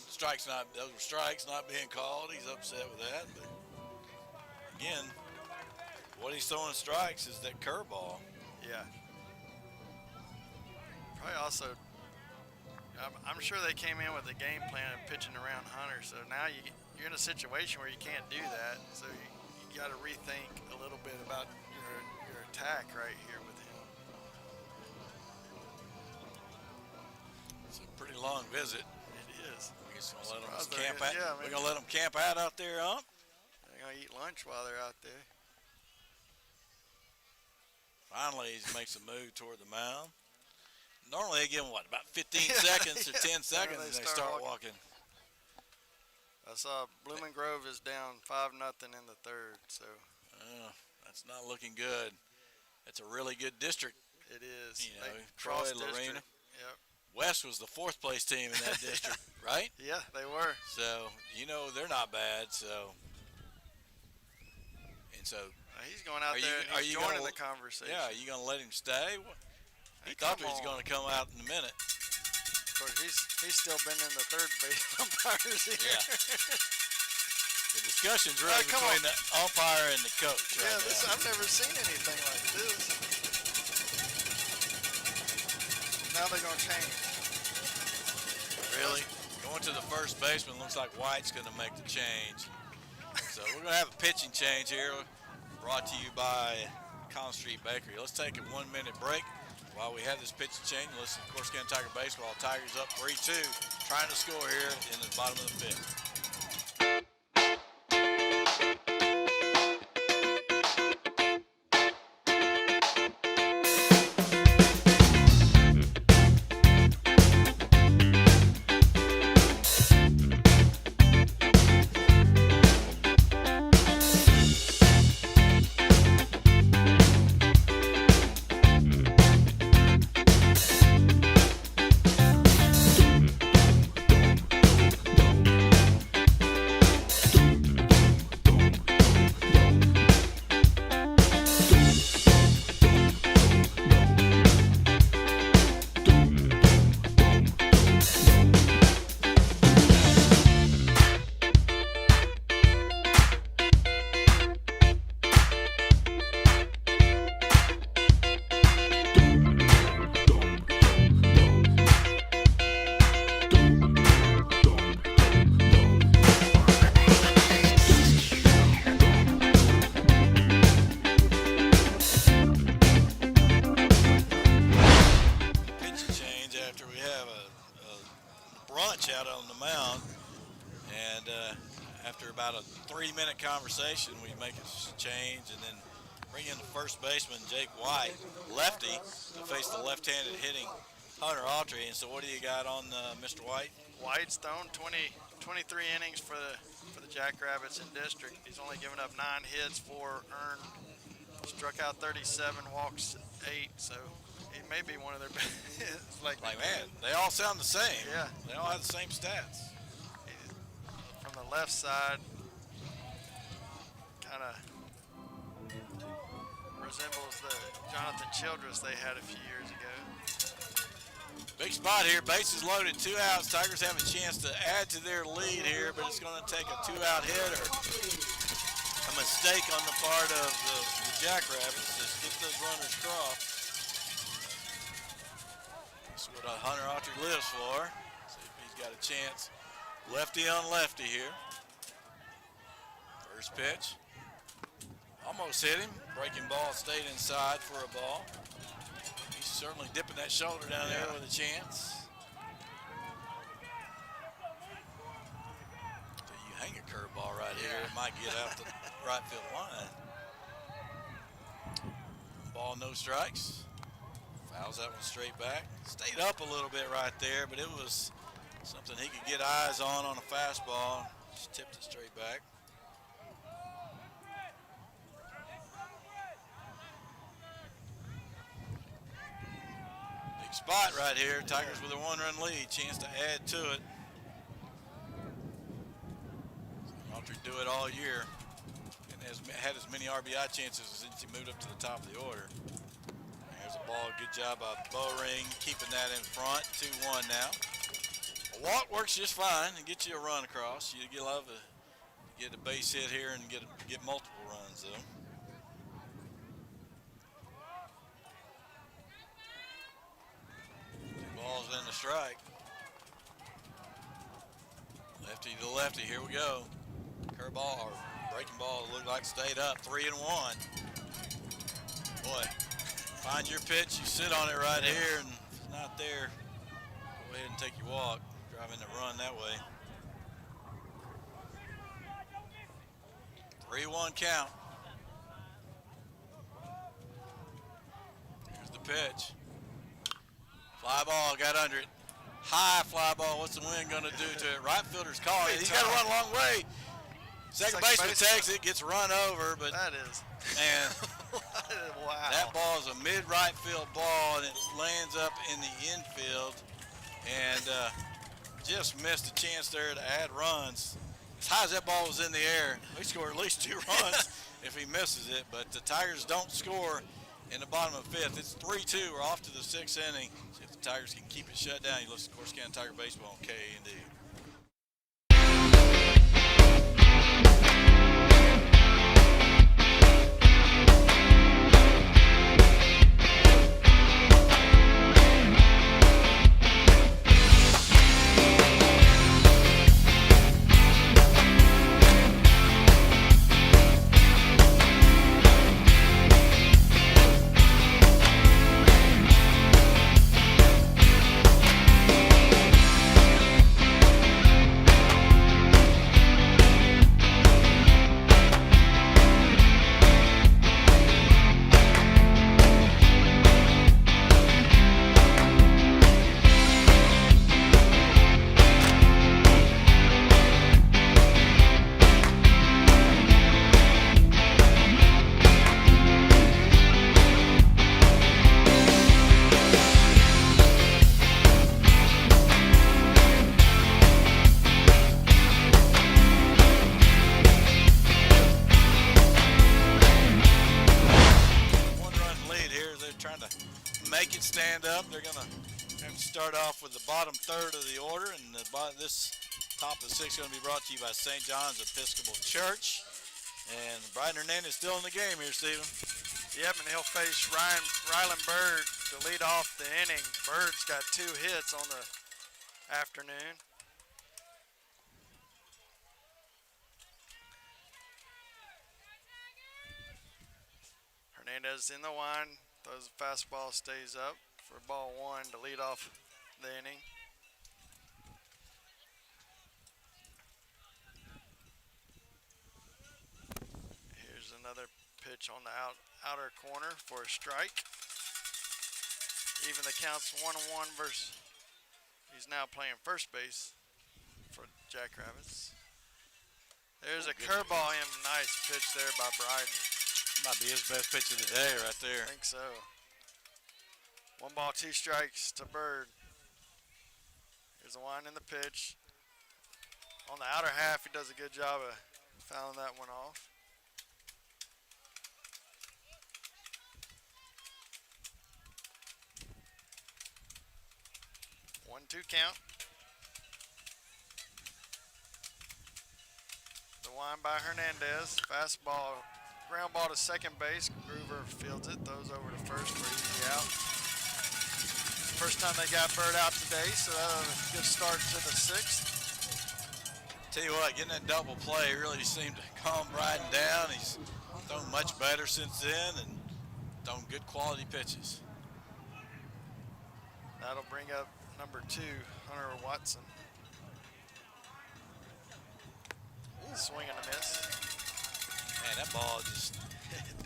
Those were strikes not being called. He's upset with that. But again, what he's throwing strikes is that curveball. Yeah. Probably also, I'm sure they came in with a game plan of pitching around Hunter. So now you're in a situation where you can't do that. So you got to rethink a little bit about your attack right here with him. It's a pretty long visit. It is. We're just gonna let them Surprised camp they're out. good. Yeah, We're gonna let them camp out there, huh? They're gonna eat lunch while they're out there. Finally, he makes a move toward the mound. Normally, they give them, what, about 15 seconds or 10 seconds, and they start walking. I saw Blooming Grove is down 5-0 in the third, so. That's not looking good. It's a really good district. It is. You know, Cross Troy, Lorena. Yep. West was the 4th place team in that district, right? Yeah, they were. So, you know, they're not bad, so. And so. He's going out there and he's joining the conversation. Yeah, are you going to let him stay? He Hey, thought he come was on. going to come out in a minute. Of course, he's still been in the third base umpires here. Yeah. The discussion's really come between on. the umpire and the coach right Yeah, now. I've never seen anything like this. Now they're going to change. Really? Going to the first baseman looks like White's going to make the change. So we're going to have a pitching change here, brought to you by Collins Street Bakery. Let's take a 1-minute break while we have this pitching change. Listen to Corsicana Tiger Baseball. Tigers up 3-2, trying to score here in the bottom of the 5th. Out on the mound, and after about a 3-minute conversation, we make a change and then bring in the first baseman, Jake White, lefty, to face the left-handed hitting Hunter Autry. And so what do you got on Mr. White? White's thrown 23 innings for the Jackrabbits in district. He's only given up 9 hits, 4 earned, struck out 37, walks 8, so he may be one of their best. like man, they all sound the same. Yeah. They all have the same stats. From the left side, kind of resembles the Jonathan Childress they had a few years ago. Big spot here, bases loaded, 2 outs. Tigers have a chance to add to their lead here, but it's going to take a 2-out hit or a mistake on the part of the Jackrabbits to get those runners crossed. That's what Hunter Autry lives for. See if he's got a chance. Lefty on lefty here. First pitch. Almost hit him. Breaking ball stayed inside for a ball. He's certainly dipping that shoulder down there with a chance. So you hang a curveball right here, it might get out the right field line. Ball, no strikes. Fouls that one straight back. Stayed up a little bit right there, but it was something he could get eyes on a fastball. Just tipped it straight back. Big spot right here. Tigers with a 1-run lead. Chance to add to it. Autry do it all year. And has had as many RBI chances since he moved up to the top of the order. There's a ball. Good job by Bowring keeping that in front. 2-1 now. A walk works just fine and gets you a run across. You love to get a base hit here and get multiple runs though. Ball's in the strike. Lefty to lefty. Here we go. Curveball or Breaking ball looked like stayed up, 3-1. Boy, find your pitch, you sit on it right here, and if it's not there, go ahead and take your walk. Driving the run that way. 3-1 count. Here's the pitch. Fly ball, got under it. High fly ball, what's the wind gonna do to it? Right fielder's calling it. He's gotta run a long way. Second baseman takes it, gets run over, but that is. Man, wow. That ball is a mid-right field ball, and it lands up in the infield, and just missed a chance there to add runs. As high as that ball was in the air, we score at least 2 runs if he misses it, but the Tigers don't score in the bottom of the 5th. It's 3-2. We're off to the 6th inning. See if the Tigers can keep it shut down. You listen to Corsicana Tiger Baseball on KAND. Make it stand up. They're going to have to start off with the bottom third of the order, and this top of the 6th is going to be brought to you by St. John's Episcopal Church. And Brian Hernandez is still in the game here, Stephen. Yep, and he'll face Rylan Bird to lead off the inning. Bird's got 2 hits on the afternoon. Hernandez in the line. Throws the fastball, stays up for ball 1 to lead off the inning. Here's another pitch on the outer corner for a strike. Even the count's 1-1 versus. He's now playing first base for Jackrabbits. There's a curveball in. Nice pitch there by Bryden. Might be his best pitch of the day right there. I think so. 1 ball, 2 strikes to Bird. Here's the line in the pitch. On the outer half, he does a good job of fouling that one off. 1-2 count. The line by Hernandez. Fastball. Ground ball to second base. Groover fields it, throws over to first for easy out. First time they got Bird out today, so that was a good start to the 6th. Tell you what, getting that double play really seemed to calm Bryden down. He's thrown much better since then and thrown good quality pitches. That'll bring up number 2, Hunter Watson. Swing and a miss. Man, that ball just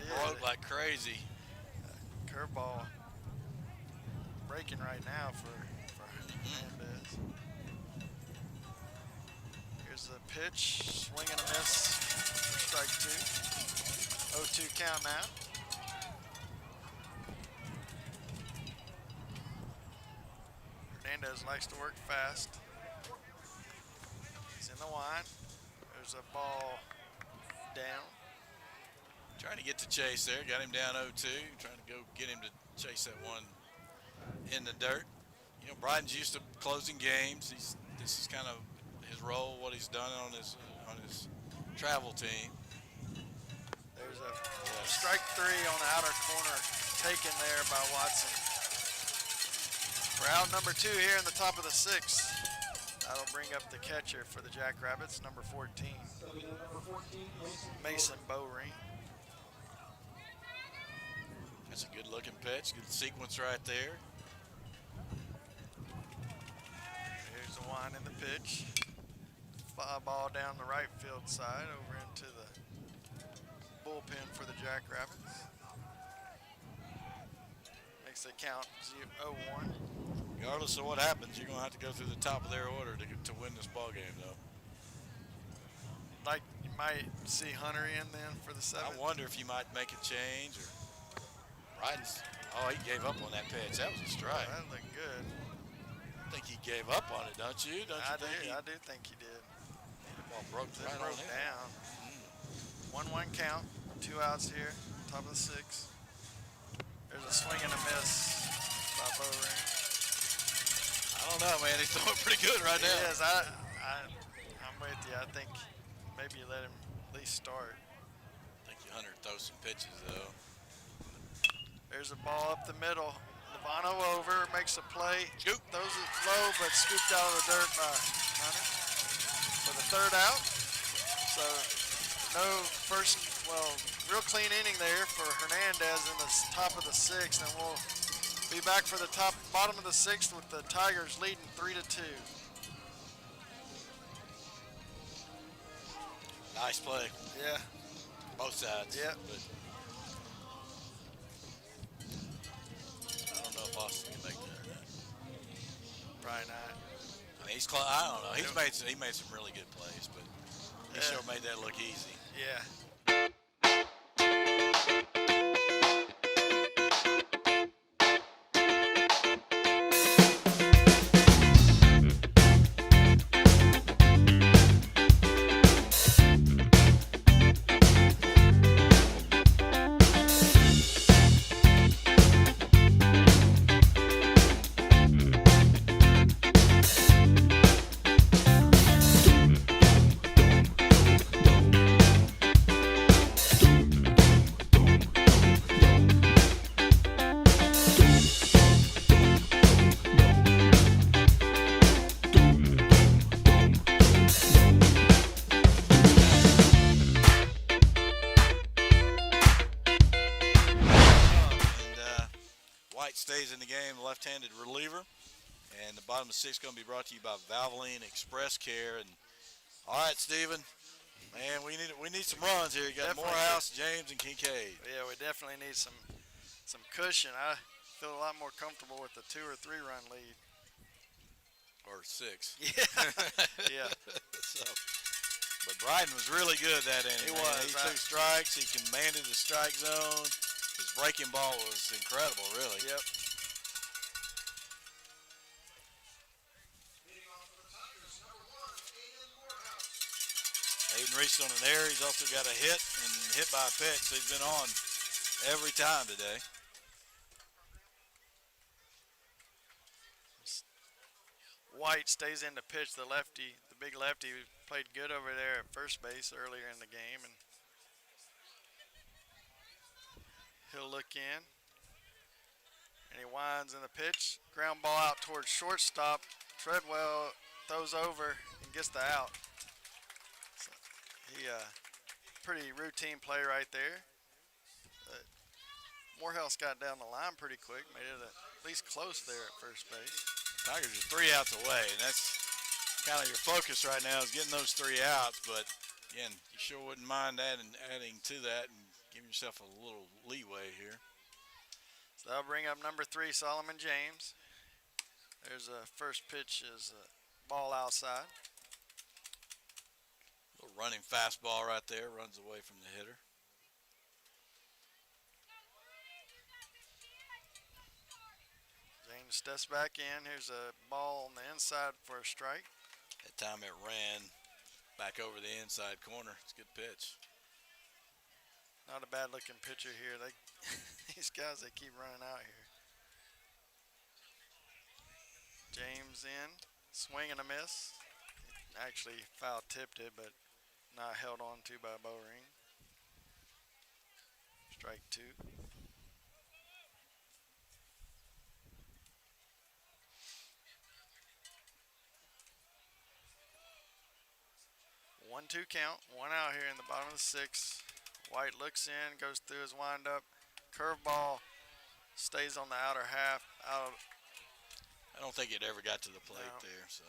broke like crazy. Curveball breaking right now for Hernandez. Here's the pitch, swing and a miss for strike 2. 0-2 count now. Hernandez likes to work fast. He's in the line. There's a ball down. Trying to get to Chase there. Got him down 0-2. Trying to go get him to chase that one in the dirt. You know, Bryden's used to closing games. This is kind of his role, what he's done on his travel team. There's a strike 3 on the outer corner taken there by Watson. We're out number 2 here in the top of the 6th. That'll bring up the catcher for the Jackrabbits, number 14, Stepping in number 14, Mason Bowring. That's a good looking pitch. Good sequence right there. Here's the wind in the pitch. Fly ball down the right field side over into the bullpen for the Jackrabbits. Makes the count 0-1. Regardless of what happens, you're going to have to go through the top of their order to win this ball game, though. Like you might see Hunter in then for the I 7th. wonder if you might make a change. Or Bryden's, oh, he gave up on that pitch. That was a strike. That looked good. I think he gave up on it, don't you? Don't you think I do think he did. the ball broke It right broke on him? down. 1-1 count. 2 outs here. Top of the 6th. There's a swing and a miss by Bowring. I don't know, man. He's throwing pretty good right now. He is. I'm with you. I think maybe you let him at least start. I think Hunter throws some pitches, though. There's a ball up the middle. Levano over, makes a play. Scoop. Throws it low, but scooped out of the dirt by Hunter for the 3rd out. So no first, real clean inning there for Hernandez in the top of the 6th, and we'll be back for the bottom of the 6th with the Tigers leading 3-2. Nice play. Yeah. Both sides. Yep. But I don't know if Austin can make that or not. Probably not. I mean, I don't know. He made some really good plays, but he sure made that look easy. Yeah. Stays in the game, left-handed reliever, and the bottom of 6 going to be brought to you by Valvoline Express Care. And all right, Steven, man, we need some runs here. You got Definitely. Morehouse, James, and Kincaid. Yeah, we definitely need some cushion. I feel a lot more comfortable with the 2 or 3 run lead. Or 6. Yeah. Yeah. But Bryden was really good that inning. He man. was. He took strikes. He commanded the strike zone. His breaking ball was incredible, really. Yep. Aiden reached on an air. He's also got a hit and hit by a pitch. So he's been on every time today. White stays in the pitch. The lefty, the big lefty, played good over there at first base earlier in the game, and he'll look in, and he winds in the pitch. Ground ball out towards shortstop. Treadwell throws over and gets the out. So pretty routine play right there. Morehouse got down the line pretty quick, made it at least close there at first base. Tigers are 3 outs away, and that's kind of your focus right now is getting those 3 outs. But again, you sure wouldn't mind adding to that and giving yourself a little leeway here. So that'll bring up number 3, Solomon James. There's a first pitch is a ball outside. Little running fastball right there, runs away from the hitter. James steps back in. Here's a ball on the inside for a strike. That time it ran back over the inside corner. It's a good pitch. Not a bad looking pitcher here. These guys, they keep running out here. James in, swing and a miss. Actually foul tipped it, but not held on to by Bowring. Strike 2. 1-2 count. One out here in the bottom of the sixth. White looks in, goes through his windup. Curveball stays on the outer half. Out. I don't think it ever got to the plate No. there. So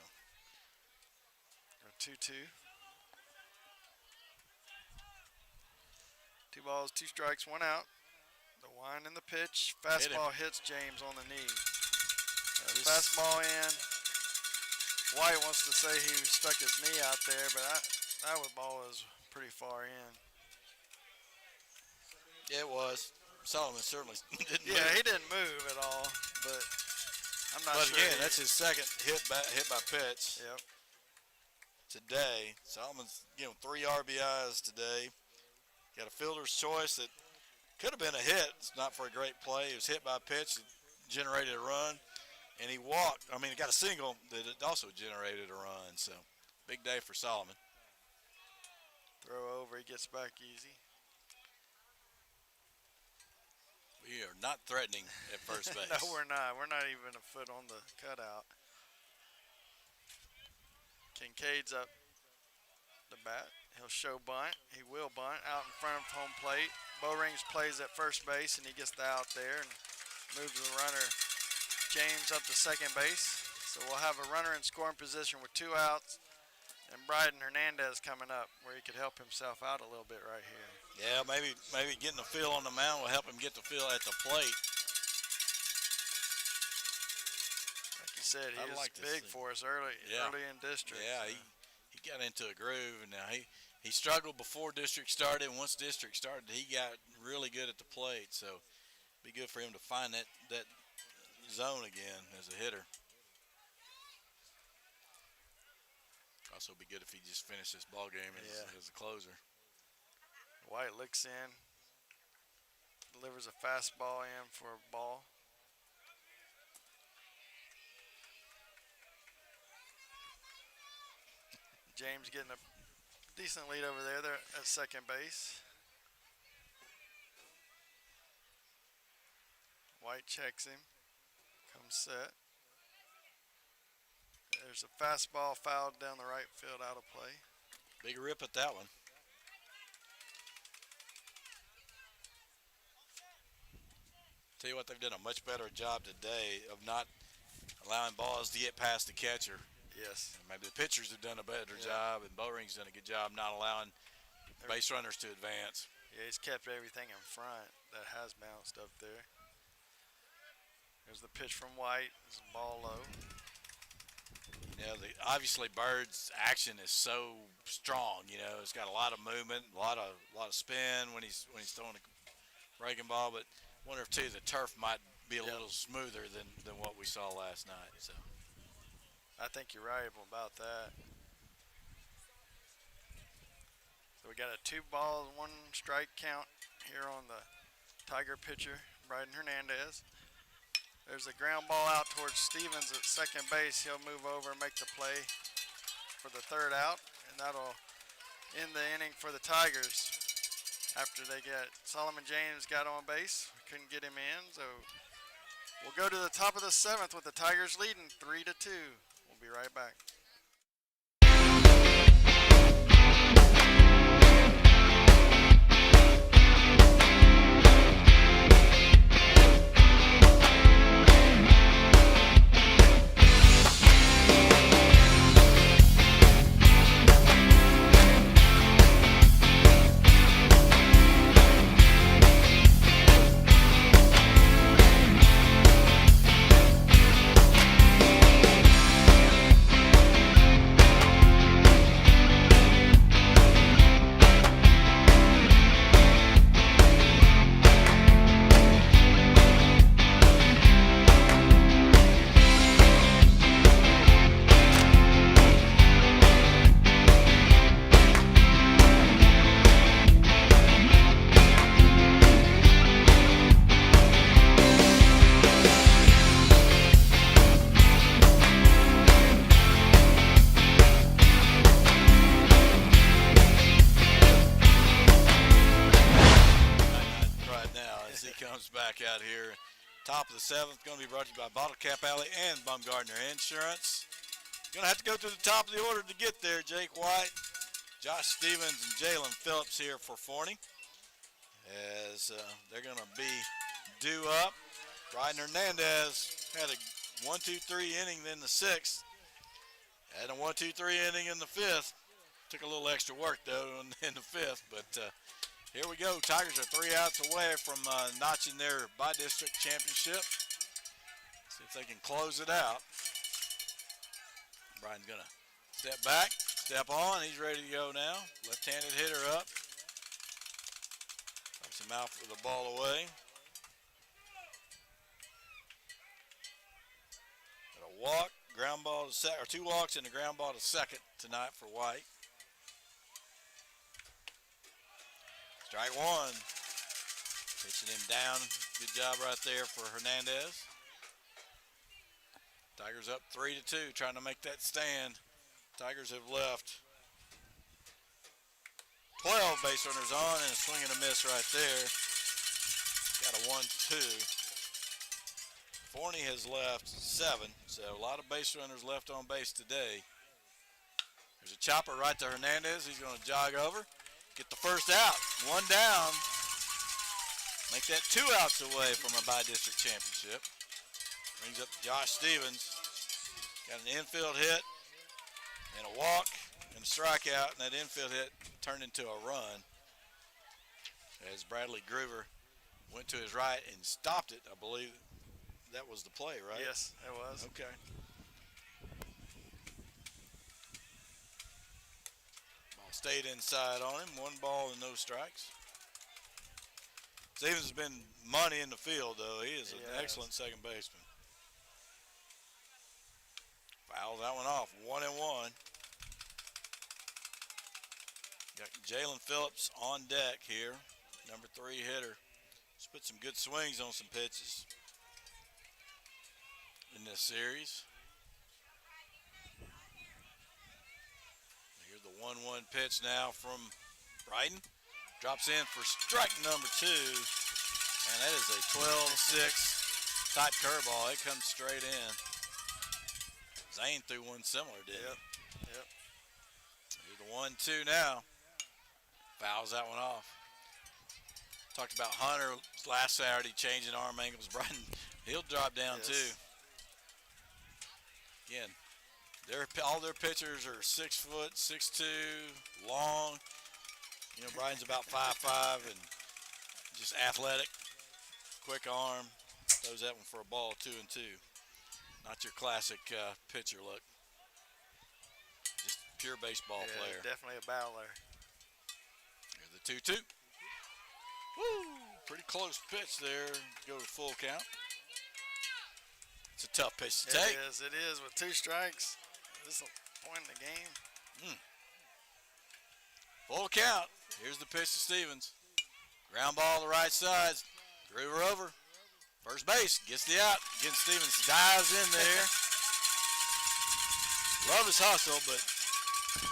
2-2. 2 balls, 2 strikes, 1 out. The wind and the pitch. Fastball hits James on the knee. Fastball in. White wants to say he stuck his knee out there, but that ball was pretty far in. Yeah, it was. Solomon certainly didn't Yeah, move. he didn't move at all, but I'm not But sure. again, that's his second hit by pitch Yep. today. Solomon's 3 RBIs today. Got a fielder's choice that could have been a hit. It's not for a great play. It was hit by a pitch that generated a run, and he walked. I mean, he got a single that it also generated a run. So big day for Solomon. Throw over, he gets back easy. We are not threatening at first base. No, we're not. We're not even a foot on the cutout. Kincaid's up the bat. He'll show bunt. He will bunt out in front of home plate. Bowrings plays at first base, and he gets the out there and moves the runner James up to second base. So we'll have a runner in scoring position with 2 outs, and Bryden Hernandez coming up where he could help himself out a little bit right here. Yeah, maybe getting the feel on the mound will help him get the feel at the plate. Like you said, he was big for us early in district. Yeah, so. he got into a groove, and now he struggled before district started, and once district started, he got really good at the plate. So it'd be good for him to find that zone again as a hitter. Also be good if he just finished this ball game as a closer. White looks in, delivers a fastball in for a ball. James getting a decent lead over there. They're at second base. White checks him, comes set. There's a fastball fouled down the right field, out of play. Big rip at that one. Tell you what, they've done a much better job today of not allowing balls to get past the catcher. Yes. And maybe the pitchers have done a better job, and Bowring's done a good job not allowing base runners to advance. Yeah, he's kept everything in front that has bounced up there. There's the pitch from White. It's a ball low. Obviously Bird's action is so strong. It's got a lot of movement, a lot of spin when he's throwing a breaking ball. But wonder if too the turf might be a little smoother than what we saw last night. So I think you're right about that. So we got a 2 balls, 1 strike count here on the Tiger pitcher, Bryden Hernandez. There's a ground ball out towards Stevens at second base. He'll move over and make the play for the 3rd out, and that'll end the inning for the Tigers. After they get Solomon James got on base, we couldn't get him in, so we'll go to the top of the 7th with the Tigers leading 3-2. We'll be right back. Out here, top of the 7th, going to be brought to you by Bottle Cap Alley and Baumgardner Insurance. Going to have to go to the top of the order to get there, Jake White. Josh Stevens and Jalen Phillips here for Forney, as they're going to be due up. Bryden Hernandez had a 1-2-3 inning in the 6th, had a 1-2-3 inning in the 5th. Took a little extra work, though, in the 5th, but here we go. Tigers are 3 outs away from notching their by-district championship. See if they can close it out. Brian's going to step back, step on. He's ready to go now. Left-handed hitter up. Drops him out with the ball away. Got a walk, ground ball to second, or 2 walks and a ground ball to second tonight for White. Strike 1. Pitching him down. Good job right there for Hernandez. Tigers up 3-2, trying to make that stand. Tigers have left 12 base runners on and a swing and a miss right there. Got a 1-2. Forney has left 7, so a lot of base runners left on base today. There's a chopper right to Hernandez. He's going to jog over. Get the first out. 1 down. Make that 2 outs away from a by-district championship. Brings up Josh Stevens. Got an infield hit and a walk and a strikeout, and that infield hit turned into a run as Bradley Groover went to his right and stopped it. I believe that was the play, right? Yes, it was. Okay. Ball stayed inside on him. 1 ball and no strikes. Stevens has been money in the field, though. He is an excellent second baseman. Fouls that one off. 1-1. Got Jalen Phillips on deck here, number 3 hitter. He's put some good swings on some pitches in this series. Here's the 1-1 pitch now from Bryden. Drops in for strike number 2. And that is a 12-6 type curveball. It comes straight in. Zane threw one similar, didn't he? Yep. Here's the 1-2 now. Fouls that one off. Talked about Hunter last Saturday changing arm angles. Bryden, he'll drop down too. Again, all their pitchers are 6 foot, 6'2", long. You know, Bryden's about 5'5", and just athletic, quick arm. Throws that one for a ball, 2-2. Not your classic pitcher look. Just pure baseball player. Definitely a battler. Here's the 2-2. Woo! Pretty close pitch there. Go to full count. It's a tough pitch to take. It is. With 2 strikes, this is a point in the game. Full count. Here's the pitch to Stevens. Ground ball to the right side. Groover over. First base. Gets the out. Again, Stevens dives in there. Love his hustle, but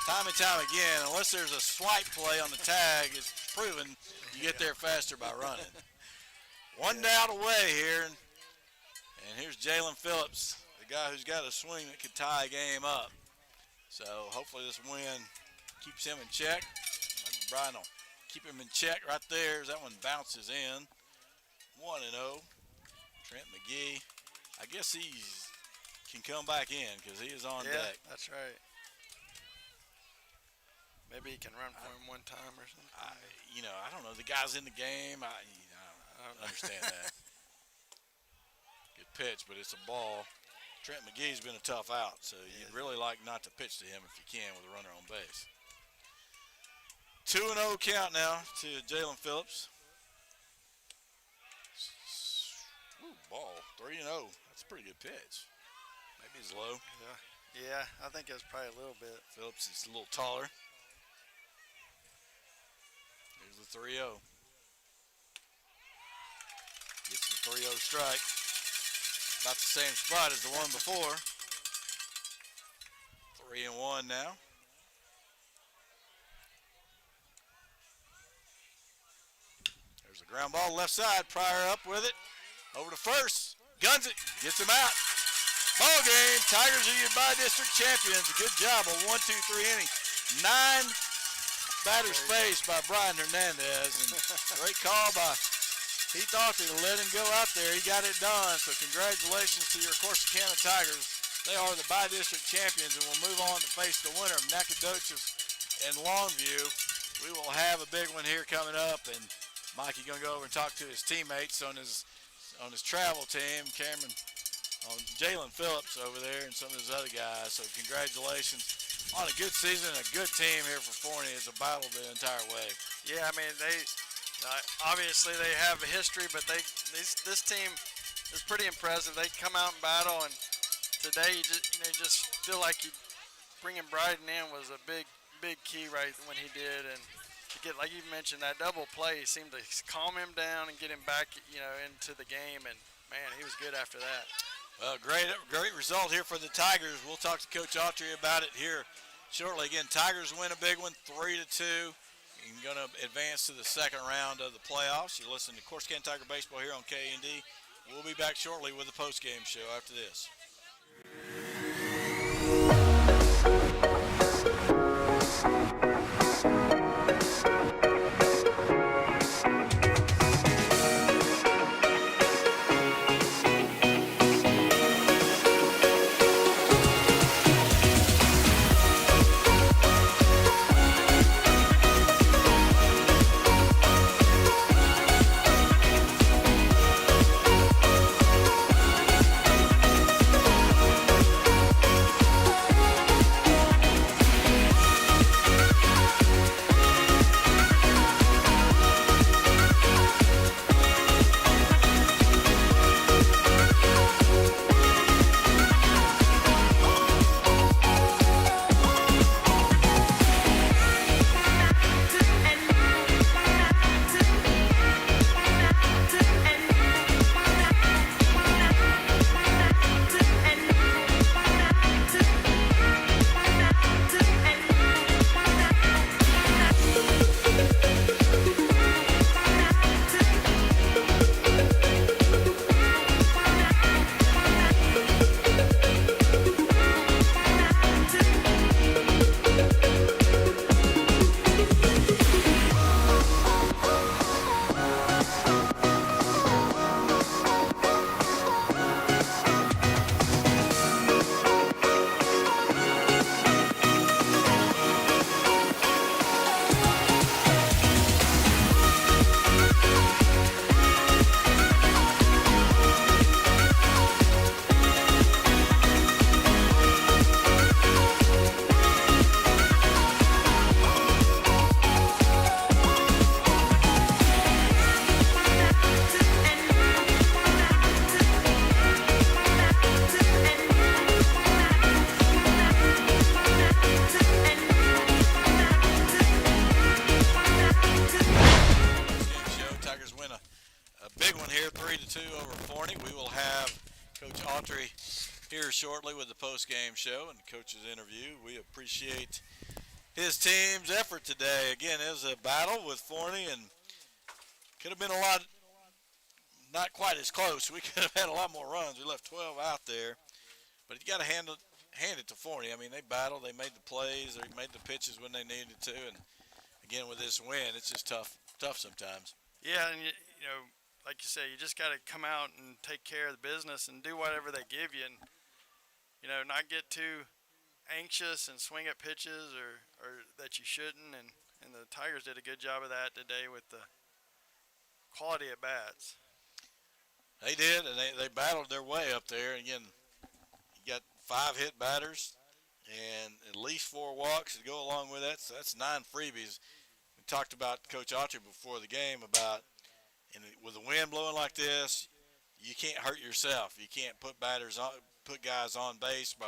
time and time again, unless there's a swipe play on the tag, it's proven you get there faster by running. 1 down away here. And here's Jalen Phillips, the guy who's got a swing that could tie a game up. So hopefully this win keeps him in check. Maybe Brian will keep him in check right there as that one bounces in. 1-0. Trent McGee. I guess he can come back in because he is on deck. That's right. Maybe he can run for him one time or something. I don't know. The guy's in the game. I don't understand that. Good pitch, but it's a ball. Trent McGee's been a tough out, so you'd really like not to pitch to him if you can with a runner on base. 2-0 count now to Jalen Phillips. Ooh, ball. 3-0. That's a pretty good pitch. Maybe he's low. Yeah, I think it's probably a little bit. Phillips is a little taller. Here's the 3-0. Gets the 3-0 strike. About the same spot as the one before. 3-1 now. There's a ground ball left side. Pryor up with it. Over to first. Guns it. Gets him out. Ball game. Tigers are your by-district champions. A good job. A 1-2-3 inning. 9 batter's face by Brian Hernandez, and great call by Heath Autry to let him go out there. He got it done, so congratulations to your Corsicana Tigers. They are the by-district champions, and will move on to face the winner of Nacogdoches and Longview. We will have a big one here coming up, and Mikey going to go over and talk to his teammates on his travel team, Cameron, on Jalen Phillips over there, and some of his other guys. So congratulations on a good season and a good team here for Forney. It's a battle the entire way. Yeah, I mean, they obviously they have a history, but this team is pretty impressive. They come out and battle, and today you just feel like bringing Bryden in was a big key right when he did, and to get, like you mentioned, that double play seemed to calm him down and get him back into the game, and man, he was good after that. Well, great result here for the Tigers. We'll talk to Coach Autry about it here shortly. Again, Tigers win a big one, 3-2. You're going to advance to the second round of the playoffs. You're listening to Corsicana Tiger Baseball here on K&D. We'll be back shortly with the post-game show after this. Shortly with the post-game show and the coach's interview. We appreciate his team's effort today. Again, it was a battle with Forney, and could have been a lot, not quite as close. We could have had a lot more runs. We left 12 out there, but you got to hand it to Forney. I mean, they battled, they made the plays, they made the pitches when they needed to, and again with this win, it's just tough sometimes. Yeah, and you know, like you say, you just got to come out and take care of the business and do whatever they give you, and not get too anxious and swing at pitches or that you shouldn't. And the Tigers did a good job of that today with the quality at bats. They did, and they battled their way up there. And again, you got 5 hit batters and at least 4 walks to go along with that. So that's 9 freebies. We talked about Coach Autry before the game about, and with the wind blowing like this, you can't hurt yourself. You can't put guys on base by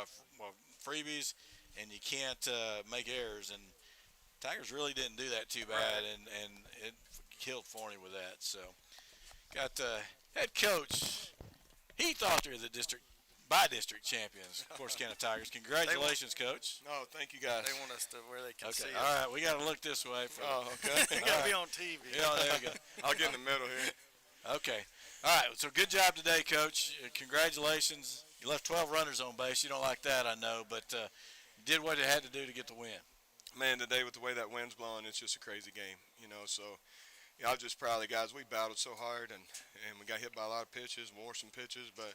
freebies, and you can't make errors. And Tigers really didn't do that too bad, and it killed Forney with that. So got head coach Heath Autry, the by-district champions, Corsicana Tigers. Congratulations, Coach. No, thank you, guys. They want us to where they can see all right, we got to look this way. Okay. Got to be on TV. Yeah, there you go. I'll get in the middle here. Okay. All right, so good job today, Coach. Congratulations. You left 12 runners on base. You don't like that, I know, but you did what you had to do to get the win. Man, today with the way that wind's blowing, it's just a crazy game. So yeah, I'm just proud of the guys. We battled so hard, and we got hit by a lot of pitches, wore some pitches, but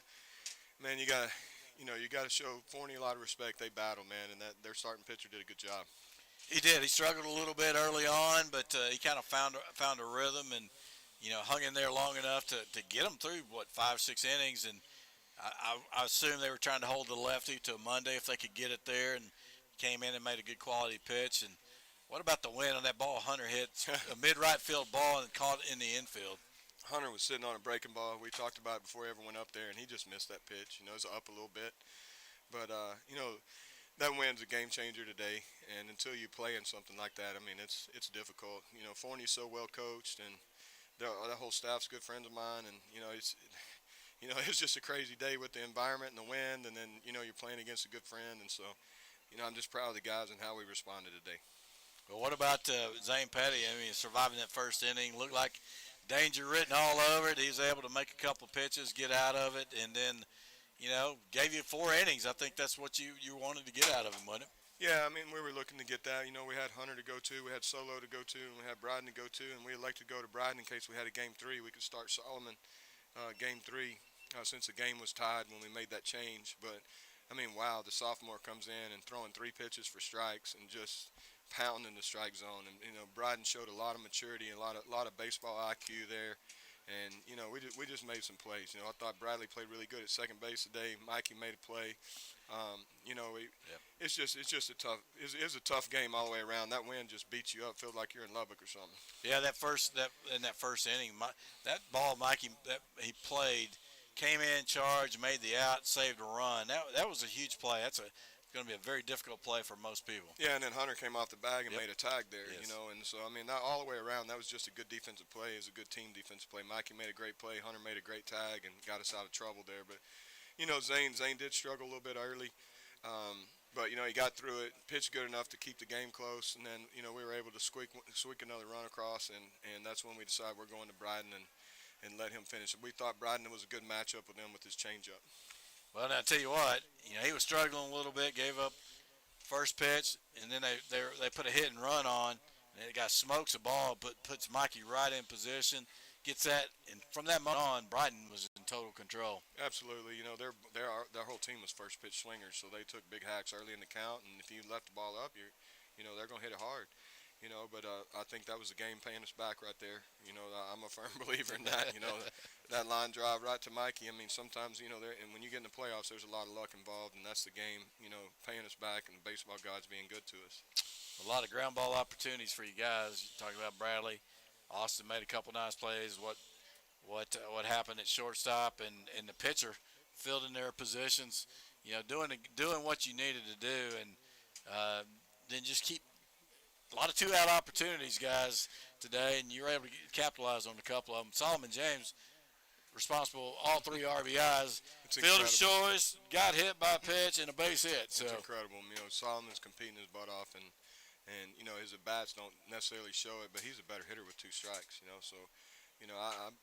man, you gotta show Forney a lot of respect. They battled, man, and that their starting pitcher did a good job. He did. He struggled a little bit early on, but he kind of found a rhythm and hung in there long enough to get him through what 5 6 innings. And I assume they were trying to hold the lefty to Monday if they could get it there, and came in and made a good quality pitch. And what about the win on that ball Hunter hit? A mid right field ball and caught it in the infield. Hunter was sitting on a breaking ball. We talked about it before he ever went up there, and he just missed that pitch. It's up a little bit, but that win's a game changer today. And until you play in something like that, I mean, it's difficult. Forney's so well coached, and that whole staff's good friends of mine. And it's just a crazy day with the environment and the wind, and then you're playing against a good friend, and so I'm just proud of the guys and how we responded today. Well, what about Zane Petty? I mean, surviving that first inning looked like danger written all over it. He was able to make a couple pitches, get out of it, and then gave you 4 innings. I think that's what you wanted to get out of him, wasn't it? Yeah, I mean, we were looking to get that. We had Hunter to go to, we had Solo to go to, and we had Bryden to go to, and we elected to go to Bryden in case we had a game 3. We could start Solomon game 3 since the game was tied when we made that change. But, I mean, wow, the sophomore comes in and throwing 3 pitches for strikes and just pounding the strike zone. And, Bryden showed a lot of maturity and a lot of baseball IQ there. And, we just made some plays. I thought Bradley played really good at second base today. Mikey made a play. It's just it's a tough game all the way around. That wind just beats you up. Feels like you're in Lubbock or something. Yeah, that first inning, that ball Mikey that he played came in, charged, made the out, saved a run. That was a huge play. That's going to be a very difficult play for most people. Yeah, and then Hunter came off the bag and Yep. made a tag there, Yes. and so, I mean, all the way around, that was just a good defensive play. It was a good team defensive play. Mikey made a great play. Hunter made a great tag and got us out of trouble there. But, Zane did struggle a little bit early. But, he got through it, pitched good enough to keep the game close, and then, we were able to squeak another run across, and that's when we decided we're going to Bryden and let him finish. We thought Bryden was a good matchup with him with his changeup. Well, now I tell you what, he was struggling a little bit, gave up first pitch, and then they put a hit and run on, and the guy smokes a ball, puts Mikey right in position, gets that, and from that moment on, Bryden was in total control. Absolutely. Their whole team was first pitch swingers, so they took big hacks early in the count, and if you left the ball up, they're going to hit it hard. But I think that was the game paying us back right there. I'm a firm believer in that. That line drive right to Mikey. I mean, sometimes, and when you get in the playoffs, there's a lot of luck involved, and that's the game, paying us back and the baseball gods being good to us. A lot of ground ball opportunities for you guys. You're talking about Bradley. Austin made a couple nice plays. What happened at shortstop and the pitcher filled in their positions, doing what you needed to do, and then just keep a lot of 2-out opportunities, guys, today, and you were able to capitalize on a couple of them. Solomon James responsible all 3 RBIs. Fielder's choice, got hit by a pitch, and a base hit. So it's incredible. Solomon's competing his butt off, and his at-bats don't necessarily show it, but he's a better hitter with 2 strikes. So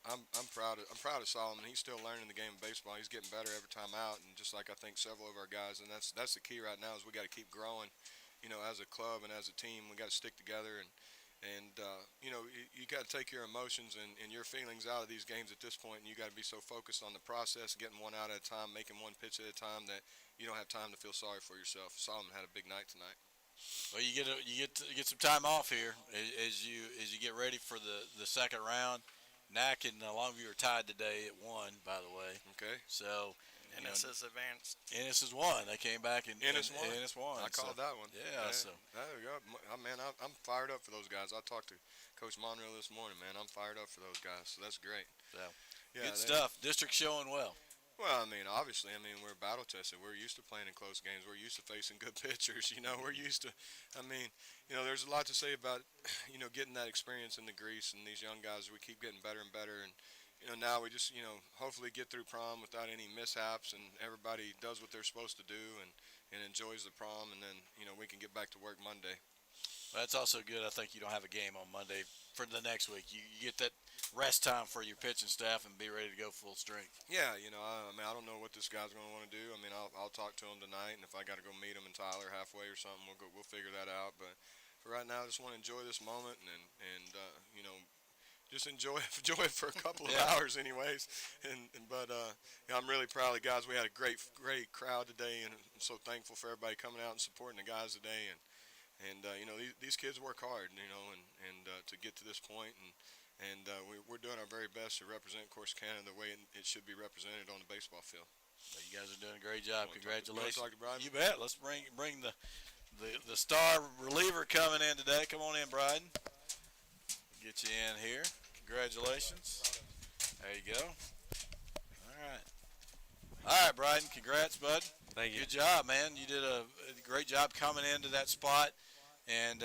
I'm proud of Solomon. He's still learning the game of baseball. He's getting better every time out, and just like I think several of our guys, and that's the key right now is we got to keep growing. As a club and as a team, we got to stick together, and you got to take your emotions and your feelings out of these games at this point, and you got to be so focused on the process, getting one out at a time, making one pitch at a time, that you don't have time to feel sorry for yourself. Solomon had a big night tonight. Well, you get some time off here as you get ready for the second round. Knack and Longview are tied today at 1, by the way. Okay. So. Ennis has advanced. Ennis has won. They came back and Ennis won. I called that one. Yeah. So there we go. Man, I'm fired up for those guys. I talked to Coach Monreal this morning. Man, I'm fired up for those guys. So that's great. So yeah, good stuff. District showing well. Well, obviously, we're battle tested. We're used to playing in close games. We're used to facing good pitchers. We're used to. There's a lot to say about, getting that experience in the grease, and these young guys. We keep getting better and better, and. Now we just, hopefully get through prom without any mishaps, and everybody does what they're supposed to do and enjoys the prom, and then, we can get back to work Monday. Well, that's also good. I think you don't have a game on Monday for the next week. You get that rest time for your pitching staff and be ready to go full strength. Yeah, I don't know what this guy's going to want to do. I'll talk to him tonight, and if I got to go meet him in Tyler halfway or something, we'll figure that out. But for right now, I just want to enjoy this moment and you know, just enjoy it for a couple of hours, anyways. But yeah, I'm really proud of the guys. We had a great crowd today, and I'm so thankful for everybody coming out and supporting the guys today. And you know, these kids work hard, you know, and to get to this point, and we're doing our very best to represent Corsicana the way it should be represented on the baseball field. Well, you guys are doing a great job. Congratulations. Talk to Brian? You bet. Let's bring the star reliever coming in today. Come on in, Bryden. Get you in here. Congratulations. There you go. All right, Bryden. Congrats, bud. Thank you. Good job, man. You did a great job coming into that spot, and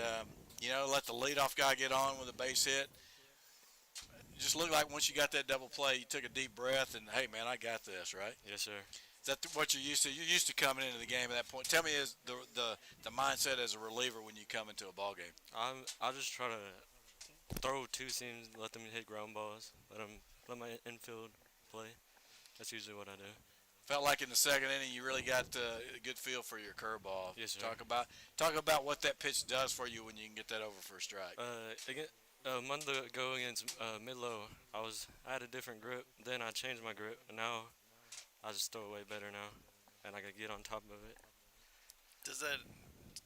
you know, let the leadoff guy get on with a base hit. It just looked like once you got that double play, you took a deep breath and, hey, man, I got this, right? Yes, sir. Is that what you're used to? You're used to coming into the game at that point. Tell me, is the mindset as a reliever when you come into a ball game? I just try to throw two seams, let them hit ground balls, let my infield play. That's usually what I do. Felt like in the second inning you really got a good feel for your curveball. Yes, sir. Talk about what that pitch does for you when you can get that over for a strike. A month ago against mid-low, I had a different grip. Then I changed my grip, and now I just throw it way better now, and I can get on top of it. Does that,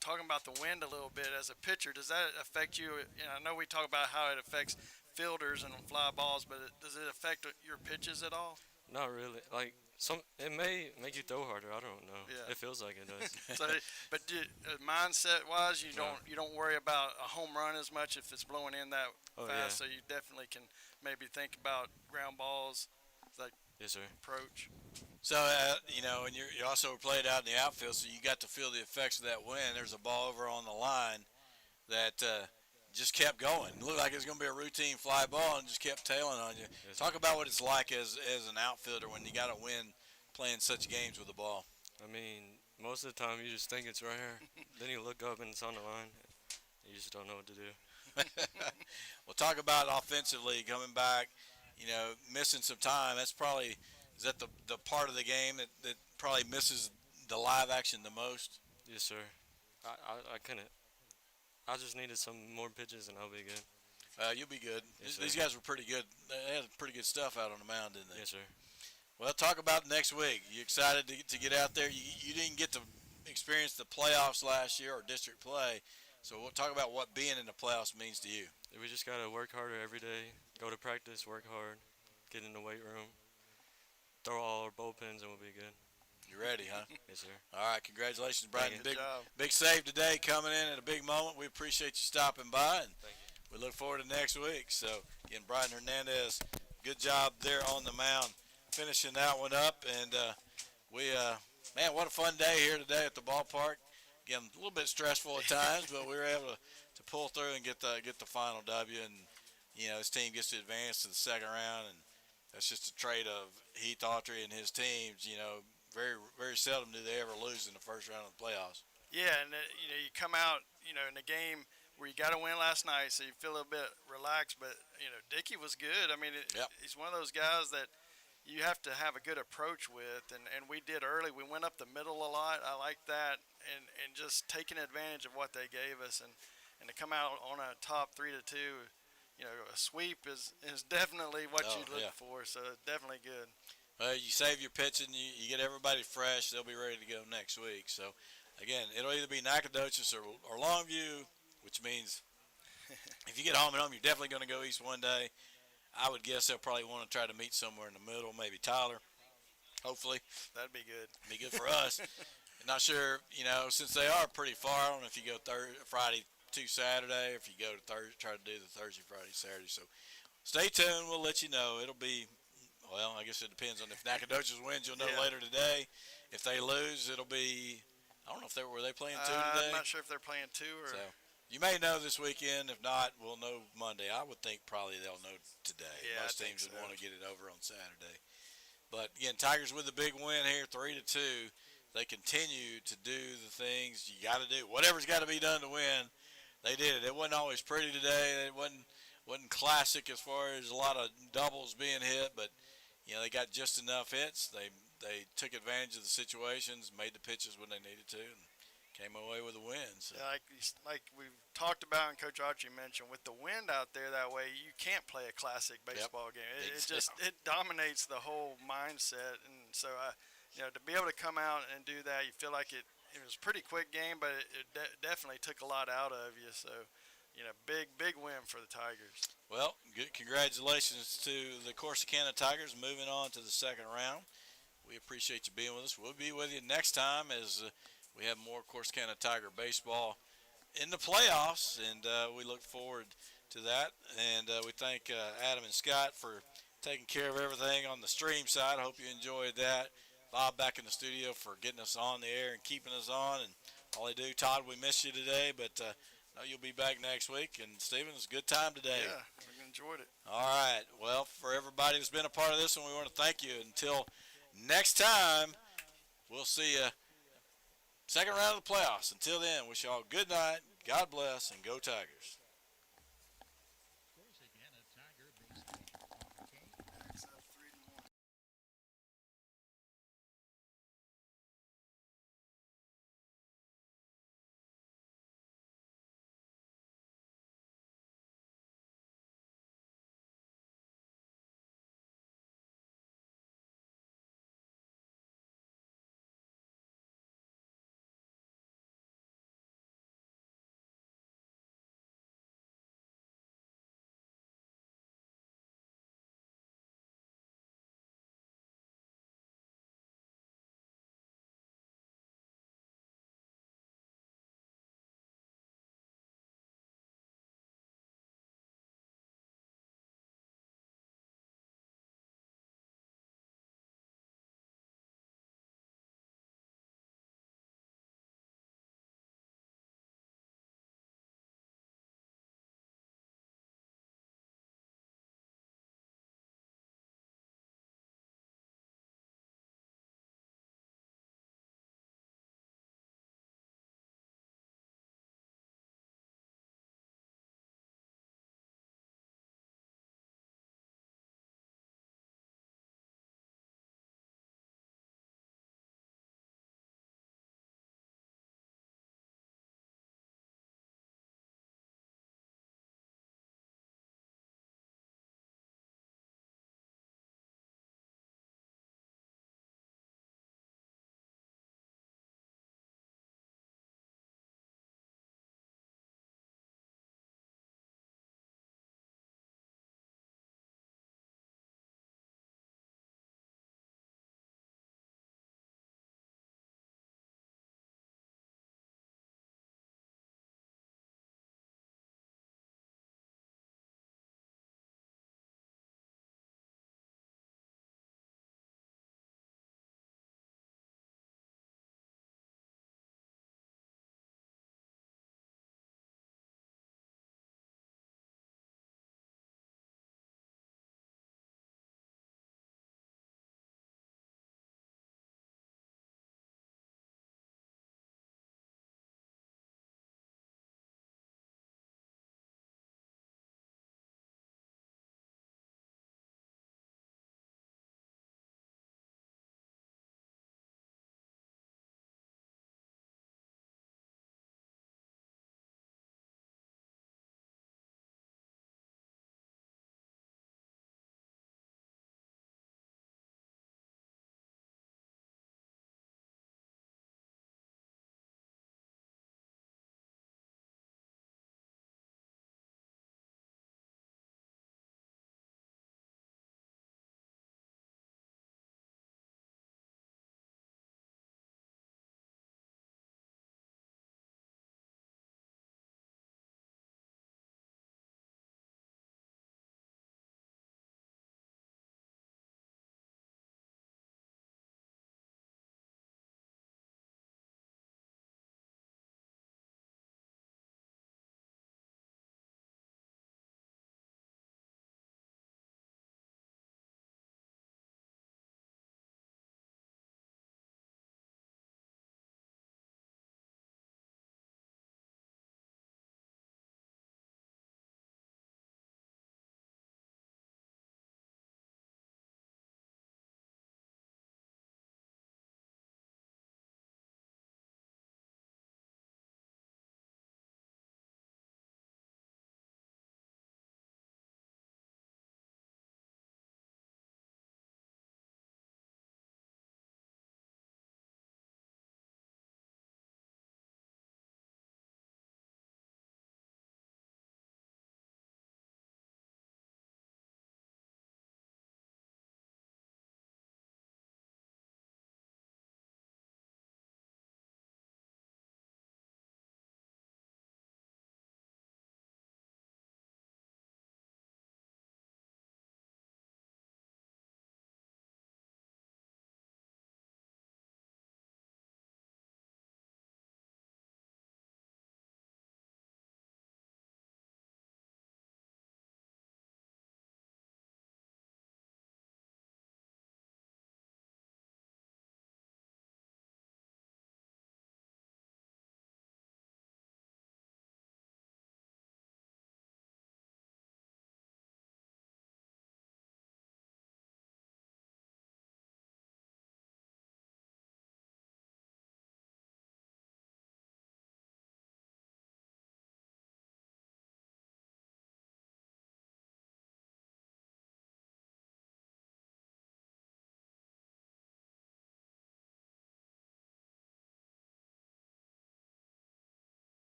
talking about the wind a little bit as a pitcher, does that affect you? You know, I know we talk about how it affects fielders and fly balls, but does it affect your pitches at all? Not really. Like it may make you throw harder. I don't know. Yeah. It feels like it does. So, but mindset-wise, you No. don't worry about a home run as much if it's blowing in that Oh, fast. yeah. So you definitely can maybe think about ground balls, like Yes, sir. approach. So, you know, and you also played out in the outfield, so you got to feel the effects of that wind. There's a ball over on the line that just kept going. It looked like it was going to be a routine fly ball and just kept tailing on you. Yes, Talk about what it's like as an outfielder when you got to win playing such games with the ball. I mean, most of the time you just think it's right here. Then you look up and it's on the line. You just don't know what to do. Well, talk about offensively coming back, you know, missing some time. Is that the part of the game that probably misses the live action the most? Yes, sir. I couldn't. I just needed some more pitches and I'll be good. You'll be good. Yes, These sir. guys were pretty good. They had pretty good stuff out on the mound, didn't they? Yes, sir. Well, talk about next week. You excited to get out there? You didn't get to experience the playoffs last year or district play, so we'll talk about what being in the playoffs means to you. We just got to work harder every day, go to practice, work hard, get in the weight room, throw all our bullpens, and we'll be good. You ready, huh? Yes, sir. All right, congratulations, Brian. Good job. Big save today, coming in at a big moment. We appreciate you stopping by, and Thank you. we look forward to next week. So, again, Brian Hernandez, good job there on the mound, finishing that one up. And man, what a fun day here today at the ballpark. Again, a little bit stressful at times, but we were able to pull through and get the final W. And you know, his team gets to advance to the second round, and that's just a trait of Heath Autry and his teams. You know, very, very seldom do they ever lose in the first round of the playoffs. Yeah, and you know, you come out, you know, in a game where you got to win last night, so you feel a little bit relaxed. But you know, Dickey was good. I mean, Yep. he's one of those guys that you have to have a good approach with, and we did early. We went up the middle a lot. I like that, and just taking advantage of what they gave us, and to come out on a top 3-2. You know, a sweep is definitely what you look yeah. for. So definitely good. You save your pitching, you get everybody fresh. They'll be ready to go next week. So, again, it'll either be Nacogdoches or Longview, which means if you get home and home, you're definitely going to go east one day. I would guess they'll probably want to try to meet somewhere in the middle, maybe Tyler, hopefully. That'd be good. Be good for us. Not sure, you know, since they are pretty far, I don't know if you go Friday to Saturday, or if you go to try to do the Thursday, Friday, Saturday. So stay tuned. We'll let you know. It'll be, well, I guess it depends on if Nacogdoches wins. You'll know Yeah. later today. If they lose, it'll be, I don't know if were they playing two today? I'm not sure if they're playing two or. So you may know this weekend. If not, we'll know Monday. I would think probably they'll know today. Yeah, Most I think teams would so. want to get it over on Saturday. But again, Tigers with a big win here, 3-2. They continue to do the things you got to do. Whatever's got to be done to win, they did it. It wasn't always pretty today. It wasn't classic as far as a lot of doubles being hit, but you know, they got just enough hits. They took advantage of the situations, made the pitches when they needed to, and came away with a win. So. Yeah, like we've talked about and Coach Archie mentioned, with the wind out there that way, you can't play a classic baseball game. It dominates the whole mindset, and so to be able to come out and do that, you feel like it was a pretty quick game, but it definitely took a lot out of you. So, big win for the Tigers. Well, good congratulations to the Corsicana Tigers moving on to the second round. We appreciate you being with us. We'll be with you next time as we have more Corsicana Tiger baseball in the playoffs, and we look forward to that. And we thank Adam and Scott for taking care of everything on the stream side. I hope you enjoyed that. Bob back in the studio for getting us on the air and keeping us on. And all they do, Todd, we miss you today, but know you'll be back next week. And Stephen, it's a good time today. Yeah, we enjoyed it. All right. Well, for everybody that's been a part of this one, we want to thank you. Until next time, we'll see you second round of the playoffs. Until then, wish you all good night, God bless, and go Tigers.